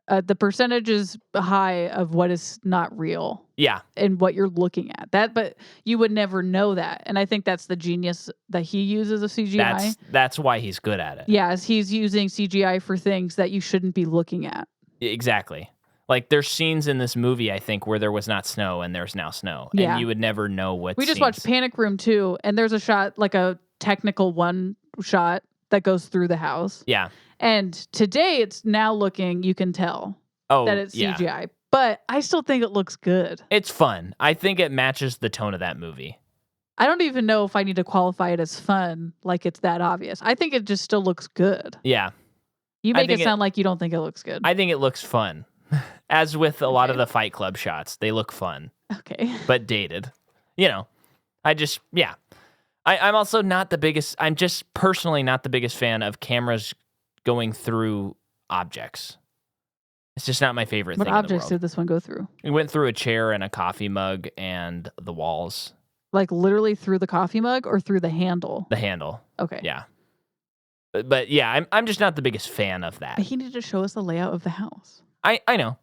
[SPEAKER 2] the percentage is high of what is not real.
[SPEAKER 1] Yeah.
[SPEAKER 2] And what you're looking at. But you would never know that. And I think that's the genius that he uses of CGI.
[SPEAKER 1] That's why he's good at it.
[SPEAKER 2] Yes, he's using CGI for things that you shouldn't be looking at.
[SPEAKER 1] Exactly. Like, there's scenes in this movie, I think, where there was not snow and there's now snow.
[SPEAKER 2] Yeah.
[SPEAKER 1] And you would never know what
[SPEAKER 2] We just watched Panic Room 2, and there's a shot, like a technical one shot that goes through the house.
[SPEAKER 1] Yeah.
[SPEAKER 2] And today it's now looking, you can tell that it's CGI. Yeah. But I still think it looks good.
[SPEAKER 1] It's fun. I think it matches the tone of that movie.
[SPEAKER 2] I don't even know if I need to qualify it as fun, like it's that obvious. I think it just still looks good.
[SPEAKER 1] Yeah.
[SPEAKER 2] You make it sound like you don't think it looks good.
[SPEAKER 1] I think it looks fun. As with a lot of the Fight Club shots, they look fun.
[SPEAKER 2] Okay.
[SPEAKER 1] But dated. I'm also not the biggest, I'm just personally not the biggest fan of cameras going through objects. It's just not my favorite thing in the world. What
[SPEAKER 2] objects did this one go through?
[SPEAKER 1] It went through a chair and a coffee mug and the walls.
[SPEAKER 2] Like literally through the coffee mug or through the handle?
[SPEAKER 1] The handle.
[SPEAKER 2] Okay.
[SPEAKER 1] Yeah. But yeah, I'm just not the biggest fan of that.
[SPEAKER 2] But he needed to show us the layout of the house.
[SPEAKER 1] I know.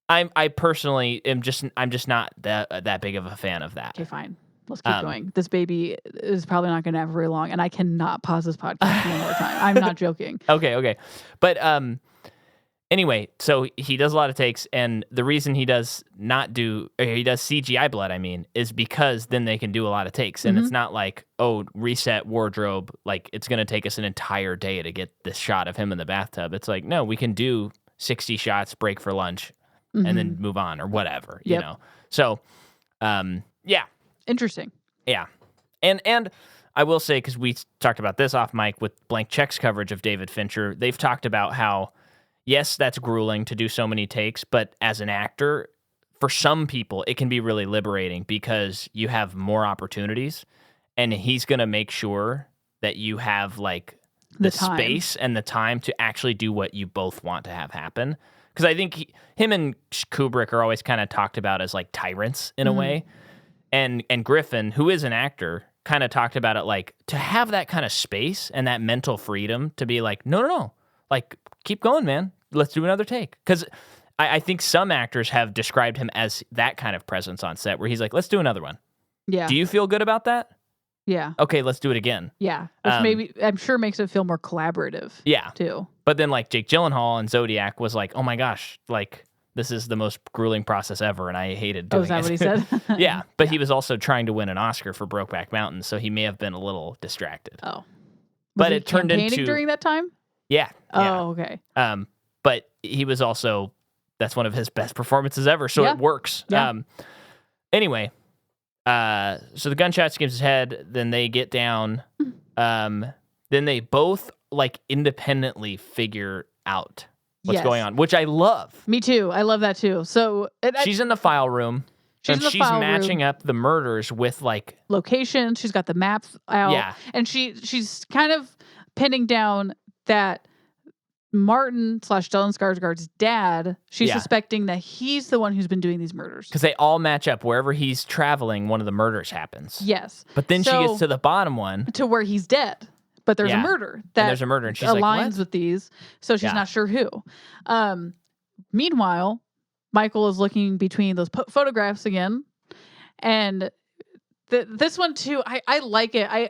[SPEAKER 1] I personally am I'm just not that big of a fan of that.
[SPEAKER 2] Okay, fine. Let's keep going. This baby is probably not going to have very long, and I cannot pause this podcast one more time. I'm not joking.
[SPEAKER 1] Okay. But anyway, so he does a lot of takes, and the reason he does CGI blood, is because then they can do a lot of takes, and it's not like, reset wardrobe, like it's going to take us an entire day to get this shot of him in the bathtub. It's like, no, we can do 60 shots, break for lunch, and then move on or whatever, you know? So, yeah.
[SPEAKER 2] Interesting.
[SPEAKER 1] Yeah. And I will say, because we talked about this off mic with Blank Check's coverage of David Fincher, they've talked about how, yes, that's grueling to do so many takes, but as an actor, for some people, it can be really liberating because you have more opportunities, and he's going to make sure that you have, like, the space and the time to actually do what you both want to have happen. Because I think him and Kubrick are always kind of talked about as, like, tyrants in a way. And Griffin, who is an actor, kind of talked about it like, to have that kind of space and that mental freedom to be like, no, like, keep going, man. Let's do another take. Because I think some actors have described him as that kind of presence on set where he's like, let's do another one.
[SPEAKER 2] Yeah.
[SPEAKER 1] Do you feel good about that?
[SPEAKER 2] Yeah.
[SPEAKER 1] Okay, let's do it again.
[SPEAKER 2] Yeah. Which maybe, I'm sure makes it feel more collaborative.
[SPEAKER 1] Yeah.
[SPEAKER 2] Too.
[SPEAKER 1] But then, like, Jake Gyllenhaal in Zodiac was like, oh my gosh, like, this is the most grueling process ever, and I hated doing it.
[SPEAKER 2] Oh, is that what he said?
[SPEAKER 1] Yeah, but he was also trying to win an Oscar for Brokeback Mountain, so he may have been a little distracted.
[SPEAKER 2] Oh.
[SPEAKER 1] But it turned into...
[SPEAKER 2] during that time?
[SPEAKER 1] Yeah.
[SPEAKER 2] Oh, okay.
[SPEAKER 1] But he was also... That's one of his best performances ever, so it works.
[SPEAKER 2] Yeah.
[SPEAKER 1] Anyway, So the gunshot skips his head. Then they get down. Then they both like independently figure out what's going on, which I love.
[SPEAKER 2] Me too. I love that too. So
[SPEAKER 1] she's in the file room. She's matching up the murders with like
[SPEAKER 2] location. She's got the maps out.
[SPEAKER 1] Yeah.
[SPEAKER 2] And she's kind of pinning down that Martin / Stellan Skarsgård's dad. She's suspecting that he's the one who's been doing these murders.
[SPEAKER 1] Because they all match up. Wherever he's traveling, one of the murders happens.
[SPEAKER 2] Yes.
[SPEAKER 1] But then she gets to the bottom one.
[SPEAKER 2] To where he's dead. But there's a murder
[SPEAKER 1] and she's
[SPEAKER 2] aligns
[SPEAKER 1] like,
[SPEAKER 2] with these. So she's not sure who. Meanwhile, Michael is looking between those photographs again. And this one too, I like it. I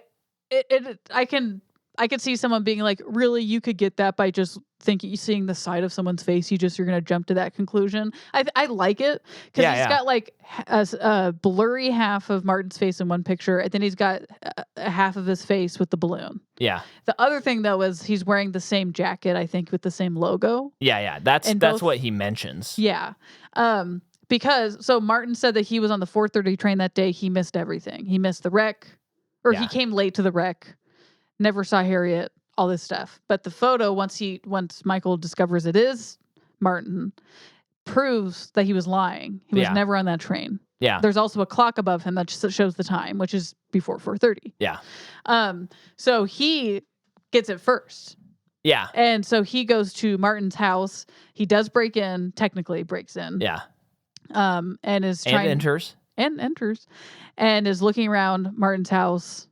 [SPEAKER 2] could see someone being like, really, you could get that by just seeing the side of someone's face. You're going to jump to that conclusion. I like it because he's got like a blurry half of Martin's face in one picture, and then he's got a half of his face with the balloon.
[SPEAKER 1] Yeah.
[SPEAKER 2] The other thing though is he's wearing the same jacket, I think, with the same logo.
[SPEAKER 1] Yeah. That's what he mentions.
[SPEAKER 2] Yeah. Because Martin said that he was on the 4:30 train that day. He missed everything. He missed the wreck, or he came late to the wreck. Never saw Harriet, all this stuff. But the photo, once Michael discovers it is Martin, proves that he was lying. He was never on that train.
[SPEAKER 1] Yeah.
[SPEAKER 2] There's also a clock above him that shows the time, which is before 4:30.
[SPEAKER 1] Yeah.
[SPEAKER 2] So he gets it first.
[SPEAKER 1] Yeah.
[SPEAKER 2] And so he goes to Martin's house. He does technically breaks in.
[SPEAKER 1] Yeah.
[SPEAKER 2] And is trying...
[SPEAKER 1] And
[SPEAKER 2] enters. And is looking around Martin's house.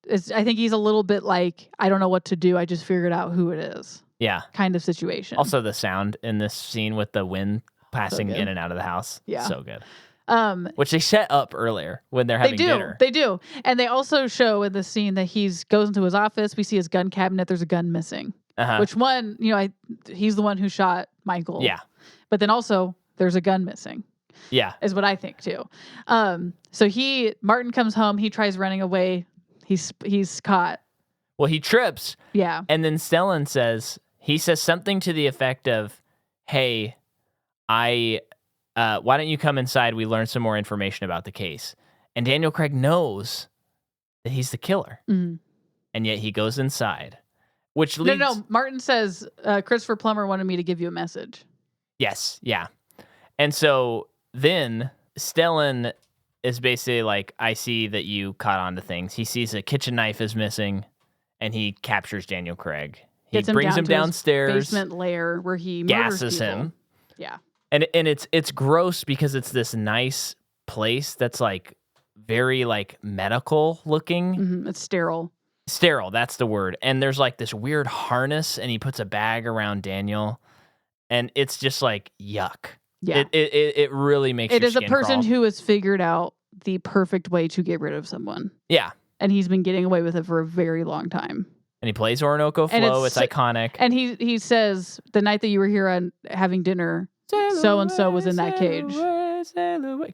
[SPEAKER 2] I think he's a little bit like, I don't know what to do. I just figured out who it is.
[SPEAKER 1] Yeah.
[SPEAKER 2] Kind of situation.
[SPEAKER 1] Also, the sound in this scene with the wind passing in and out of the house.
[SPEAKER 2] Yeah.
[SPEAKER 1] So good. Which they set up earlier when they're having dinner.
[SPEAKER 2] They do. And they also show in the scene that goes into his office. We see his gun cabinet. There's a gun missing. Which one, he's the one who shot Michael.
[SPEAKER 1] Yeah.
[SPEAKER 2] But then also there's a gun missing.
[SPEAKER 1] Yeah.
[SPEAKER 2] Is what I think too. So Martin comes home. He tries running away. He's caught.
[SPEAKER 1] Well, he trips.
[SPEAKER 2] Yeah.
[SPEAKER 1] And then Stellan says something to the effect of, hey, why don't you come inside? We learn some more information about the case. And Daniel Craig knows that he's the killer.
[SPEAKER 2] Mm-hmm.
[SPEAKER 1] And yet he goes inside, which leads...
[SPEAKER 2] No. Martin says, Christopher Plummer wanted me to give you a message.
[SPEAKER 1] Yes. Yeah. And so then Stellan is basically like, I see that you caught on to things. He sees a kitchen knife is missing, and he captures Daniel Craig. He brings him downstairs.
[SPEAKER 2] Basement lair where he
[SPEAKER 1] gasses
[SPEAKER 2] murders people.
[SPEAKER 1] Him.
[SPEAKER 2] Yeah.
[SPEAKER 1] And it's gross because it's this nice place that's like very like medical looking.
[SPEAKER 2] Mm-hmm. It's sterile.
[SPEAKER 1] Sterile, that's the word. And there's like this weird harness, and he puts a bag around Daniel, and it's just like yuck.
[SPEAKER 2] Yeah.
[SPEAKER 1] It really makes
[SPEAKER 2] it
[SPEAKER 1] your
[SPEAKER 2] is a
[SPEAKER 1] skin
[SPEAKER 2] person
[SPEAKER 1] crawl.
[SPEAKER 2] who has figured out the perfect way to get rid of someone.
[SPEAKER 1] Yeah.
[SPEAKER 2] And he's been getting away with it for a very long time.
[SPEAKER 1] And he plays Orinoco Flow. It's iconic.
[SPEAKER 2] And he says, the night that you were here on having dinner, so-and-so was in that cage.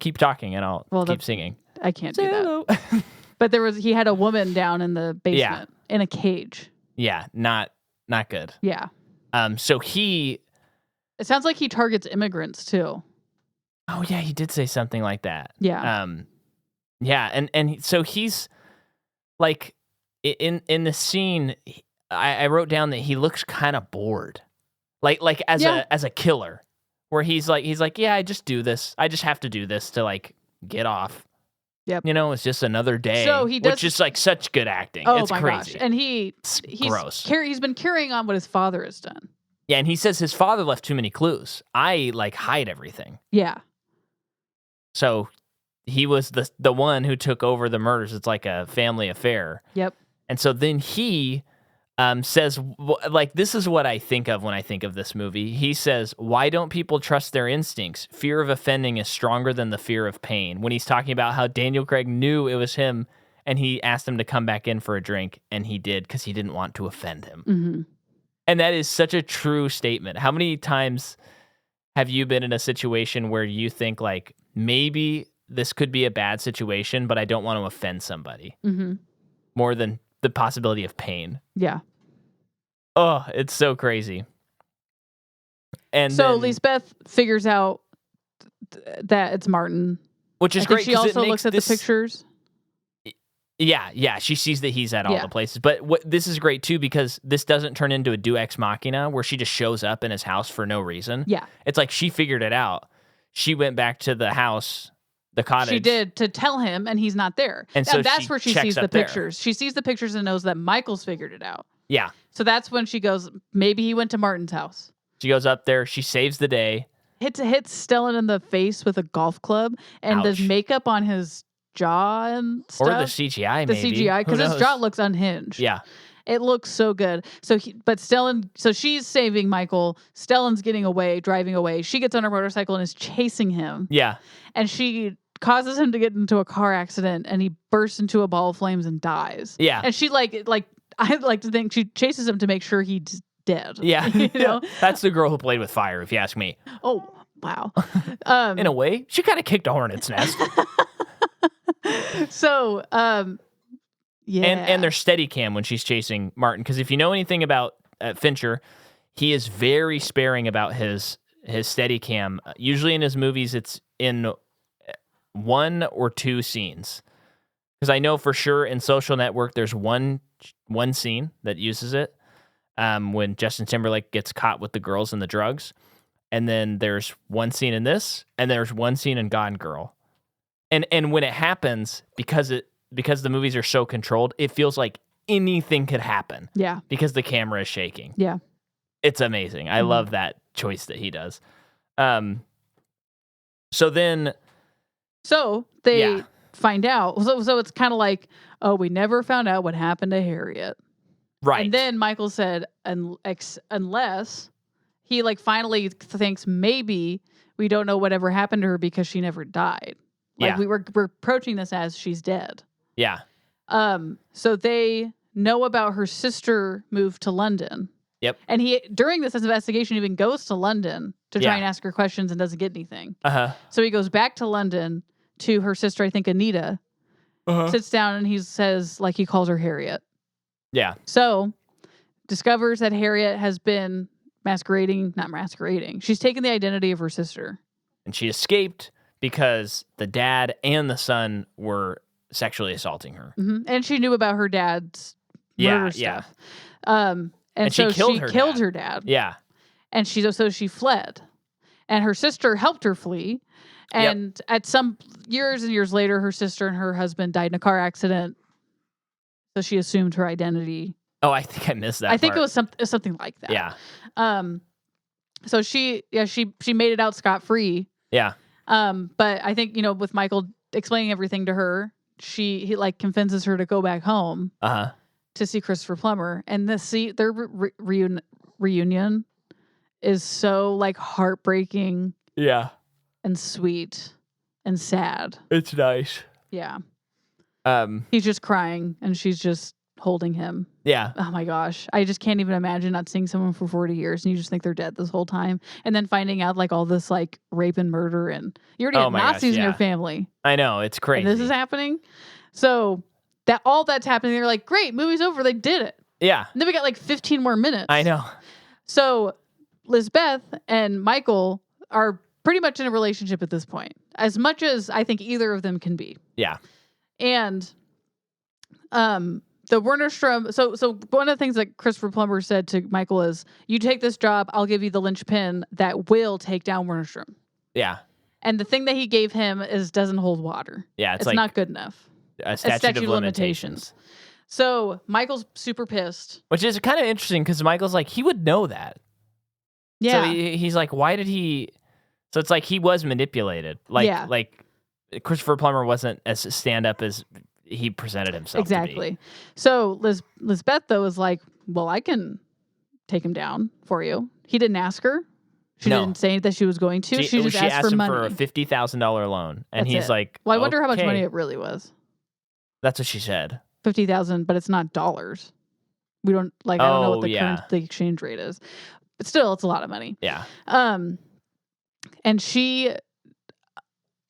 [SPEAKER 1] Keep talking and I'll keep singing.
[SPEAKER 2] I can't do that. But he had a woman down in the basement in a cage.
[SPEAKER 1] Yeah, not good.
[SPEAKER 2] Yeah.
[SPEAKER 1] So he...
[SPEAKER 2] It sounds like he targets immigrants too.
[SPEAKER 1] Oh yeah, he did say something like that.
[SPEAKER 2] Yeah.
[SPEAKER 1] Yeah, and so he's like in the scene. I wrote down that he looks kind of bored, like as a killer, where he's like, yeah, I just do this. I just have to do this to like get off.
[SPEAKER 2] Yep.
[SPEAKER 1] It's just another day.
[SPEAKER 2] So he does,
[SPEAKER 1] which is like such good acting.
[SPEAKER 2] Oh
[SPEAKER 1] it's
[SPEAKER 2] my
[SPEAKER 1] crazy.
[SPEAKER 2] Gosh. And he's
[SPEAKER 1] gross.
[SPEAKER 2] He's been carrying on what his father has done.
[SPEAKER 1] Yeah, and he says his father left too many clues. I like hide everything.
[SPEAKER 2] Yeah.
[SPEAKER 1] So he was the one who took over the murders. It's like a family affair.
[SPEAKER 2] Yep.
[SPEAKER 1] And so then he says, like, this is what I think of when I think of this movie. He says, why don't people trust their instincts? Fear of offending is stronger than the fear of pain. When he's talking about how Daniel Craig knew it was him, and he asked him to come back in for a drink, and he did because he didn't want to offend him.
[SPEAKER 2] Mm-hmm.
[SPEAKER 1] And that is such a true statement. How many times have you been in a situation where you think, like, maybe this could be a bad situation, but I don't want to offend somebody more than the possibility of pain?
[SPEAKER 2] Yeah.
[SPEAKER 1] Oh, it's so crazy. And
[SPEAKER 2] so
[SPEAKER 1] then,
[SPEAKER 2] Lisbeth figures out that it's Martin.
[SPEAKER 1] Which is
[SPEAKER 2] I think
[SPEAKER 1] great.
[SPEAKER 2] she also looks at the pictures.
[SPEAKER 1] Yeah. She sees that he's at all the places. But this is great, too, because this doesn't turn into a Deus Ex Machina where she just shows up in his house for no reason.
[SPEAKER 2] Yeah.
[SPEAKER 1] It's like she figured it out. She went back to the house, the cottage.
[SPEAKER 2] She did, to tell him, and he's not there.
[SPEAKER 1] And so
[SPEAKER 2] that's where she sees the
[SPEAKER 1] there.
[SPEAKER 2] pictures. She sees the pictures and knows that Michael's figured it out.
[SPEAKER 1] Yeah.
[SPEAKER 2] So that's when she goes, maybe he went to Martin's house.
[SPEAKER 1] She goes up there. She saves the day.
[SPEAKER 2] Hits Stellan in the face with a golf club, and
[SPEAKER 1] Ouch.
[SPEAKER 2] the makeup on his jaw and stuff.
[SPEAKER 1] Or the CGI, maybe.
[SPEAKER 2] The CGI, because his jaw looks unhinged.
[SPEAKER 1] Yeah.
[SPEAKER 2] It looks so good. So she's saving Michael. Stellan's getting away, driving away. She gets on her motorcycle and is chasing him.
[SPEAKER 1] Yeah.
[SPEAKER 2] And she causes him to get into a car accident, and he bursts into a ball of flames and dies.
[SPEAKER 1] Yeah.
[SPEAKER 2] And she I like to think she chases him to make sure he's dead.
[SPEAKER 1] Yeah.
[SPEAKER 2] You know?
[SPEAKER 1] That's the girl who played with fire, if you ask me.
[SPEAKER 2] Oh, wow.
[SPEAKER 1] In a way, she kind of kicked a hornet's nest.
[SPEAKER 2] So, yeah.
[SPEAKER 1] And there's Steadicam when she's chasing Martin, because if you know anything about Fincher, he is very sparing about his Steadicam. Usually in his movies, it's in 1 or 2 scenes. Because I know for sure in Social Network, there's one scene that uses it when Justin Timberlake gets caught with the girls and the drugs. And then there's one scene in this, and there's one scene in Gone Girl. And when it happens, because the movies are so controlled, it feels like anything could happen.
[SPEAKER 2] Yeah.
[SPEAKER 1] Because the camera is shaking.
[SPEAKER 2] Yeah.
[SPEAKER 1] It's amazing. I love that choice that he does. So they find out. So it's kind of like, oh, we never found out what happened to Harriet. Right.
[SPEAKER 2] And then Michael said, unless he finally thinks maybe we don't know whatever happened to her because she never died. We're approaching this as she's dead.
[SPEAKER 1] Yeah.
[SPEAKER 2] So they know about her sister moved to London.
[SPEAKER 1] Yep.
[SPEAKER 2] And he, during this investigation, even goes to London to try and ask her questions and doesn't get anything. So he goes back to London to her sister, I think Anita, sits down and he says, he calls her Harriet.
[SPEAKER 1] Yeah.
[SPEAKER 2] So discovers that Harriet has been not masquerading. She's taken the identity of her sister.
[SPEAKER 1] And she escaped because the dad and the son were sexually assaulting her.
[SPEAKER 2] Mm-hmm. And she knew about her dad's murder stuff. And so
[SPEAKER 1] she
[SPEAKER 2] killed her dad.
[SPEAKER 1] Yeah.
[SPEAKER 2] And she fled. And her sister helped her flee. And at some years and years later, her sister and her husband died in a car accident. So she assumed her identity.
[SPEAKER 1] Oh, I think I missed that.
[SPEAKER 2] I think it was something like that.
[SPEAKER 1] Yeah.
[SPEAKER 2] So she made it out scot-free.
[SPEAKER 1] Yeah.
[SPEAKER 2] But I think, with Michael explaining everything to her, he convinces her to go back home to see Christopher Plummer. And their reunion is so heartbreaking.
[SPEAKER 1] Yeah.
[SPEAKER 2] And sweet and sad.
[SPEAKER 1] It's nice.
[SPEAKER 2] Yeah. He's just crying and she's just holding him.
[SPEAKER 1] Yeah.
[SPEAKER 2] Oh my gosh. I just can't even imagine not seeing someone for 40 years and you just think they're dead this whole time. And then finding out all this rape and murder and you already have Nazis in your family.
[SPEAKER 1] I know. It's crazy.
[SPEAKER 2] And this is happening. So all that's happening. They're like, great, movie's over. They did it.
[SPEAKER 1] Yeah.
[SPEAKER 2] And then we got 15 more minutes.
[SPEAKER 1] I know.
[SPEAKER 2] So Lisbeth and Michael are pretty much in a relationship at this point, as much as I think either of them can be.
[SPEAKER 1] Yeah.
[SPEAKER 2] And the Wernerstrom, so one of the things that Christopher Plummer said to Michael is, you take this job, I'll give you the linchpin that will take down Wernerstrom.
[SPEAKER 1] Yeah.
[SPEAKER 2] And the thing that he gave him doesn't hold water.
[SPEAKER 1] Yeah, it's
[SPEAKER 2] not good enough.
[SPEAKER 1] A statute of limitations.
[SPEAKER 2] So Michael's super pissed.
[SPEAKER 1] Which is kind of interesting because Michael's he would know that.
[SPEAKER 2] Yeah.
[SPEAKER 1] So he's why did he... So it's he was manipulated. Christopher Plummer wasn't as stand-up as he presented himself
[SPEAKER 2] exactly.
[SPEAKER 1] to be.
[SPEAKER 2] So Lisbeth, though, is well, I can take him down for you. He didn't ask her. She didn't say that she was going to. She just asked for
[SPEAKER 1] him
[SPEAKER 2] money.
[SPEAKER 1] for a $50,000 loan. And
[SPEAKER 2] That's
[SPEAKER 1] he's
[SPEAKER 2] it. Well, I wonder how much money it really was.
[SPEAKER 1] That's what she said.
[SPEAKER 2] 50,000, but it's not dollars. We don't I don't know what the exchange rate is. But still, it's a lot of money.
[SPEAKER 1] Yeah.
[SPEAKER 2] And she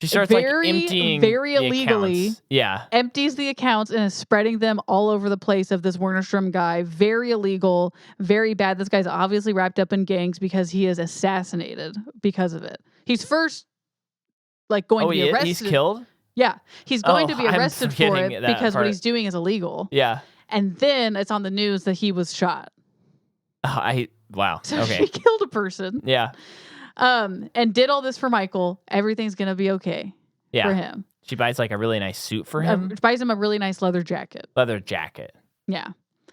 [SPEAKER 1] starts emptying
[SPEAKER 2] very
[SPEAKER 1] the
[SPEAKER 2] illegally
[SPEAKER 1] accounts. Yeah.
[SPEAKER 2] empties the accounts and is spreading them all over the place of this Wernerstrom guy. Very illegal, very bad. This guy's obviously wrapped up in gangs because he is assassinated because of it. He's first like going to be arrested.
[SPEAKER 1] He's killed?
[SPEAKER 2] Yeah, he's going to be arrested for it because what he's doing is illegal.
[SPEAKER 1] Yeah.
[SPEAKER 2] And then it's on the news that he was shot.
[SPEAKER 1] Wow.
[SPEAKER 2] So
[SPEAKER 1] okay.
[SPEAKER 2] she killed a person.
[SPEAKER 1] Yeah.
[SPEAKER 2] And did all this for Michael. Everything's going to be okay for him.
[SPEAKER 1] She buys like a really nice suit for him.
[SPEAKER 2] Buys him a really nice leather jacket.
[SPEAKER 1] Yeah.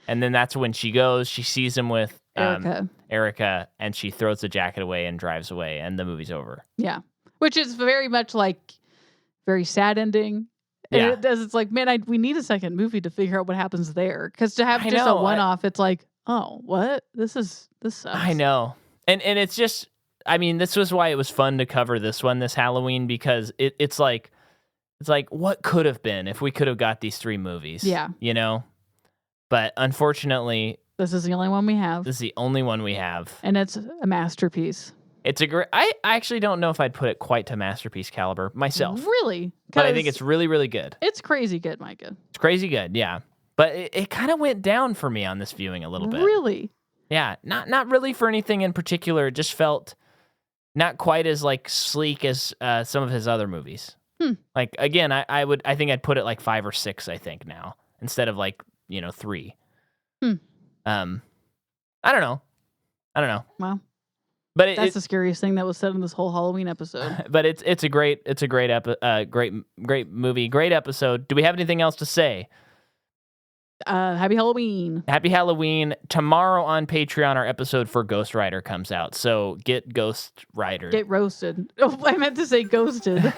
[SPEAKER 1] And then that's when she goes, she sees him with Erica, and she throws the jacket away and drives away, and the movie's over.
[SPEAKER 2] Yeah. Which is very much like very sad ending. And it's like, man, we need a second movie to figure out what happens there. Because to have just a one-off, it's like, oh, what? This sucks.
[SPEAKER 1] I know. And it's just, I mean, this was why it was fun to cover this one this Halloween, because it's like, what could have been if we could have got these 3 movies?
[SPEAKER 2] Yeah.
[SPEAKER 1] You know? But unfortunately,
[SPEAKER 2] this is the only one we have.
[SPEAKER 1] This is the only one we have.
[SPEAKER 2] And it's a masterpiece.
[SPEAKER 1] It's a great, I actually don't know if I'd put it quite to masterpiece caliber myself.
[SPEAKER 2] Really?
[SPEAKER 1] But I think it's really, really good.
[SPEAKER 2] It's crazy good, Micah.
[SPEAKER 1] It's crazy good, yeah. But it kind of went down for me on this viewing a little bit.
[SPEAKER 2] Really?
[SPEAKER 1] Yeah, not really for anything in particular. It just felt not quite as like sleek as some of his other movies. Like again, I think I'd put it like 5 or 6. I think now instead of like 3. I don't know.
[SPEAKER 2] Wow.
[SPEAKER 1] But
[SPEAKER 2] that's the scariest thing that was said in this whole Halloween episode.
[SPEAKER 1] But it's a great great movie, great episode. Do we have anything else to say?
[SPEAKER 2] Happy Halloween.
[SPEAKER 1] Happy Halloween. Tomorrow on Patreon, our episode for Ghost Rider comes out. So get Ghost Rider.
[SPEAKER 2] Get roasted. Oh, I meant to say ghosted.